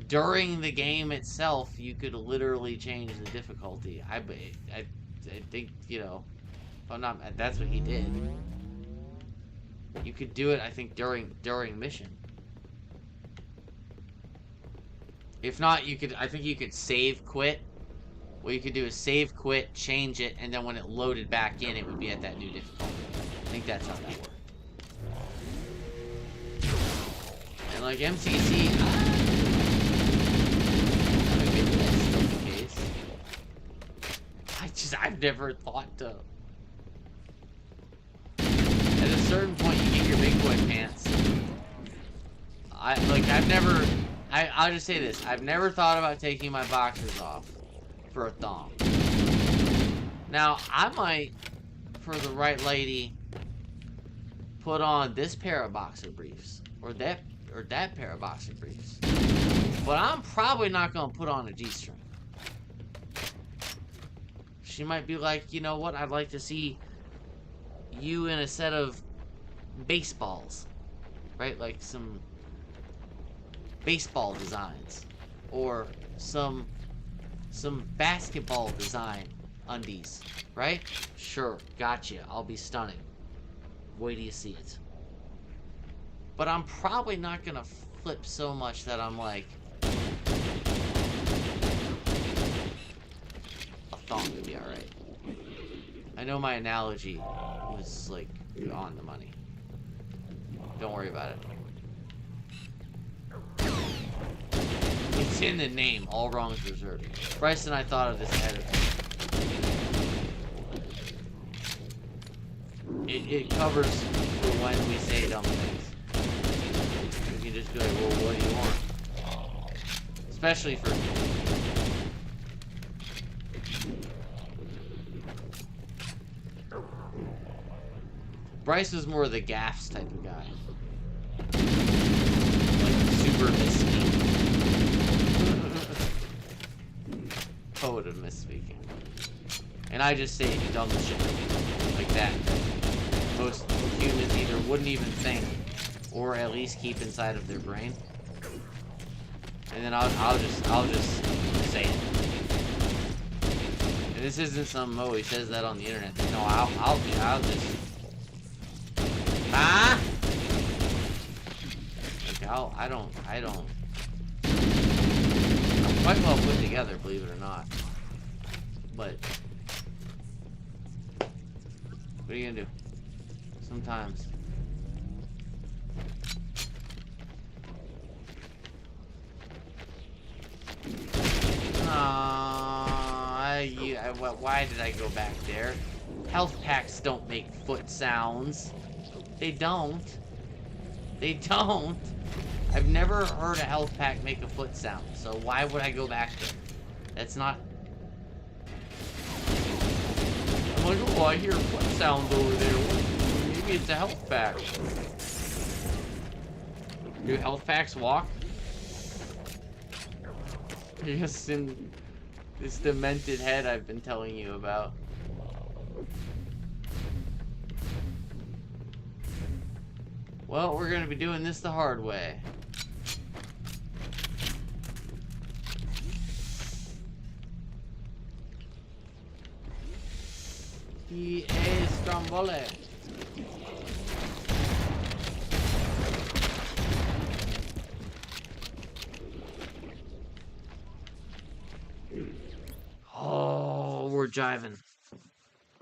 During the game itself, you could literally change the difficulty. I think, you know, if I'm not, that's what he did. You could do it, I think, during mission. If not, you could, I think you could save quit. What you could do is save quit, change it, and then when it loaded back in, it would be at that new difficulty. I think that's how that worked. And like MCC, maybe that's still the case. I've never thought to. At a certain point, you get your big boy pants. I'll just say this. I've never thought about taking my boxers off for a thong. Now, I might, for the right lady, put on this pair of boxer briefs. Or that pair of boxer briefs. But I'm probably not going to put on a G-string. She might be like, you know what, I'd like to see you in a set of baseballs. Right? Like some baseball designs. Or some basketball design undies. Right? Sure, gotcha. I'll be stunning. Wait till you see it. But I'm probably not going to flip so much that I'm like, a thong would be alright. I know my analogy was like on the money. Don't worry about it. It's in the name. All wrongs reserved. Bryce and I thought of this ahead of time. It covers for when we say dumb things. You can just be like, well, what do you want? Especially for... Bryce was more the gaffs type of guy. Like, super misspeak. Poet of misspeaking. And I just say dumb shit. Like that. Most humans either wouldn't even think, or at least keep inside of their brain. And then I'll just say it. And this isn't some, oh, he says that on the internet. No, I'll just... Ah! Like, I don't... I'm quite well put together, believe it or not. But... what are you gonna do? Sometimes. Why did I go back there? Health packs don't make foot sounds. They don't. They don't. I've never heard a health pack make a foot sound, so why would I go back there? That's not... I'm like, oh, I hear foot sounds over there. Maybe it's a health pack. Do health packs walk? Just in this demented head I've been telling you about. Well, we're gonna be doing this the hard way. He is Stromboli. Oh, we're jiving.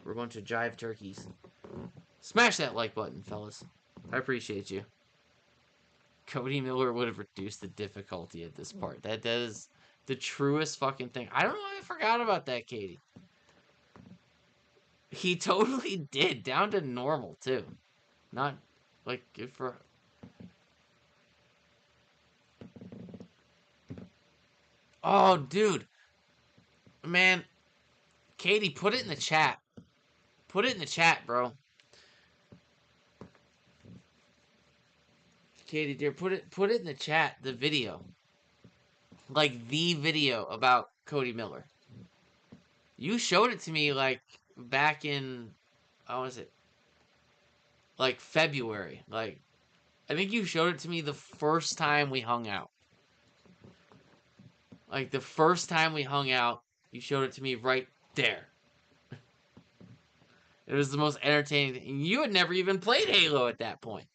We're a bunch of jive turkeys. Smash that like button, fellas. I appreciate you. Cody Miller would have reduced the difficulty at this part. That is the truest fucking thing. I don't know why I forgot about that, Katie. He totally did. Down to normal, too. Not, like, good for... Oh, dude. Man. Katie, put it in the chat. Put it in the chat, bro. Katie, dear, put it in the chat, the video. Like, the video about Cody Miller. You showed it to me, like, back in, how was it? Like, February. Like, I think you showed it to me the first time we hung out. Like, the first time we hung out, you showed it to me right there. It was the most entertaining thing. You had never even played Halo at that point.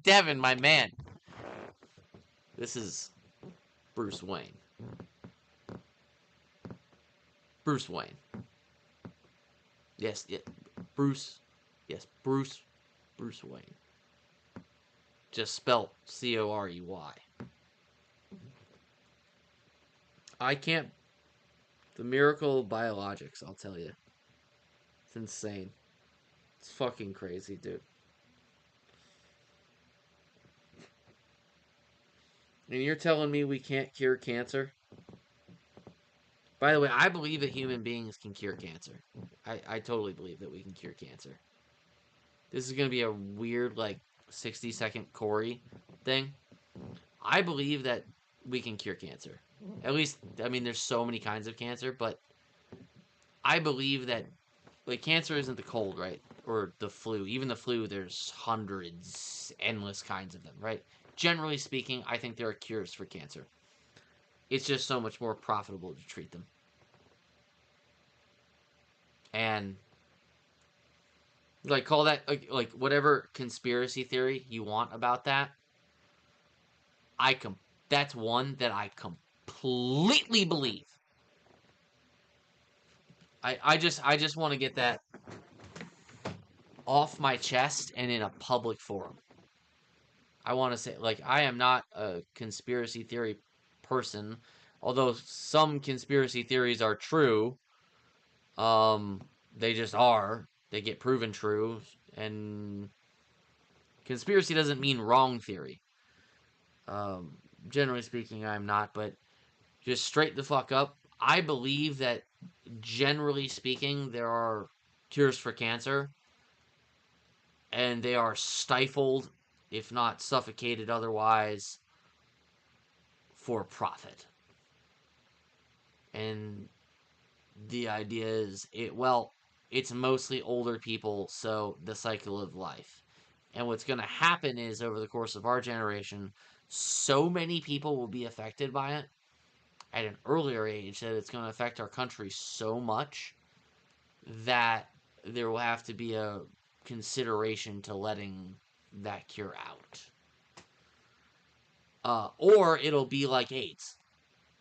Devin, my man. This is Bruce Wayne. Bruce Wayne. Yes, yeah, Bruce. Yes, Bruce Wayne. Just spelt C-O-R-E-Y. I can't... The miracle of biologics, I'll tell you. It's insane. It's fucking crazy, dude. And you're telling me we can't cure cancer? By the way, I believe that human beings can cure cancer. I totally believe that we can cure cancer. This is going to be a weird, like, 60-second Corey thing. I believe that we can cure cancer. At least, I mean, there's so many kinds of cancer, but I believe that, like, cancer isn't the cold, right? Or the flu. Even the flu, there's hundreds, endless kinds of them, right? Generally speaking, I think there are cures for cancer. It's just so much more profitable to treat them. And, like, call that, like whatever conspiracy theory you want about that, that's one that I completely believe. I just want to get that off my chest and in a public forum. I want to say, like, I am not a conspiracy theory person, although some conspiracy theories are true. They just are. They get proven true, and conspiracy doesn't mean wrong theory. Generally speaking, I'm not, but just straight the fuck up, I believe that, generally speaking, there are cures for cancer, and they are stifled, if not suffocated otherwise, for profit. And the idea is, it's mostly older people, so the cycle of life. And what's going to happen is, over the course of our generation, so many people will be affected by it at an earlier age that it's going to affect our country so much that there will have to be a consideration to letting that cure out. Or it'll be like AIDS.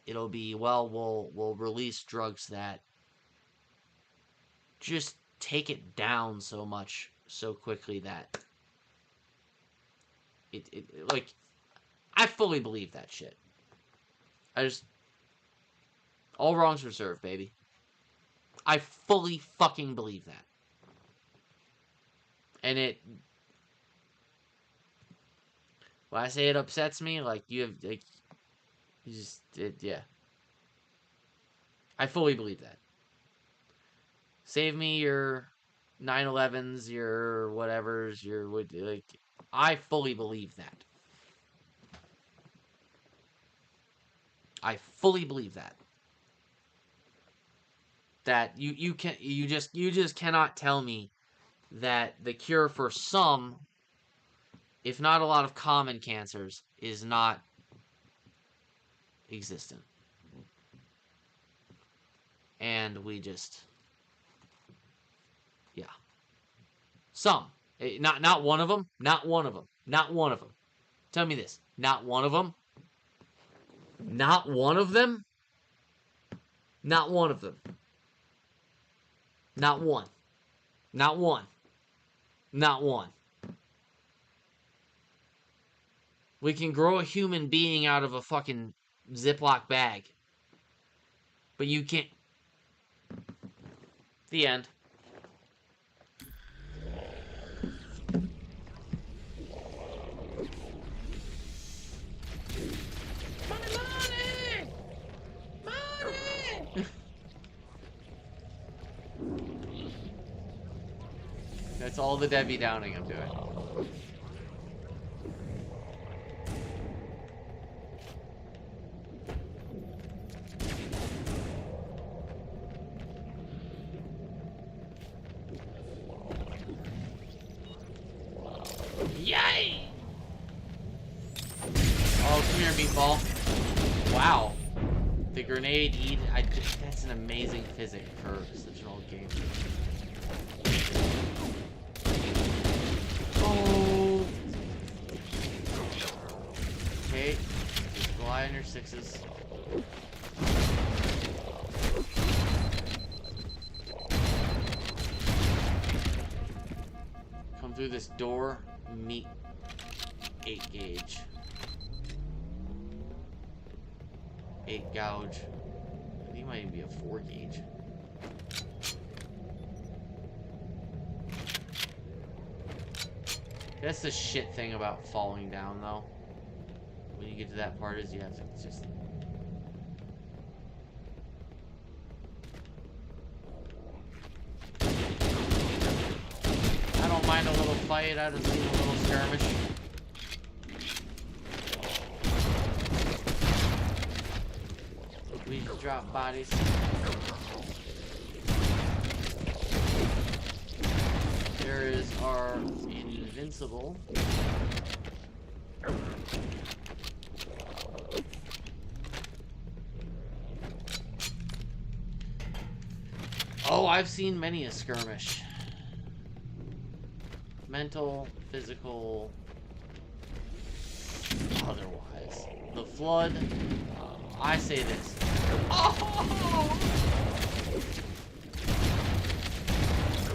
It'll be, well, we'll release drugs that just take it down so much so quickly that it like, I fully believe that shit. All wrongs reserved, baby. I fully fucking believe that. And when I say it upsets me, like, yeah. I fully believe that. Save me your 9/11s, your whatevers, your like. I fully believe that. I fully believe that. That you just cannot tell me that the cure for some, if not a lot of common cancers, is not existent. And we just, yeah. Some. Not one of them. Not one of them. Not one of them. Tell me this. Not one of them. Not one of them. Not one of them. Not one. Not one. Not one. We can grow a human being out of a fucking Ziploc bag. But you can't. The end. That's all the Debbie Downing I'm doing. Yay! Oh, come here, meatball. Wow. The grenade that's an amazing physic for such an old game. Oh! Okay, just rely on your 6s. Come through this door, meet 8 gauge. 8 gouge. I think it might even be a 4 gauge. That's the shit thing about falling down, though. When you get to that part, is you have to just... I don't mind a little fight. I just need a little skirmish. We drop bodies. There is our invincible. Oh, I've seen many a skirmish. Mental, physical, otherwise. The Flood, I say this. Oh!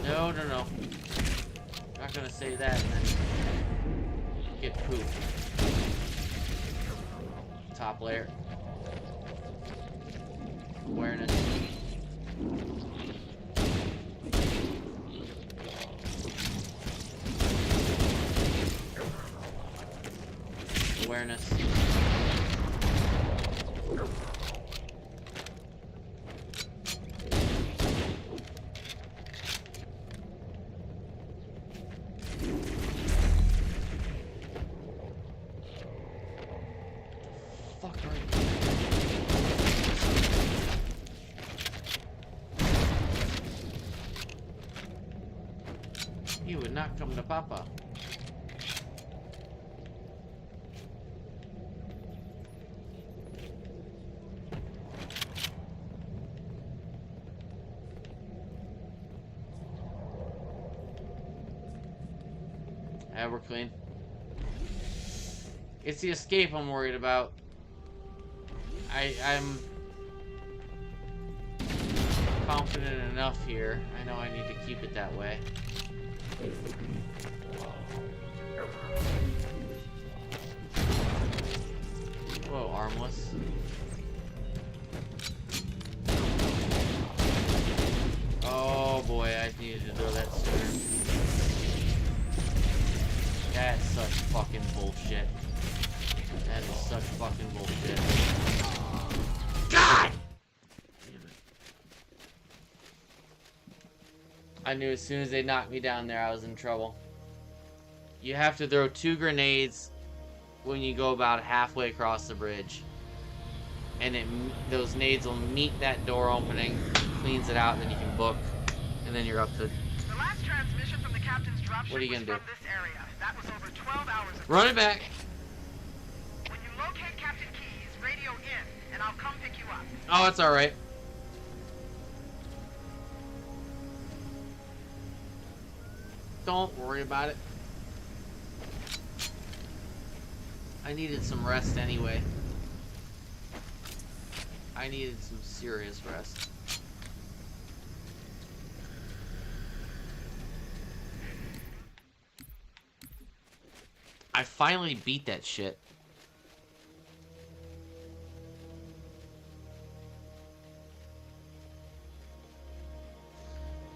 No. Not gonna say that and then get pooped. Top layer. Awareness. Awareness. Fuck are you? You would not come to Papa. Yeah, we're clean. It's the escape I'm worried about. I'm confident enough here. I know I need to keep it that way. Whoa, armless. Oh boy, I needed to throw that sooner. That's such fucking bullshit. That is such fucking bullshit. God! Damn it. I knew as soon as they knocked me down there, I was in trouble. You have to throw 2 grenades when you go about halfway across the bridge. And those nades will meet that door opening, cleans it out, and then you can book. And then you're up to... The last transmission from the captain's dropship What are you was gonna do? from this area. That was over 12 hours ago. Run it back! When you locate Captain Keyes, radio in, and I'll come pick you up. Oh, it's alright. Don't worry about it. I needed some rest anyway. I needed some serious rest. I finally beat that shit.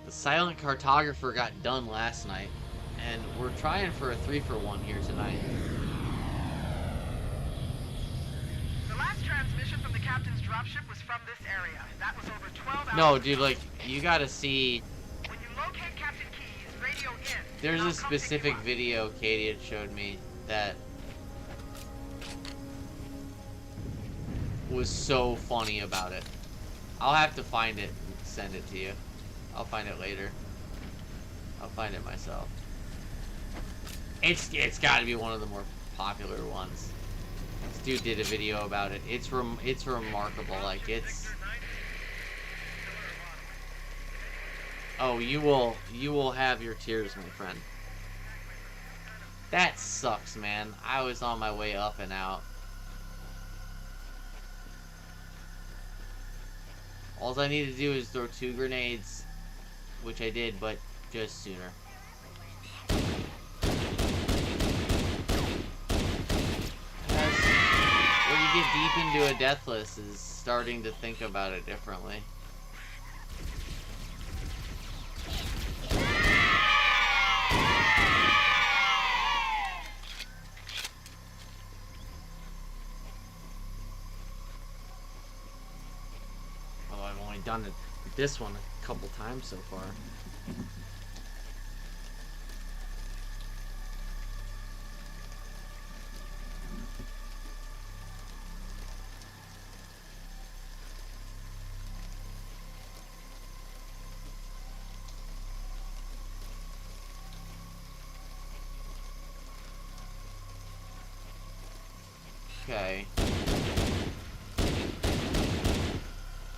The silent cartographer got done last night, and we're trying for a 3-for-1 here tonight. The last transmission from the captain's dropship was from this area. That was over 12 hours No, dude, like, you gotta see... When you locate Captain Keyes, radio in. There's a specific video Katie had showed me that was so funny about it. I'll have to find it and send it to you. I'll find it later. I'll find it myself. It's got to be one of the more popular ones. This dude did a video about it. It's remarkable. Like, it's... Oh, you will have your tears, my friend. That sucks, man. I was on my way up and out. All I need to do is throw 2 grenades, which I did, but just sooner. When you get deep into a Deathless is starting to think about it differently. Done it, this one a couple times so far. Okay.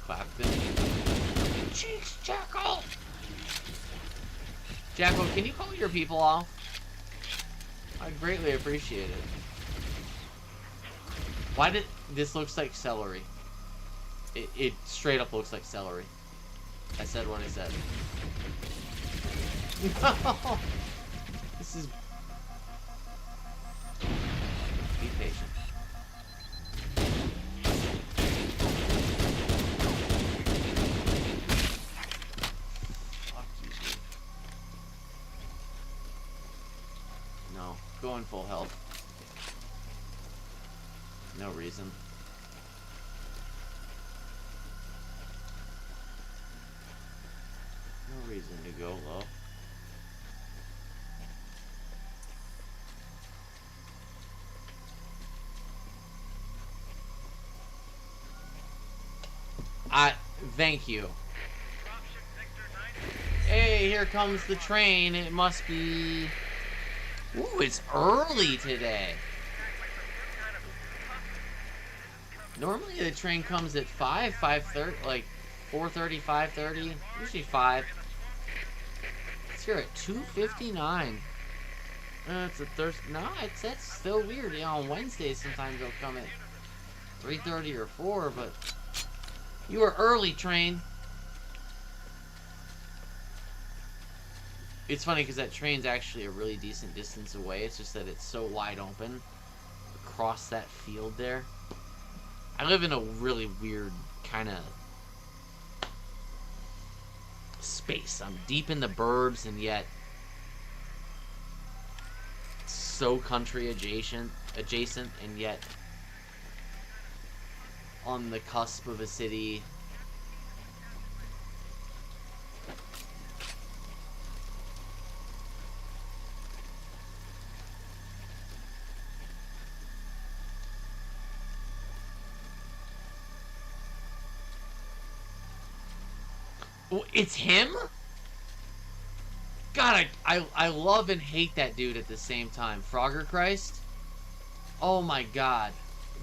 Clapton. Cheeks, Jackal! Jackal, can you call your people off? I'd greatly appreciate it. Why did... This looks like celery. It straight up looks like celery. I said what I said. No! This is... Be patient. Going full health. No reason. No reason to go low. Thank you. Hey, here comes the train. It must be... Ooh, it's early today. Normally the train comes at 5:30, like 4:30, 5:30, usually 5. It's here at 2:59. It's a Thursday. No, that's still weird. You know, on Wednesdays sometimes they'll come at 3:30 or 4, but you were early, train. It's funny because that train's actually a really decent distance away. It's just that it's so wide open across that field there. I live in a really weird kind of space. I'm deep in the burbs and yet so country adjacent and yet on the cusp of a city. Oh, it's him? God, I love and hate that dude at the same time. Frogger Christ? Oh my god.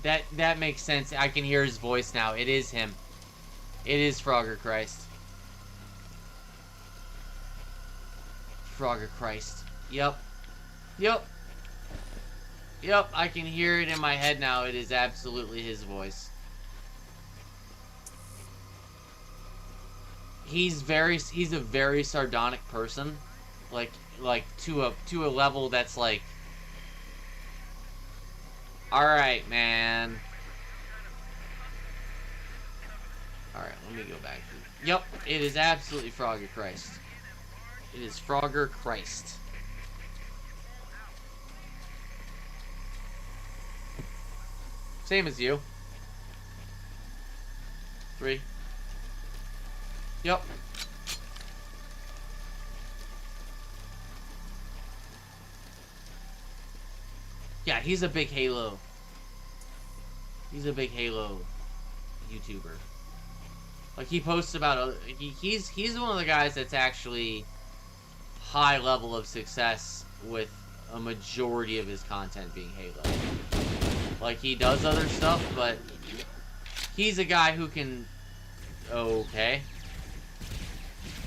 That makes sense. I can hear his voice now. It is him. It is Frogger Christ. Frogger Christ. Yep. Yep. Yep, I can hear it in my head now. It is absolutely his voice. He's a very sardonic person. Like to a level that's like, alright, man. Alright, let me go back. Yep, it is absolutely Frogger Christ. It is Frogger Christ. Same as you. 3. Yep. Yeah, he's a big Halo. He's a big Halo YouTuber. Like, he posts about he's one of the guys that's actually high level of success with a majority of his content being Halo. Like, he does other stuff, but he's a guy who can, okay,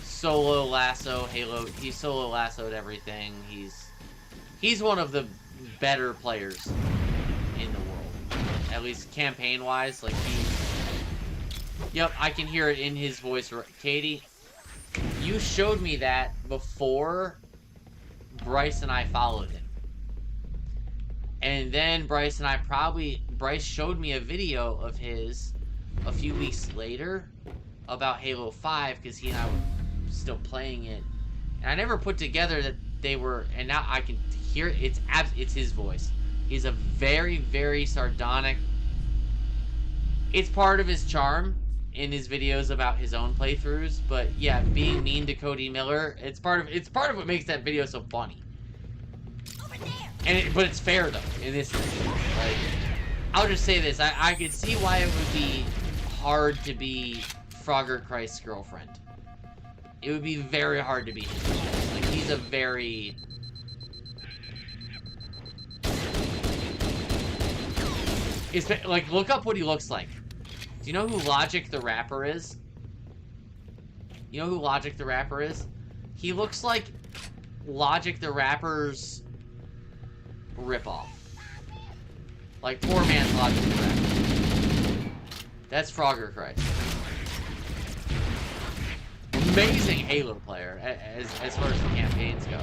solo lasso Halo. He solo lassoed everything. He's one of the better players in the world, at least campaign wise. Like, yep, I can hear it in his voice. Katie, you showed me that before Bryce and I followed him. And then Bryce showed me a video of his a few weeks later about Halo 5, because he and I were still playing it. And I never put together that they were, and now I can hear it. It's his voice. He's a very, very sardonic. It's part of his charm in his videos about his own playthroughs, but yeah, being mean to Cody Miller, it's part of what makes that video so funny. But it's fair though in this instance. Like, I'll just say this: I could see why it would be hard to be Frogger Christ's girlfriend. It would be very hard to be his. Like, he's a very. It's like, look up what he looks like. Do you know who Logic the Rapper is? You know who Logic the Rapper is? He looks like Logic the Rapper's ripoff. Like, poor man's Logic the Rapper. That's Frogger Christ. Amazing Halo player, as far as the campaigns go.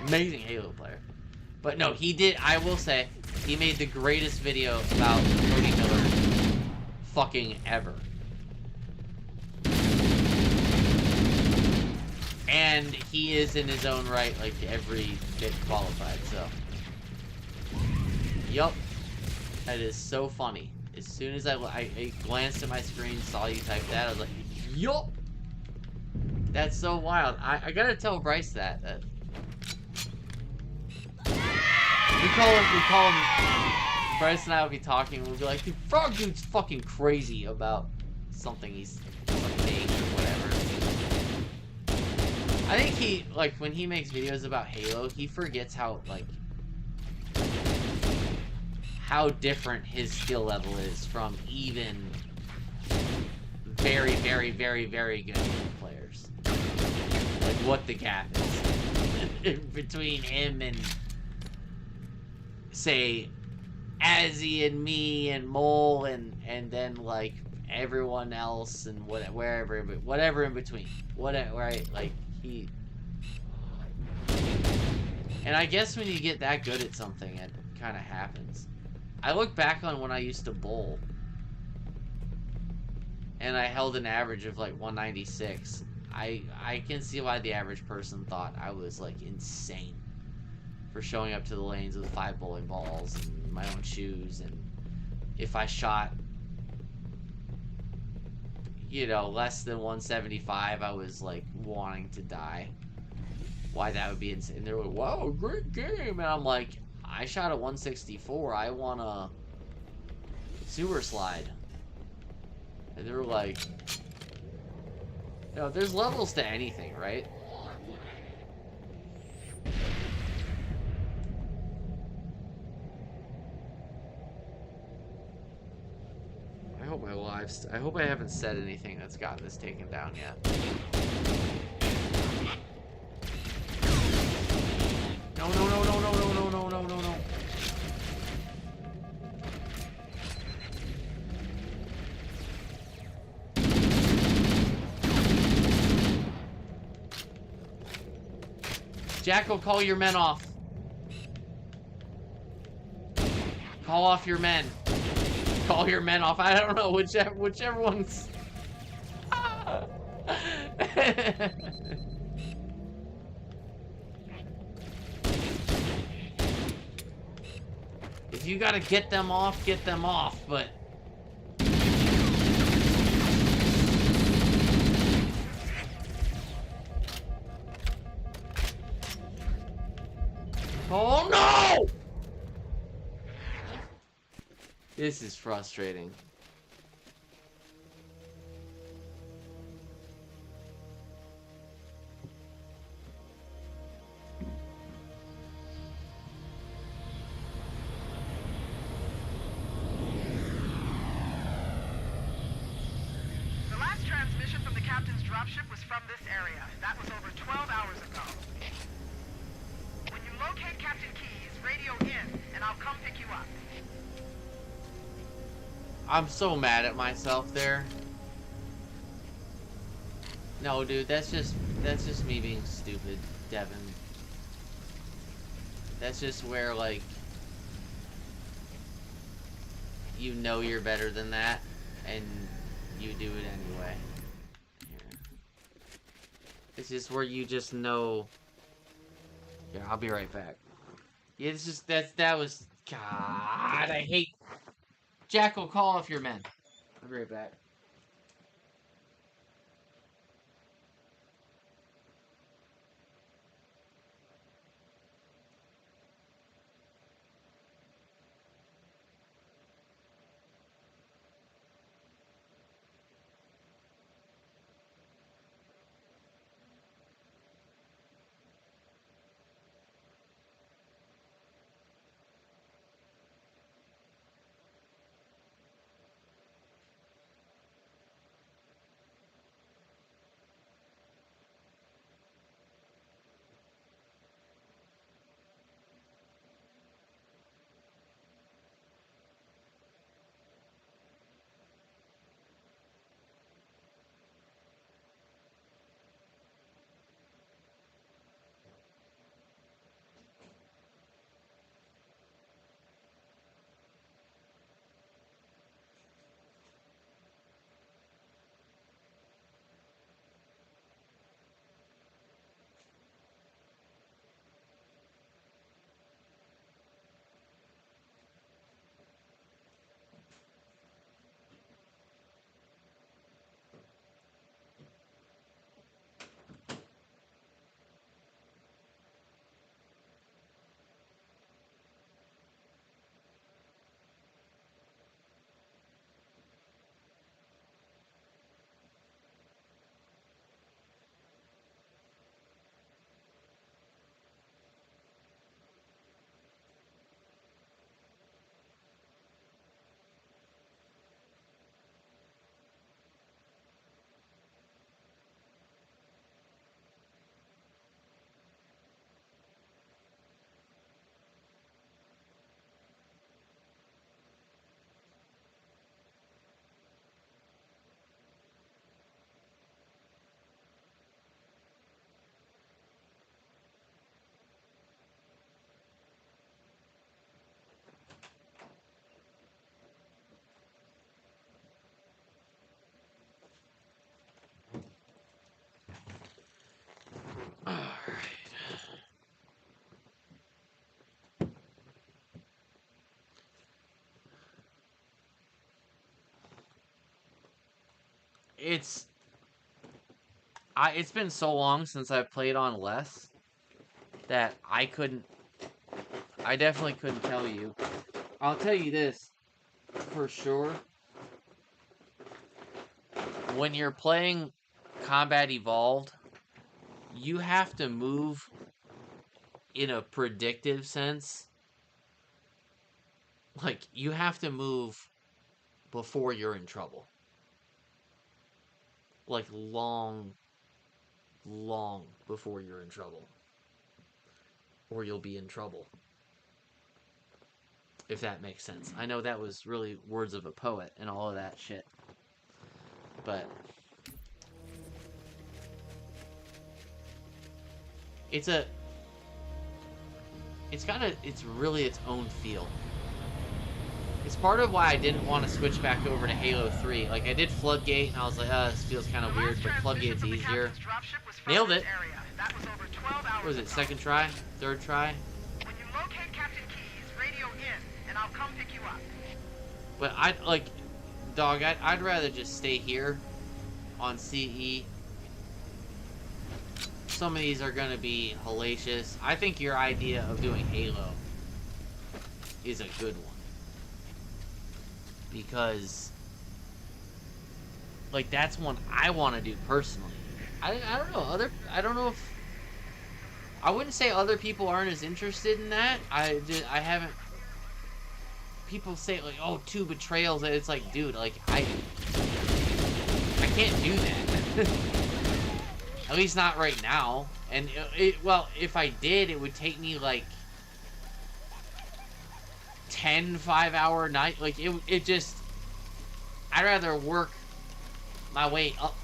Amazing Halo player. But no, he did, I will say, he made the greatest video about Cody Miller fucking ever. And he is in his own right, like, every bit qualified, so. Yup. That is so funny. As soon as I glanced at my screen, saw you type that, I was like, yup! That's so wild. I gotta tell Bryce that. We call him, Bryce and I will be talking, we'll be like, dude, Frog Dude's fucking crazy about something he's saying or whatever. I think he, like, when he makes videos about Halo, he forgets how, like, how different his skill level is from even very, very, very, very good players. Like, what the gap is between him and, say, Azzy and me and Mole and then, like, everyone else and whatever in between. Whatever, right? Like, he... And I guess when you get that good at something, it kind of happens. I look back on when I used to bowl, and I held an average of, like, 196. I can see why the average person thought I was, like, insane for showing up to the lanes with 5 bowling balls and my own shoes, and if I shot, you know, less than 175, I was, like, wanting to die. Why that would be insane. And they were like, wow, great game. And I'm like, I shot at 164. I want a sewer slide. And they were like, No, there's levels to anything, right? I hope my lives. I hope I haven't said anything that's gotten this taken down yet. No, no, no, no, no, no, no, no, no, no, no. Jacko, call your men off. Call off your men. Call your men off. I don't know, whichever one's. If you gotta get them off, but. Oh no! This is frustrating. The last transmission from the captain's dropship was from this area. That was over 12 hours ago. When you locate Captain Keyes, radio in, and I'll come pick you up. I'm so mad at myself there. No, dude, that's just me being stupid, Devin. That's just where, like, you know you're better than that, and you do it anyway. Here. It's just where you just know. Yeah, I'll be right back. Yeah, it's just that was God. I hate. Jackal, call off your men. I'll be right back. It's been so long since I've played on less that I definitely couldn't tell you. I'll tell you this for sure. When you're playing Combat Evolved, you have to move in a predictive sense. Like, you have to move before you're in trouble. Like, long before you're in trouble. Or you'll be in trouble. If that makes sense. I know that was really words of a poet and all of that shit. But it's really its own feel. It's part of why I didn't want to switch back over to Halo 3. Like, I did Floodgate, and I was like, this feels kind of weird, but Floodgate's easier. Nailed it. What was it, second try? Third try? When you locate Captain Keys, radio in, and I'll come pick you up. But I'd rather just stay here on CE. Some of these are going to be hellacious. I think your idea of doing Halo is a good one. Because, like, that's one I want to do personally. I don't know. I don't know if... I wouldn't say other people aren't as interested in that. I haven't... People say, like, oh, 2 betrayals. It's like, dude, like, I can't do that. At least not right now. And, well, if I did, it would take me, like, 10 5-hour night. Like, it just... I'd rather work my way up.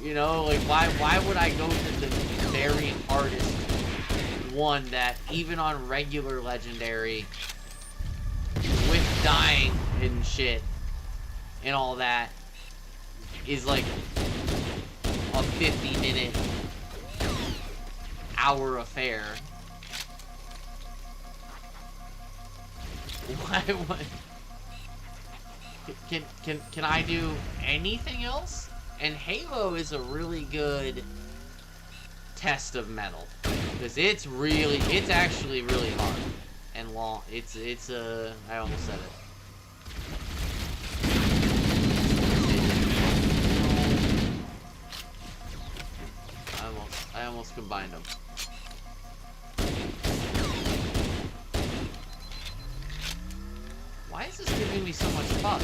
You know, like, why would I go to the very hardest one that, even on regular Legendary, with dying and shit, and all that, is like a 50-minute, hour affair. Why? Can I do anything else? And Halo is a really good test of metal, because it's actually really hard and long. I almost said it. I almost combined them. Why is this giving me so much fuss?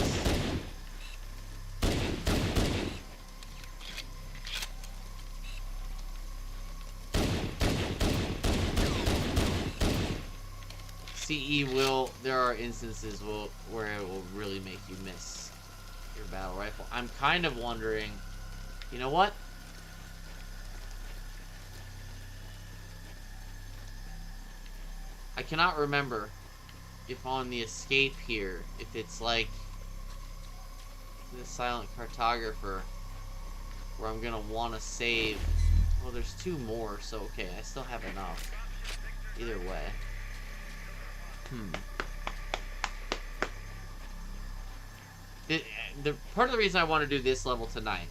CE there are instances where it will really make you miss your battle rifle. I'm kind of wondering, you know what? I cannot remember if on the escape here, if it's like the silent cartographer, where I'm gonna want to save. Well, there's 2 more, so okay, I still have enough. Either way. The part of the reason I want to do this level tonight,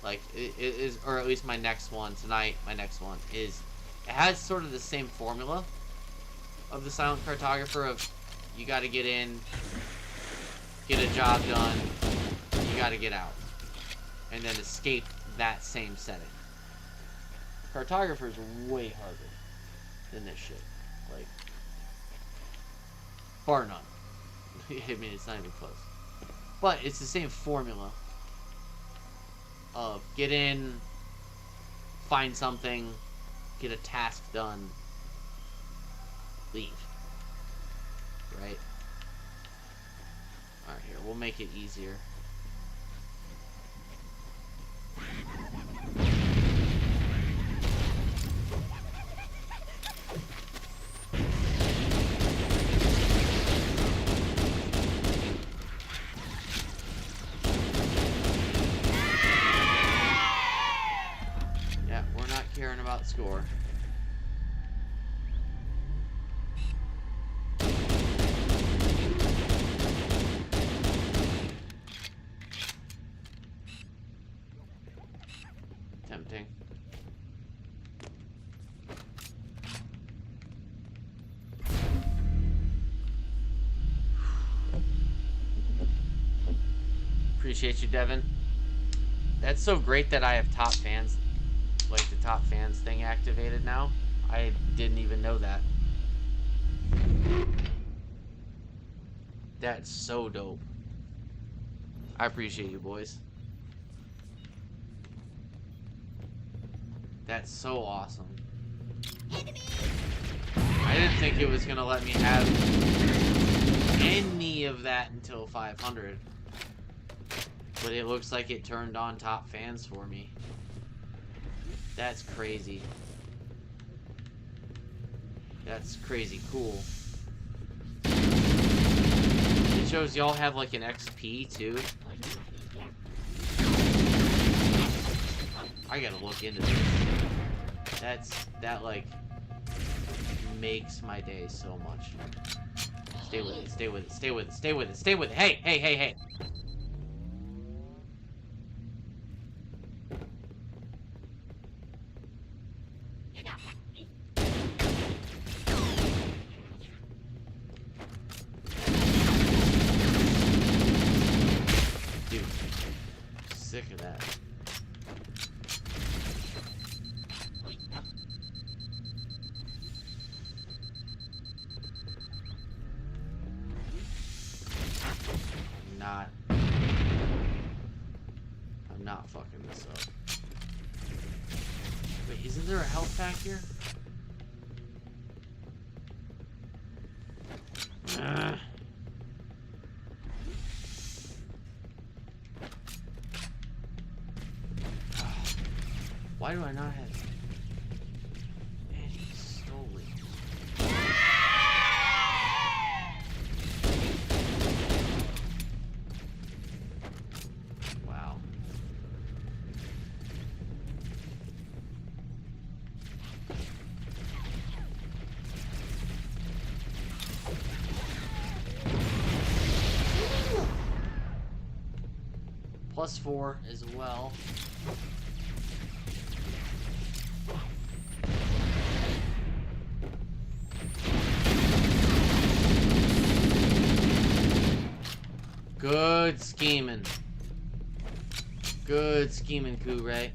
like, is, or at least my next one tonight, is it has sort of the same formula of the silent cartographer of you got to get in, get a job done, you got to get out, and then escape that same setting. Cartographer is way harder than this shit, like, bar none. I mean, it's not even close. But it's the same formula of get in, find something, get a task done, leave. Right? Alright, here, we'll make it easier. Yeah, we're not caring about score. Tempting. Appreciate you, Devin. That's so great that I have top fans, like the top fans thing activated now. I didn't even know that. That's so dope. I appreciate you, boys. That's so awesome. I didn't think it was gonna let me have any of that until 500. But it looks like it turned on top fans for me. That's crazy. That's crazy cool. It shows y'all have like an XP too. I gotta look into this. That like makes my day so much. Stay with it, stay with it, stay with it, stay with it, stay with it. Hey, hey, hey, hey. Dude, sick of that. I'm not fucking this up. Wait, isn't there a health pack here? Why do I not have it? Man, he stole it. Wow. +4 as well. Good scheming. Good scheming, Kure.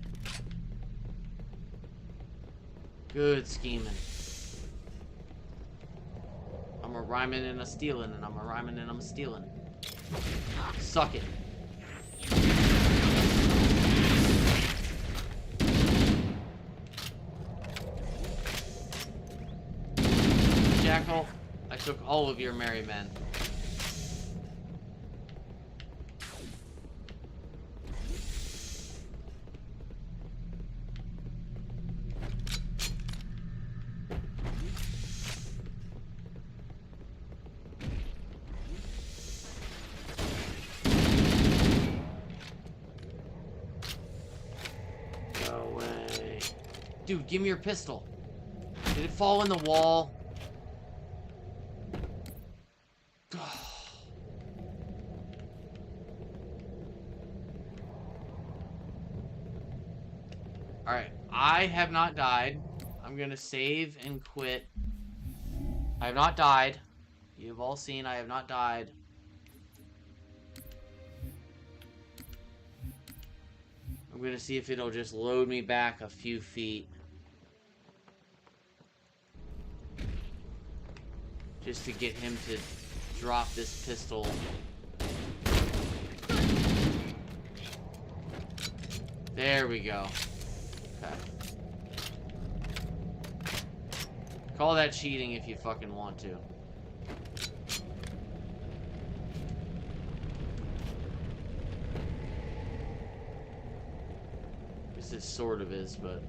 Good scheming. I'm a rhyming and a stealing, and I'm a rhyming and I'm a stealing. Suck it. Jackal, I took all of your merry men. Dude, give me your pistol. Did it fall in the wall? Alright, I have not died. I'm gonna save and quit. I have not died. You've all seen I have not died. I'm gonna see if it'll just load me back a few feet. Just to get him to drop this pistol. There we go. Okay. Call that cheating if you fucking want to. This sort of is, but...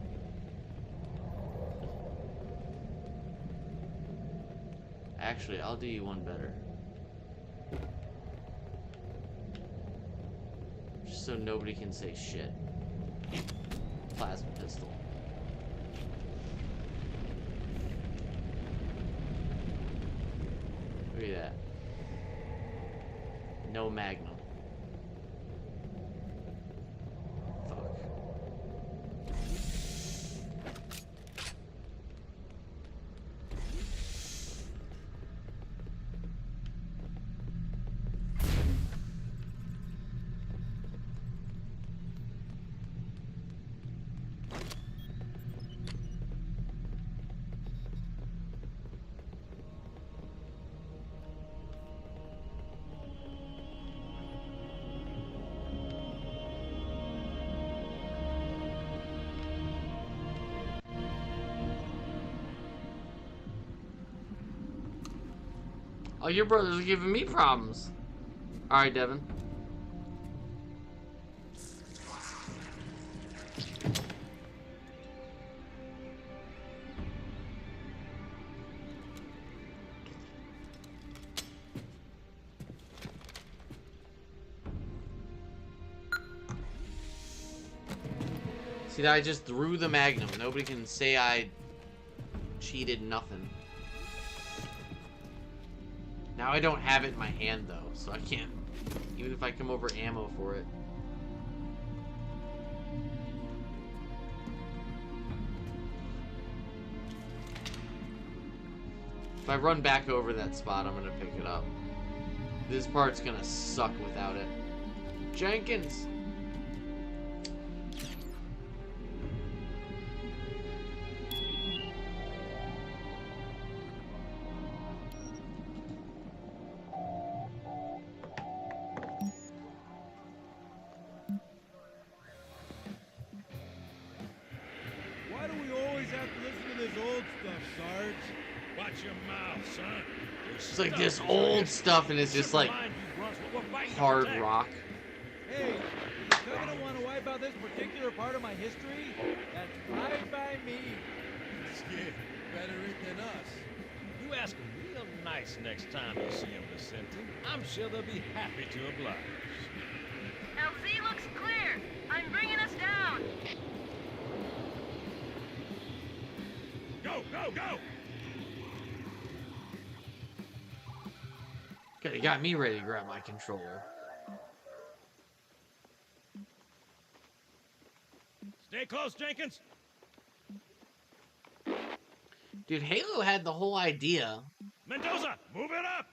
Actually, I'll do you one better. Just so nobody can say shit. Plasma pistol. Look at that. No magnum. Oh, your brother's giving me problems. Alright, Devin. See, I just threw the Magnum. Nobody can say I cheated nothing. Now I don't have it in my hand, though, so I can't, even if I come over ammo for it. If I run back over that spot, I'm gonna pick it up. This part's gonna suck without it. Jenkins! Why do we always have to listen to this old stuff, Sarge? Watch your mouth, son. It's like this old stuff, and it's just like hard rock. Hey, if you're gonna want to wipe out this particular part of my history, that's fine by me. Skid, better it than us. You ask them real nice next time you see them, Vicente. I'm sure they'll be happy to oblige. LZ looks clear. I'm bringing us down. Go, go, go! It got me ready to grab my controller. Stay close, Jenkins. Dude, Halo had the whole idea. Mendoza, move it up!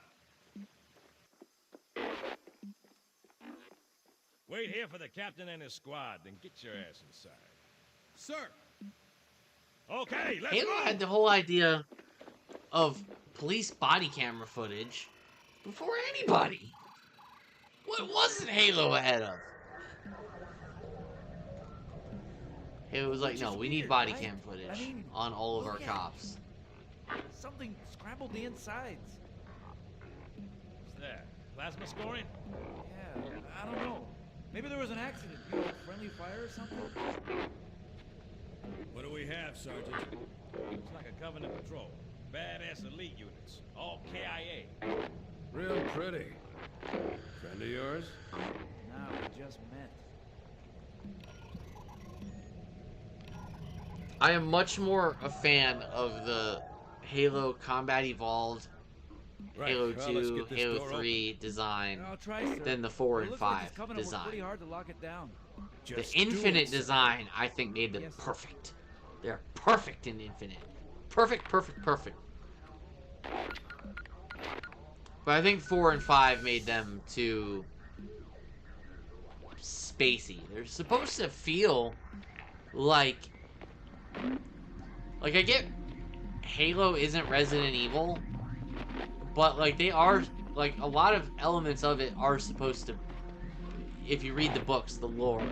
Wait here for the captain and his squad, then get your ass inside. Sir! Okay, let's Halo go! had the whole idea of police body camera footage before anybody. What wasn't Halo ahead of? Halo was like, no, we need body cam footage on all of our cops. Something scrambled the insides. What's that? Plasma scoring? Yeah, I don't know. Maybe there was an accident. You know, friendly fire or something? What do we have, Sergeant? Looks like a Covenant patrol. Badass elite units. All KIA. Real pretty. Friend of yours? No, we just met. I am much more a fan of the Halo Combat Evolved, Right, Halo well, let's 2, get this Halo door 3 design I'll try, sir. than the 4 It and looks like 5 this Covenant worked design. pretty hard to lock it down. The Infinite design, I think, made them perfect. They're perfect in Infinite. Perfect, perfect, perfect. But I think 4 and 5 made them too spacey. They're supposed to feel like I get Halo isn't Resident Evil, but like they are, like a lot of elements of it are supposed to, if you read the books, the lore,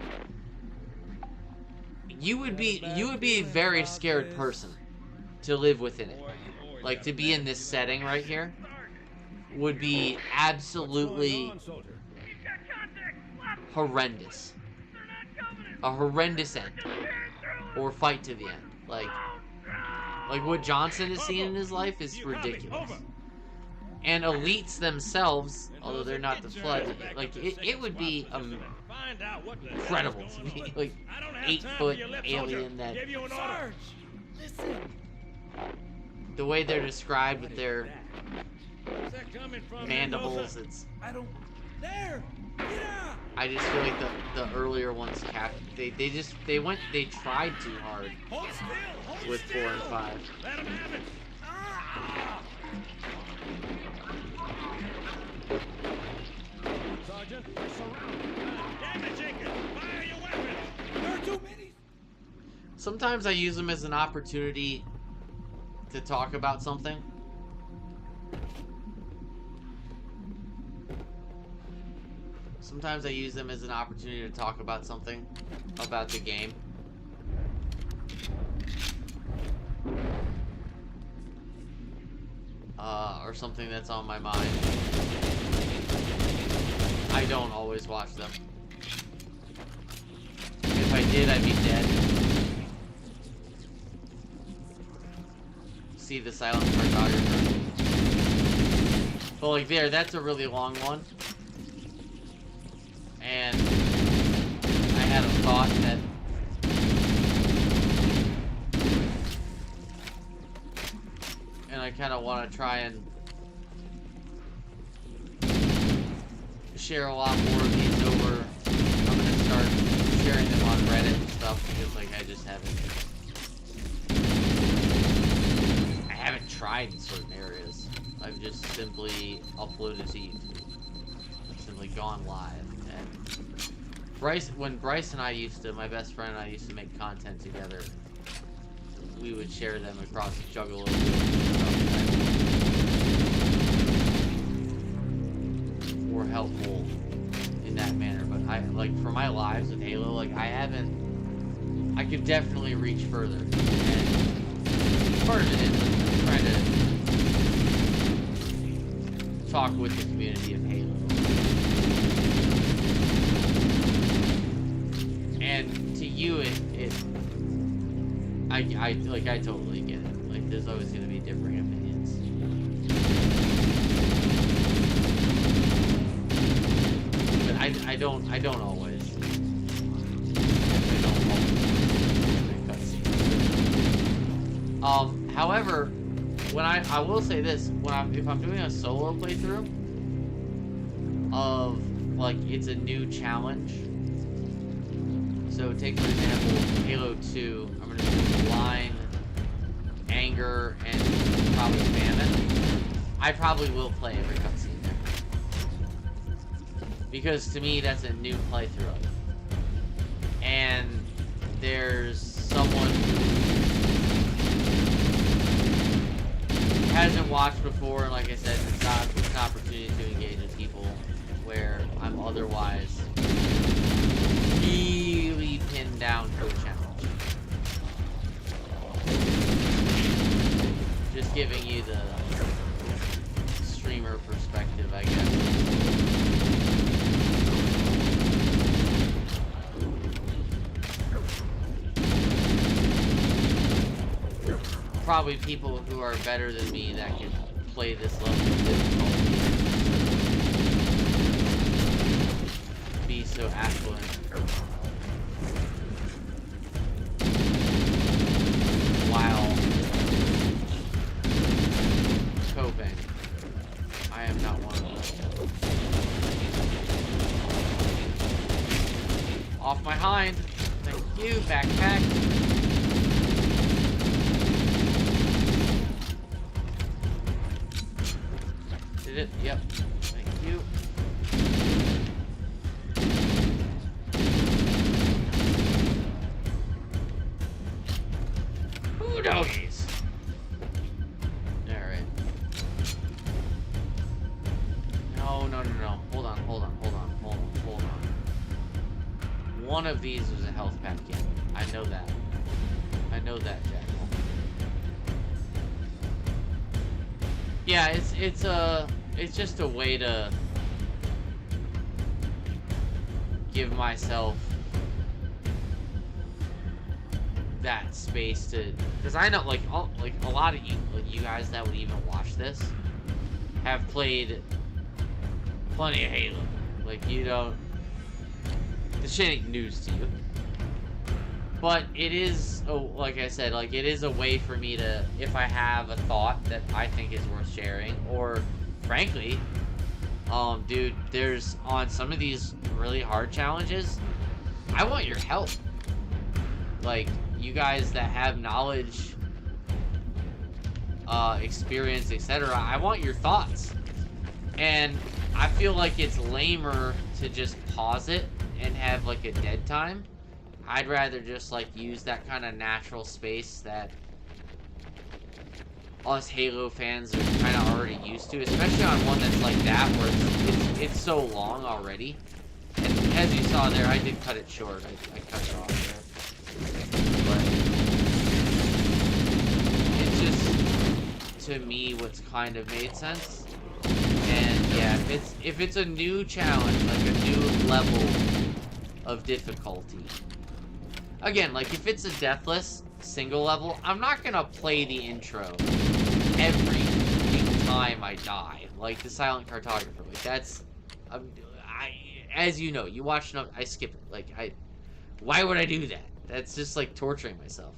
you would be a very scared person to live within it. Like to be in this setting right here would be absolutely horrendous. A horrendous end. Or fight to the end. Like what Johnson has seen in his life is ridiculous. And elites themselves, although they're not the Flood, like it would be incredible to be like 8-foot alien that the way they're described with their mandibles, it's I just feel like the earlier ones they tried too hard with 4 and 5. Sergeant, we're surrounded. Damn it, Jenkins! Fire your weapons! There are too many! Sometimes I use them as an opportunity to talk about something. Sometimes I use them as an opportunity to talk about something about the game. or something that's on my mind. I don't always watch them. If I did, I'd be dead. See the silent cartographer. But like there, that's a really long one. And I had a thought that I kind of want to try and share a lot more of these over. I'm going to start sharing them on Reddit and stuff because like I just haven't tried in certain areas. I've just simply uploaded to YouTube. I've simply gone live. And when Bryce and I my best friend and I used to make content together, we would share them across Juggalo and stuff that were helpful in that manner. But I, like, for my lives with Halo, like, I could definitely reach further. And part of it is trying to talk with the community of Halo. And to you, I totally get it. Like, there's always going to be differing opinions. But I don't always. However, when I will say this, if I'm doing a solo playthrough of, like, it's a new challenge. So take, for example, Halo 2, I'm going to do Line, Anger, and probably Famine. I probably will play every cutscene there. Because to me, that's a new playthrough of it. And there's someone who hasn't watched before, and like I said, it's an opportunity to engage with people where I'm otherwise really pinned down to a challenge. Just giving you the streamer perspective, I guess. Probably people who are better than me that can play this level of difficulty. Be so affluent. While coping. I am not one of those. Off my hind. Thank you, backpack. Did it? Yep. Thank you. Ooh, doggies. Alright. No. Hold on. One of these was a health pack kit. I know that. Jack. Yeah, it's just a way to give myself that space to, because I know like a lot of you guys that would even watch this have played plenty of Halo. Like, you don't, this shit ain't news to you. But it is, like I said, like, it is a way for me to, if I have a thought that I think is worth sharing, or, frankly, dude, there's, on some of these really hard challenges, I want your help. Like, you guys that have knowledge, experience, etc., I want your thoughts. And I feel like it's lamer to just pause it and have, like, a dead time. I'd rather just, like, use that kind of natural space that us Halo fans are kind of already used to, especially on one that's like that, where it's so long already. And as you saw there, I did cut it short. I cut it off there. But it's just to me what's kind of made sense. And yeah, if it's a new challenge, like a new level of difficulty. Again, like if it's a deathless single level, I'm not gonna play the intro every time I die, like the silent cartographer. Like that's, as you know, you watch enough, I skip it. Like why would I do that? That's just like torturing myself.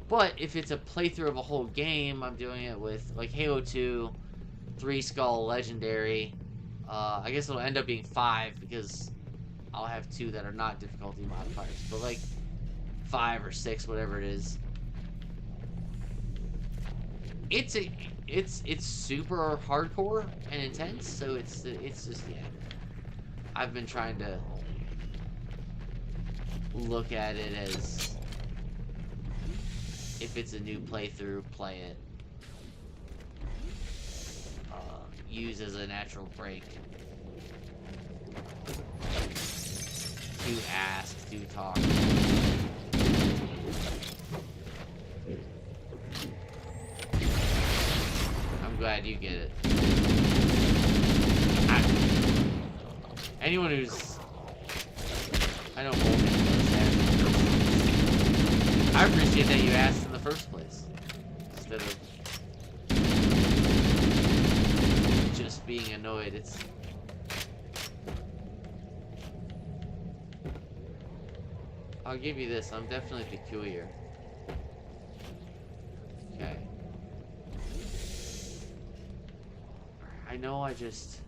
But if it's a playthrough of a whole game, I'm doing it with like Halo 2, 3 Skull Legendary. I guess it'll end up being 5 because I'll have 2 that are not difficulty modifiers, but like 5 or 6, whatever it is. It's super hardcore and intense, so it's just, yeah. I've been trying to look at it as, if it's a new playthrough, play it. Use as a natural break to ask, to talk. I'm glad you get it. Anyone who's, I know Bolton does that. I appreciate that you asked in the first place, instead of just being annoyed. It's, I'll give you this, I'm definitely peculiar. Okay. I know I just...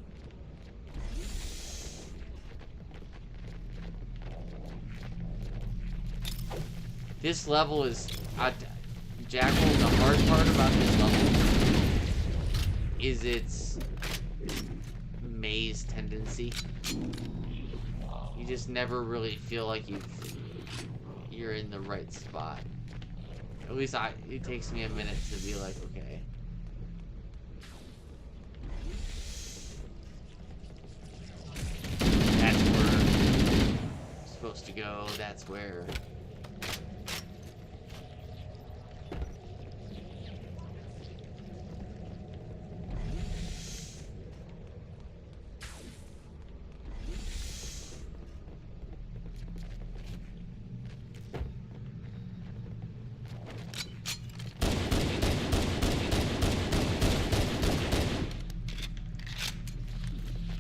This level is... Jackal, the hard part about this level is its maze tendency. You just never really feel like you're in the right spot. At least it takes me a minute to be like, okay. That's where I'm supposed to go, that's where...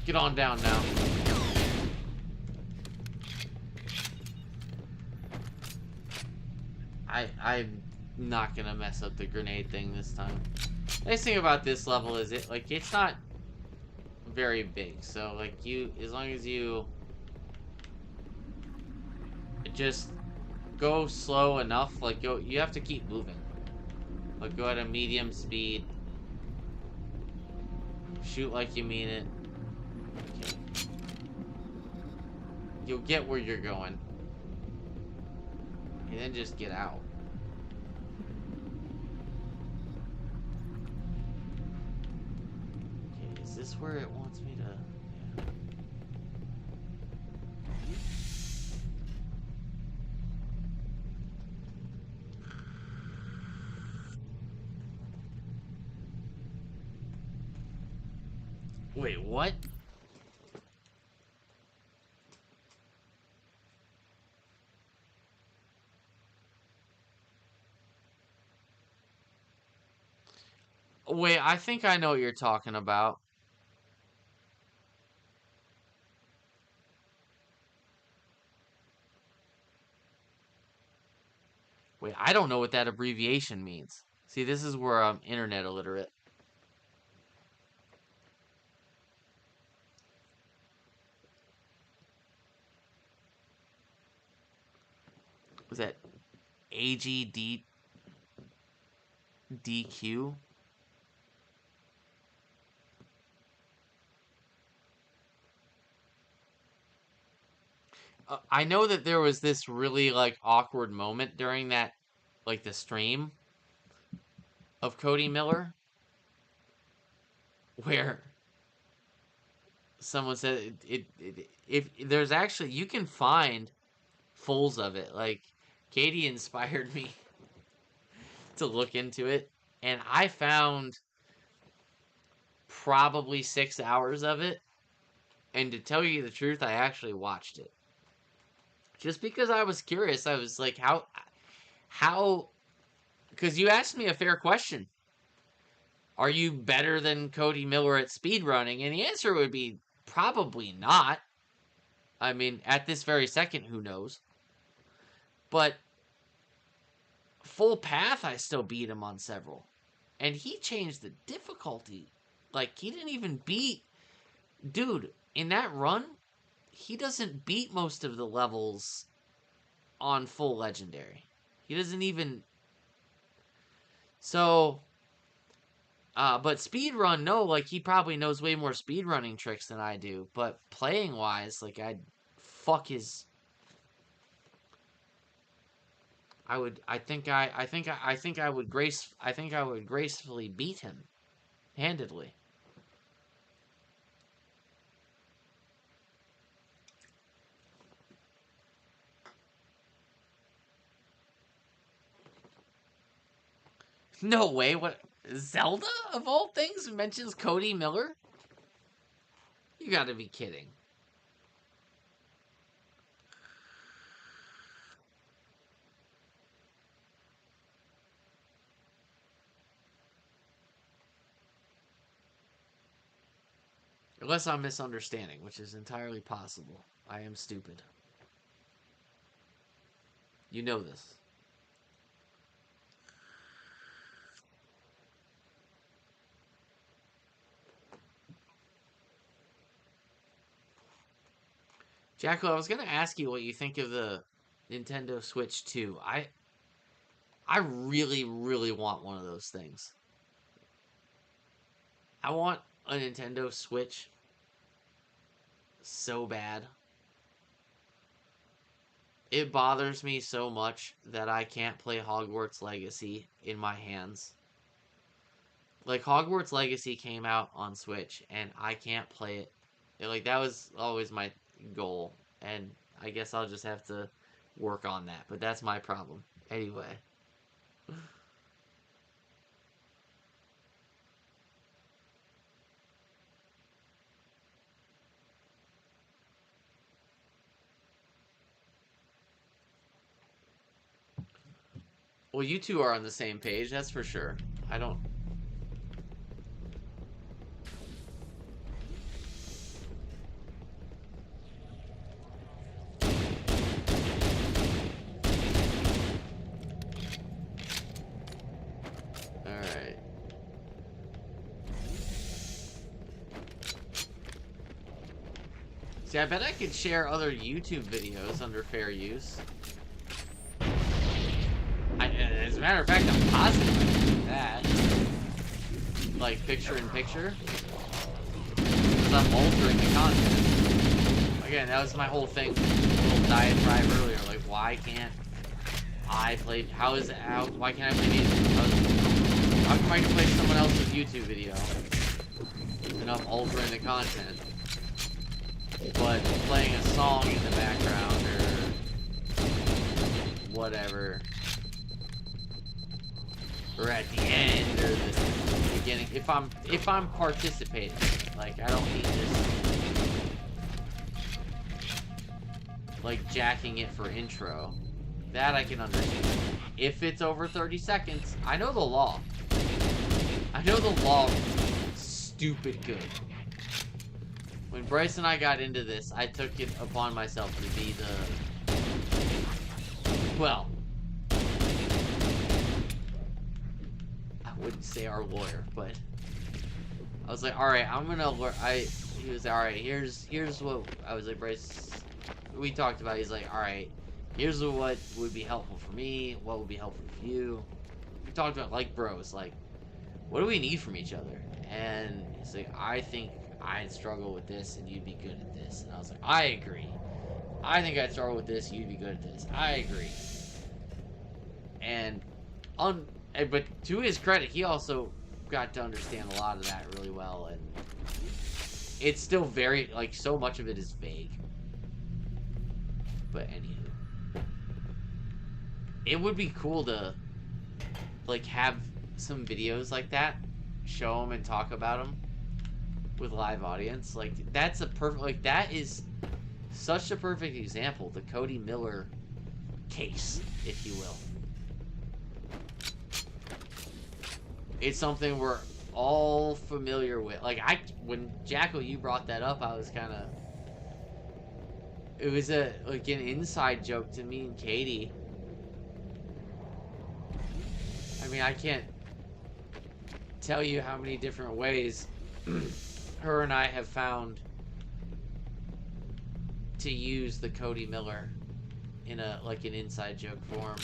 Get on down now. I'm not gonna mess up the grenade thing this time. Nice thing about this level is it's not very big, so like as long as you just go slow enough, like you have to keep moving. Like go at a medium speed. Shoot like you mean it. Okay. You'll get where you're going. And then just get out. Okay, is this where it wants me to... Yeah. Wait, what? Wait, I think I know what you're talking about. Wait, I don't know what that abbreviation means. See, this is where I'm internet illiterate. Was that AGD DQ? I know that there was this really like awkward moment during that, like the stream of Cody Miller, where someone said if there's actually, you can find fulls of it. Like Katie inspired me to look into it, and I found probably 6 hours of it. And to tell you the truth, I actually watched it. Just because I was curious. I was like, how, because you asked me a fair question. Are you better than Cody Miller at speedrunning? And the answer would be probably not. I mean, at this very second, who knows? But full path, I still beat him on several. And he changed the difficulty. Like, he didn't even beat... Dude, in that run, he doesn't beat most of the levels on full legendary. He doesn't even... So... but speedrun, no, like, he probably knows way more speedrunning tricks than I do. But playing-wise, like, I'd fuck his... I think I would gracefully beat him. Handedly. No way, what? Zelda, of all things, mentions Cody Miller? You gotta be kidding. Unless I'm misunderstanding, which is entirely possible. I am stupid. You know this. Jackal, I was going to ask you what you think of the Nintendo Switch 2. I really, really want one of those things. I want a Nintendo Switch so bad. It bothers me so much that I can't play Hogwarts Legacy in my hands. Like, Hogwarts Legacy came out on Switch, and I can't play it. Like, that was always my goal, and I guess I'll just have to work on that, but that's my problem. Anyway. Well, you two are on the same page, that's for sure. I don't... Alright. See, I bet I could share other YouTube videos under fair use. As a matter of fact, I'm positive I can do that. Like, picture-in-picture. Because I'm altering the content. Again, that was my whole thing. Little diatribe earlier. Like, why can't I play... why can't I play music? How come I can play someone else's YouTube video? And I'm altering the content. But playing a song in the background, or... whatever... or at the end, or the beginning, if I'm participating, like, I don't need this, like, jacking it for intro. That I can understand. If it's over 30 seconds, I know the law. I know the law stupid good. When Bryce and I got into this, I took it upon myself to be the, well, wouldn't say our lawyer, but I was like, alright, I'm gonna learn. He was like, alright, here's what I was like, Bryce, we talked about. He's like, alright, here's what would be helpful for me, what would be helpful for you. We talked about, like, bros, like, what do we need from each other? And he's like, I think I'd struggle with this and you'd be good at this. And I was like, I agree. I think I'd struggle with this, you'd be good at this. I agree. And but to his credit, he also got to understand a lot of that really well, and it's still very, like, so much of it is vague. But anywho, it would be cool to, like, have some videos like that, show them and talk about them with live audience. Like, that's a perfect, like, that is such a perfect example, the Cody Miller case, if you will. It's something we're all familiar with. Like, when Jackal, you brought that up, I was kind of, it was like an inside joke to me and Katie. I mean, I can't tell you how many different ways her and I have found to use the Cody Miller in like an inside joke form.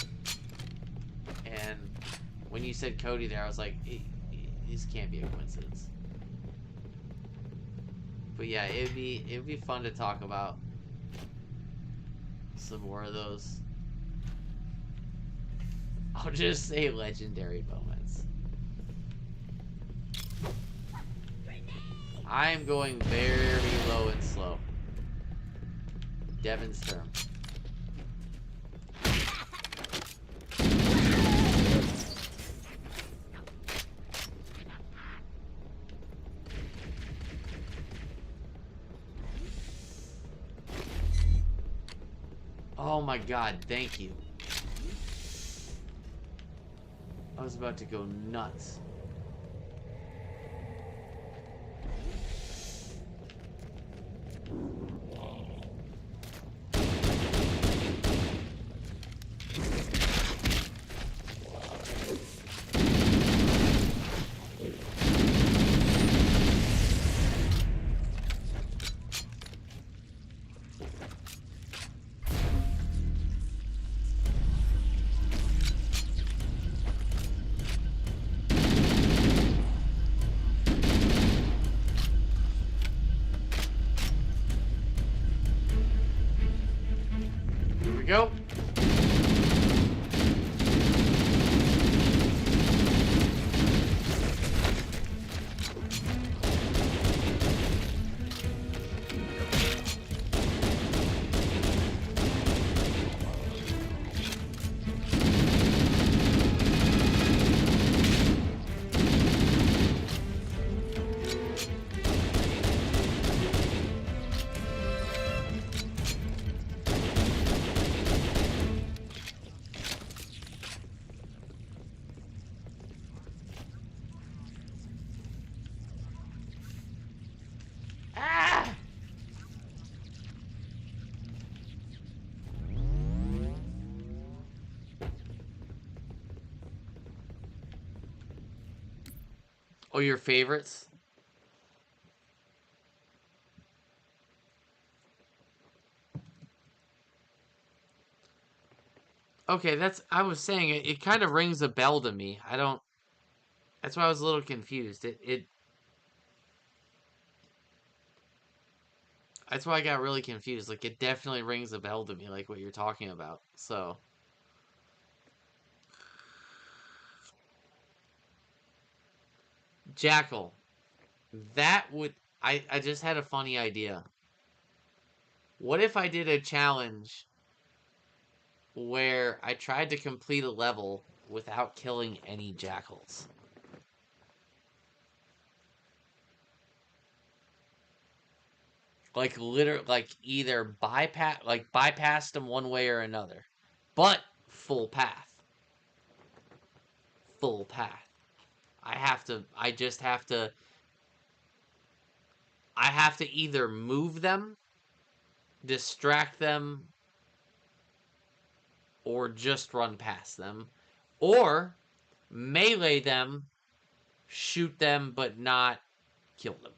And when you said Cody there, I was like, this can't be a coincidence. But yeah, it'd be fun to talk about some more of those. I'll just say legendary moments. I am going very low and slow. Devin's turn. Oh my god, thank you. I was about to go nuts. Go. Oh, your favorites? Okay, I was saying, it kind of rings a bell to me. That's why I was a little confused. That's why I got really confused. Like, it definitely rings a bell to me, like what you're talking about. So. Jackal. That would... I just had a funny idea. What if I did a challenge where I tried to complete a level without killing any jackals? Like, either bypass them one way or another. But, full path. Full path. I have to either move them, distract them, or just run past them. Or, melee them, shoot them, but not kill them.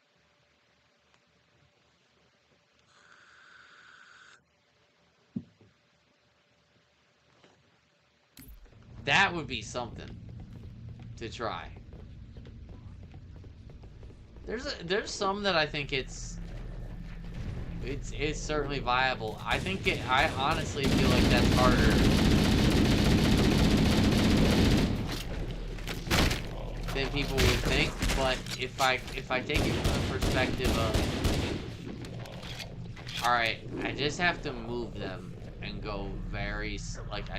That would be something to try. There's some that I think it's certainly viable. I honestly feel like that's harder than people would think, but if I take it from the perspective of, alright, I just have to move them and go I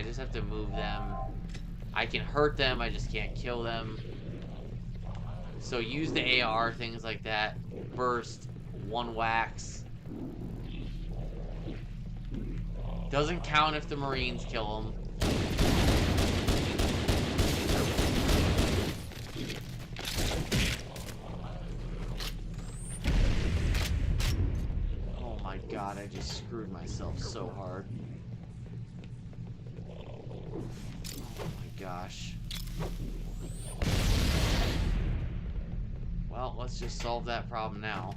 just have to move them. I can hurt them, I just can't kill them. So use the AR, things like that. Burst, one wax. Doesn't count if the Marines kill them. Oh my god, I just screwed myself so hard. Oh my gosh. Well, let's just solve that problem now.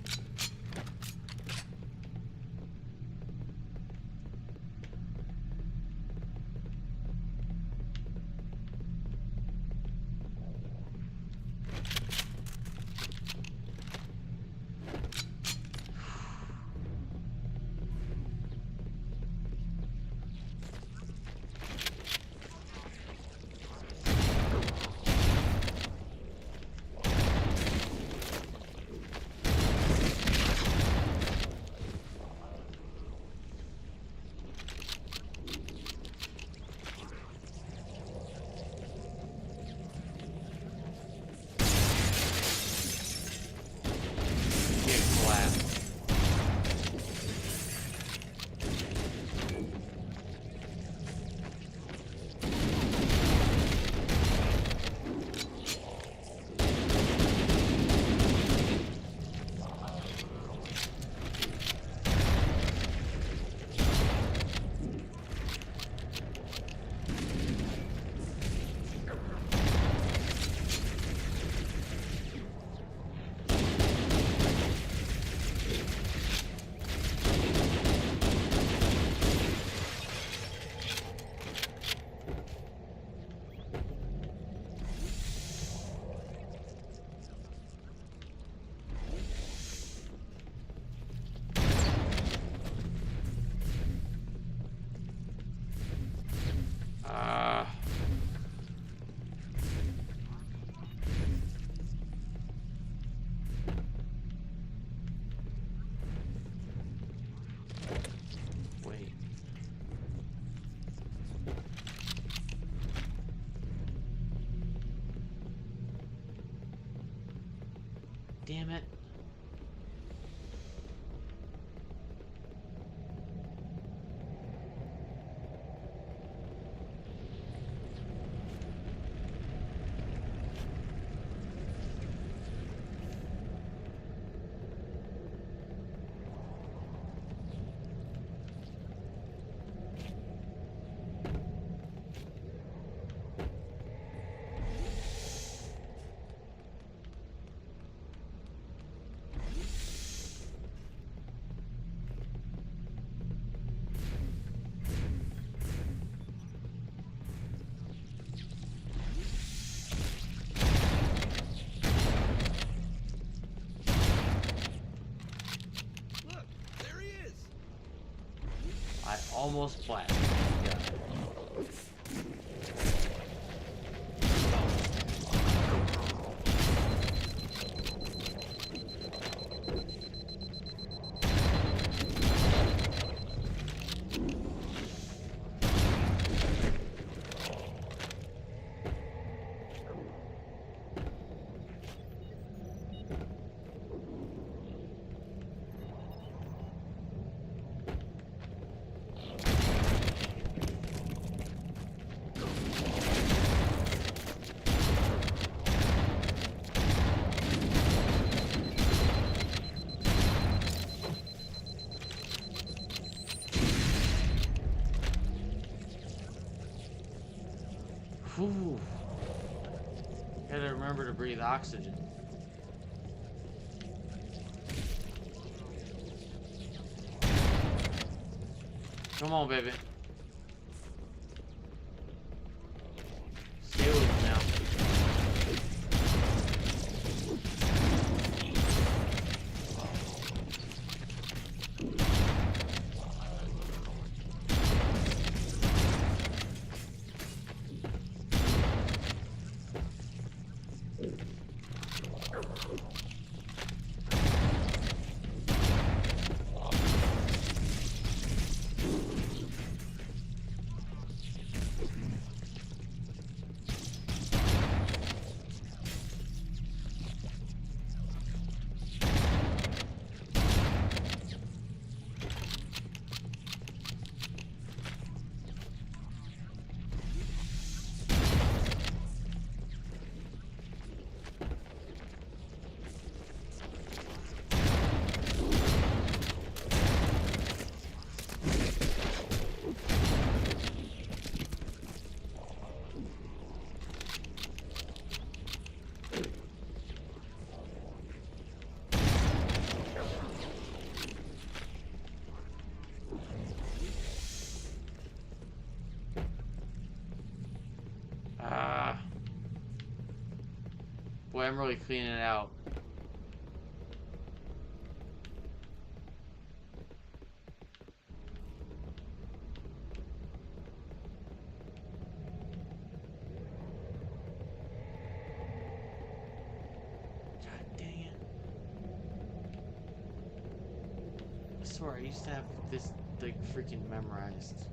Damn it. I almost blasted this guy. Whew. Gotta remember to breathe oxygen. Come on, baby. Stay with me now. Boy, I'm really cleaning it out. God dang it. I swear, I used to have this, like, freaking memorized.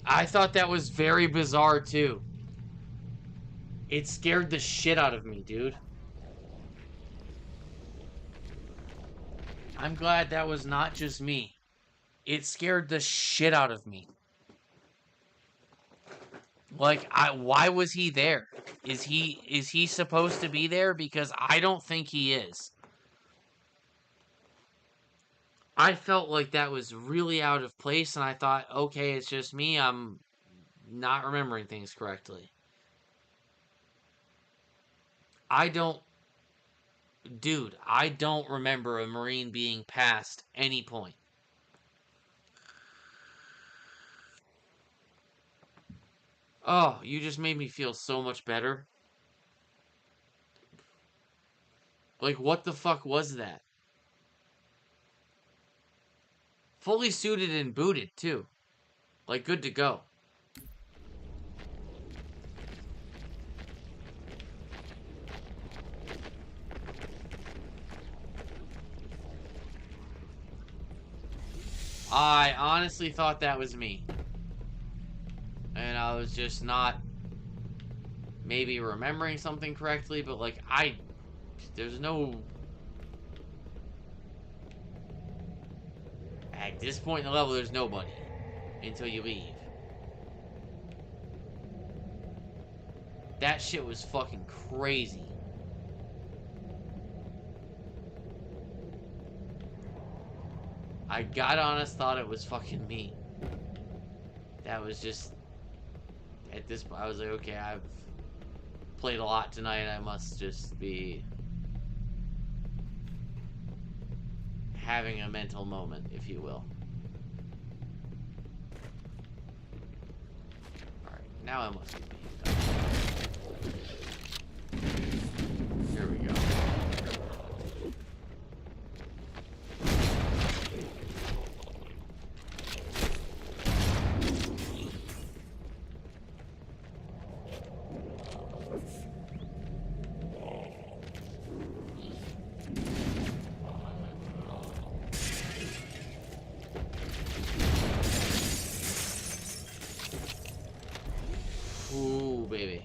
I thought that was very bizarre, too. It scared the shit out of me, dude. I'm glad that was not just me. It scared the shit out of me. Like, why was he there? Is he supposed to be there? Because I don't think he is. I felt like that was really out of place, and I thought, okay, it's just me. I'm not remembering things correctly. Dude, I don't remember a Marine being past any point. Oh, you just made me feel so much better. Like, what the fuck was that? Fully suited and booted, too. Like, good to go. I honestly thought that was me. And I was just not maybe remembering something correctly, but like, there's no... At this point in the level, there's nobody until you leave. That shit was fucking crazy. I got honest, thought it was fucking me. That was just... At this point, I was like, okay, I've played a lot tonight. I must just be having a mental moment, if you will. Alright, now I must be done. Here we go. Ooh, baby.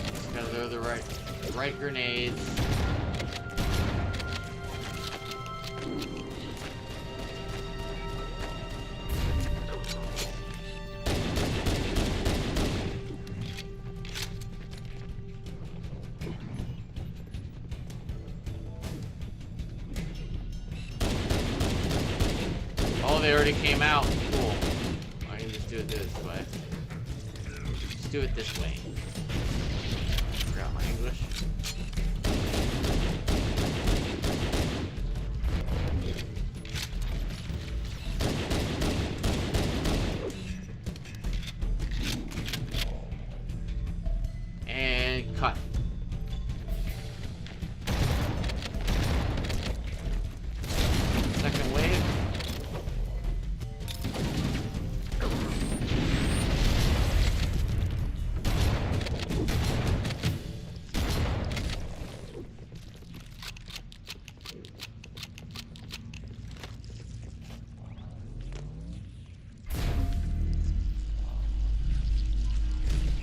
Just gotta throw the right grenades. Oh, they already came out. Cool. I can just do it this way. Just do it this way. Forgot my English. And cut. Second wave.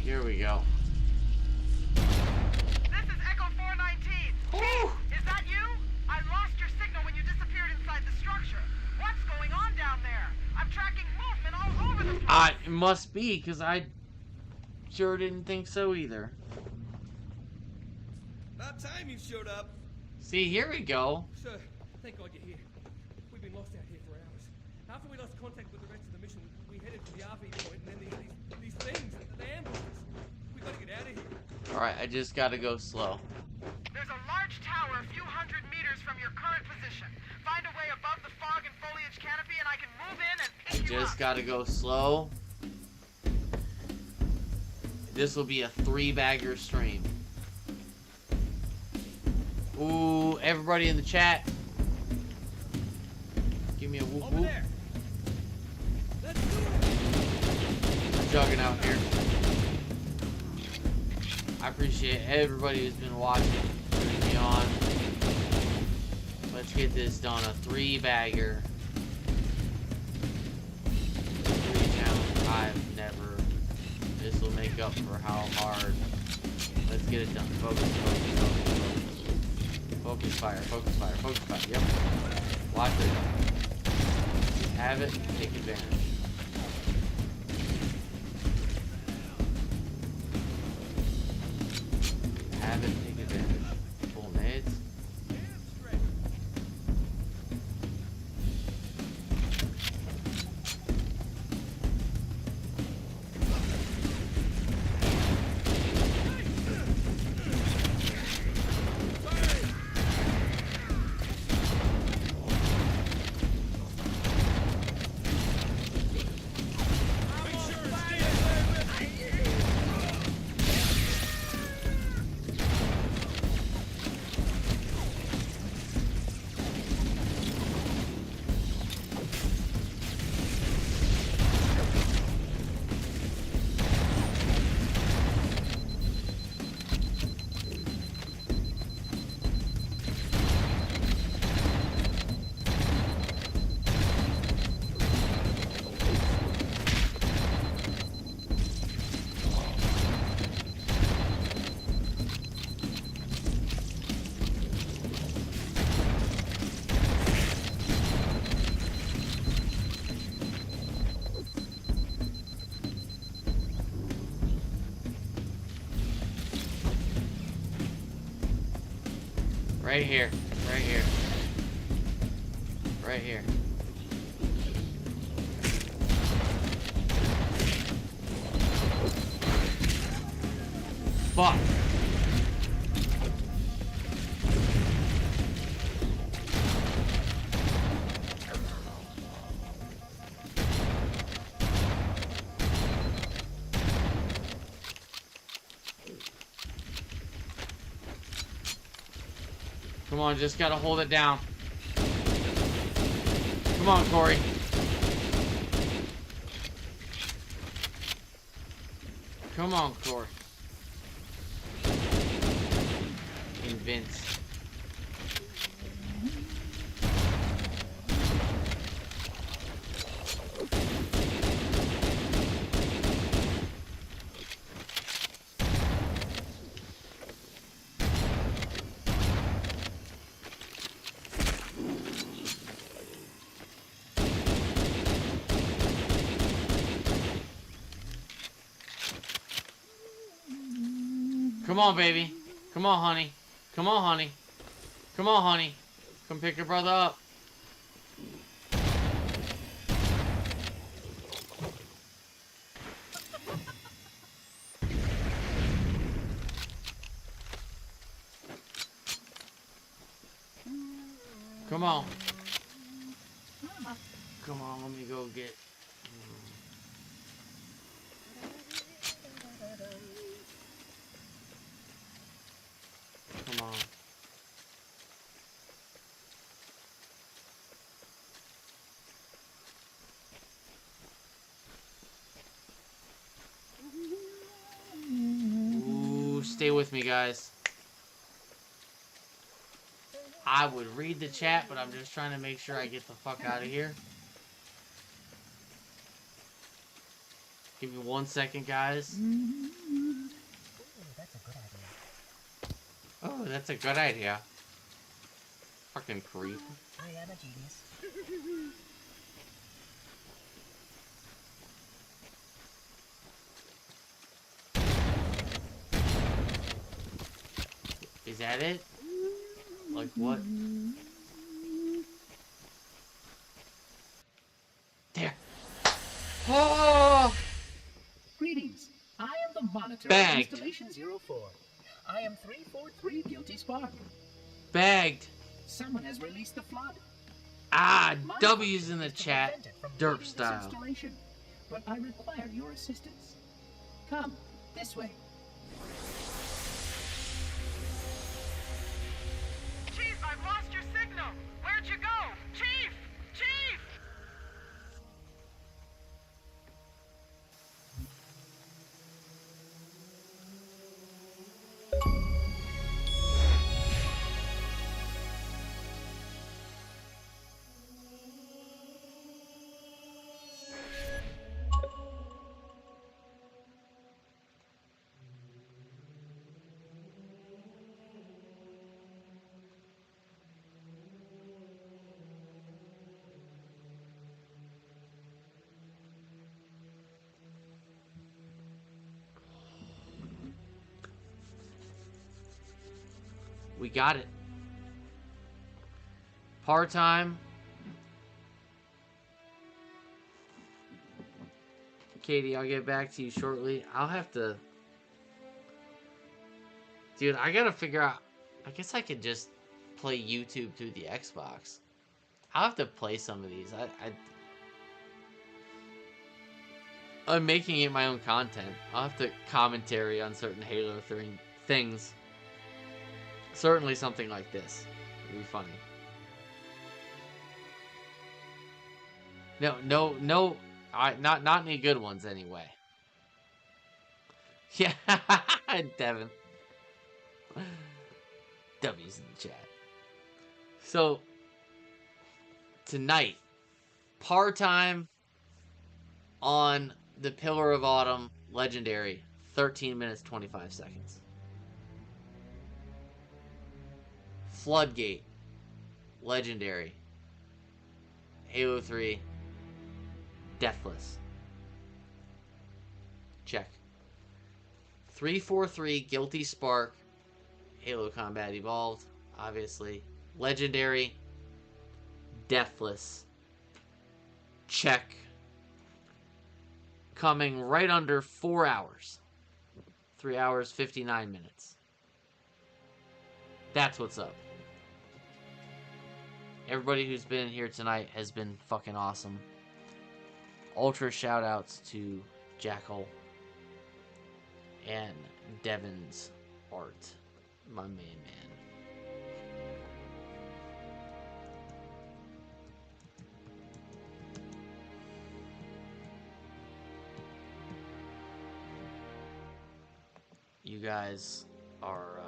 Here we go. This is Echo 419. Chief, is that you? I lost your signal when you disappeared inside the structure. What's going on down there? I'm tracking movement all over the place. It must be, because I sure didn't think so either. About time you showed up. See, here we go. Sir, thank God you're here. We've been lost out here for hours. After we lost contact with the rest of the mission, we headed for the RV point, and then these things, they ambushed us. We gotta get out of here. Alright, I just gotta go slow. There's a large tower a few hundred meters from your current position. Find a way above the fog and foliage canopy, and I can move in and pick you up. Just gotta go slow. This will be a 3-bagger stream. Ooh, everybody in the chat. Give me a whoop whoop. I'm jogging out here. I appreciate everybody who's been watching, putting me on. Let's get this done. A 3-bagger. 3 challenge I've never. This will make up for how hard. Let's get it done. Focus, focus, focus, focus. Focus fire, focus fire, focus fire. Yep. Watch it. Have it, take advantage. Have it, take advantage. Full nades. Right here. Right here. Right here. Fuck. Come on, just gotta hold it down. Come on, Corey. Come on, Corey. And Vince. Come on, baby. Come on, honey. Come on, honey. Come on, honey. Come pick your brother up. Come on. Come on, let me go get... Come on. Ooh, stay with me, guys. I would read the chat, but I'm just trying to make sure I get the fuck out of here. Give me 1 second, guys. Oh, that's a good idea. Fucking creep. I am a genius. Is that it? Like what? There. Oh! Greetings. I am the monitor Bagged. of Installation 04. I am 343 Guilty Spark. Bagged. Someone has released the flood. Ah, My W's in function the is to chat. prevent it from Derp leaving this style. installation, but I require your assistance. Come, this way. Chief, I've lost your signal. Where'd you go? Chief! Chief! We got it. Part-time. Katie, I'll get back to you shortly. I'll have to... Dude, I gotta figure out... I guess I could just play YouTube through the Xbox. I'll have to play some of these. I'm making it my own content. I'll have to commentary on certain Halo 3 things. Certainly something like this would be funny. No, not any good ones anyway. Yeah, Devin. W's in the chat. So tonight, part-time on the Pillar of Autumn Legendary, 13 minutes 25 seconds. Floodgate Legendary, Halo 3 Deathless. Check. 343 Guilty Spark, Halo Combat Evolved, obviously. Legendary, Deathless. Check. Coming right under 4 hours. 3 hours, 59 minutes. That's what's up. Everybody who's been here tonight has been fucking awesome. Ultra shoutouts to Jackal and Devin's art. My man. You guys are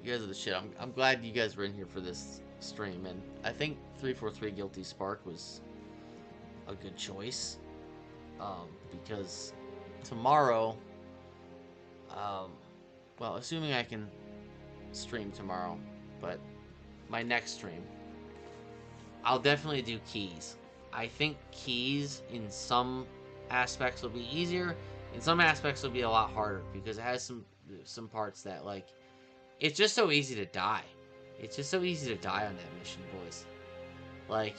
the shit. I'm glad you guys were in here for this stream, and I think 343 Guilty Spark was a good choice. Because tomorrow, well, assuming I can stream tomorrow, but my next stream, I'll definitely do keys. I think keys in some aspects will be easier, in some aspects will be a lot harder, because it has some parts that, like, it's just so easy to die. It's just so easy to die on that mission, boys. Like,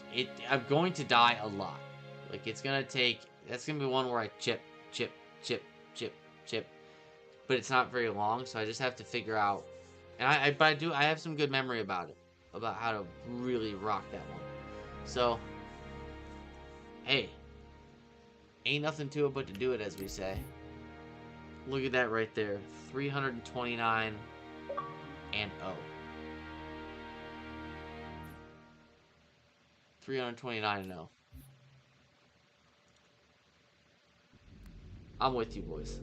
I'm going to die a lot. Like, it's gonna take... That's gonna be one where I chip. But it's not very long, so I just have to figure out... And I have some good memory about it. About how to really rock that one. So... Hey. Ain't nothing to it but to do it, as we say. Look at that right there. 329 and 0. 329 and 0. I'm with you, boys.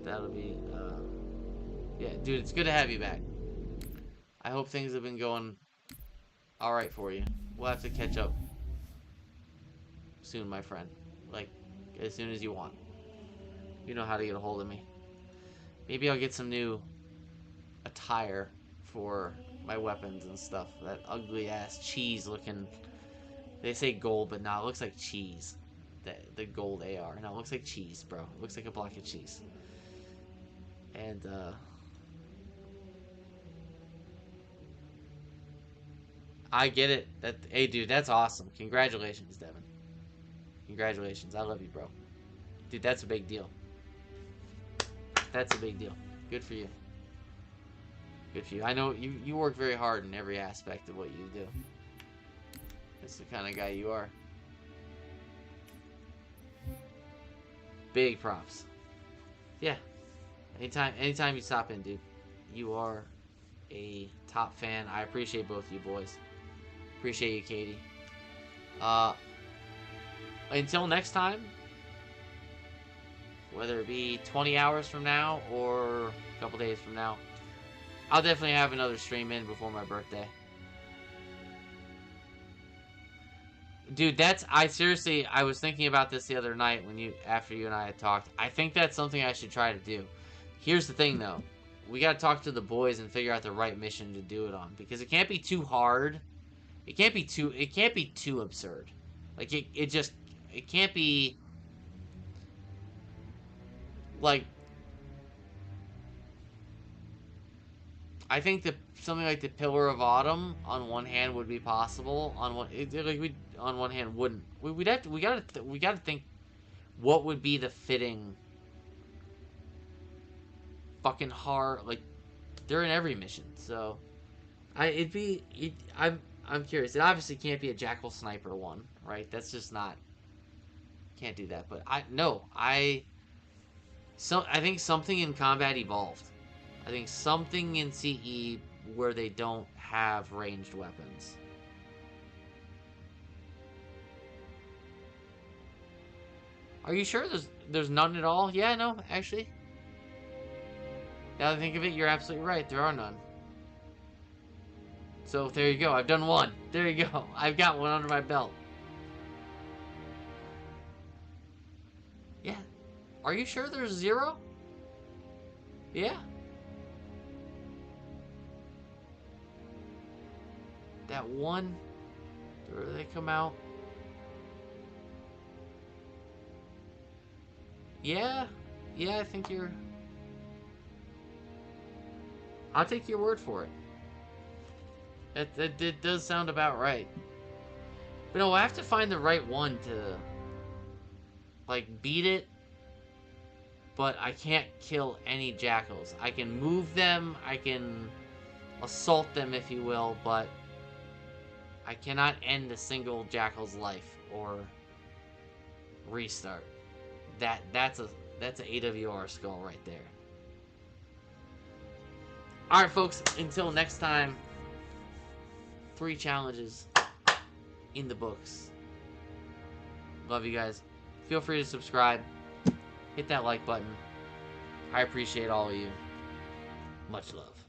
That'll be, yeah, dude, it's good to have you back. I hope things have been going alright for you. We'll have to catch up soon, my friend. Like, as soon as you want. You know how to get a hold of me. Maybe I'll get some new attire for my weapons and stuff. That ugly-ass cheese-looking... They say gold, but no, it looks like cheese. The gold AR. No, it looks like cheese, bro. It looks like a block of cheese. And, I get it. Hey, dude, that's awesome. Congratulations, Devin. Congratulations. I love you, bro. Dude, that's a big deal. That's a big deal. Good for you. Good for you. I know you work very hard in every aspect of what you do. That's the kind of guy you are. Big props. Yeah. Anytime you stop in, dude. You are a top fan. I appreciate both you boys. Appreciate you, Katie. Until next time, whether it be 20 hours from now or a couple days from now, I'll definitely have another stream in before my birthday. Dude, I was thinking about this the other night after you and I had talked. I think that's something I should try to do. Here's the thing, though. We gotta talk to the boys and figure out the right mission to do it on, because it can't be too hard. It can't be too absurd. Like it can't be like, I think something like the Pillar of Autumn on one hand would be possible. On one hand wouldn't. We gotta think what would be the fitting fucking hard. Like, they're in every mission, so I'm curious. It obviously can't be a Jackal Sniper one, right? That's just not. Can't do that. But I think something in Combat Evolved. I think something in CE where they don't have ranged weapons. Are you sure there's none at all? Yeah, no, actually. Now that I think of it, you're absolutely right. There are none. So there you go. I've done one. There you go. I've got one under my belt. Yeah. Are you sure there's 0? Yeah. That one, where they come out. Yeah, I think I'll take your word for it. That does sound about right. But no, I have to find the right one to, like, beat it. But I can't kill any jackals. I can move them, I can assault them, if you will, but I cannot end a single jackal's life or restart. That's an AWR skull right there. Alright, folks, until next time, 3 challenges in the books. Love you guys. Feel free to subscribe. Hit that like button. I appreciate all of you. Much love.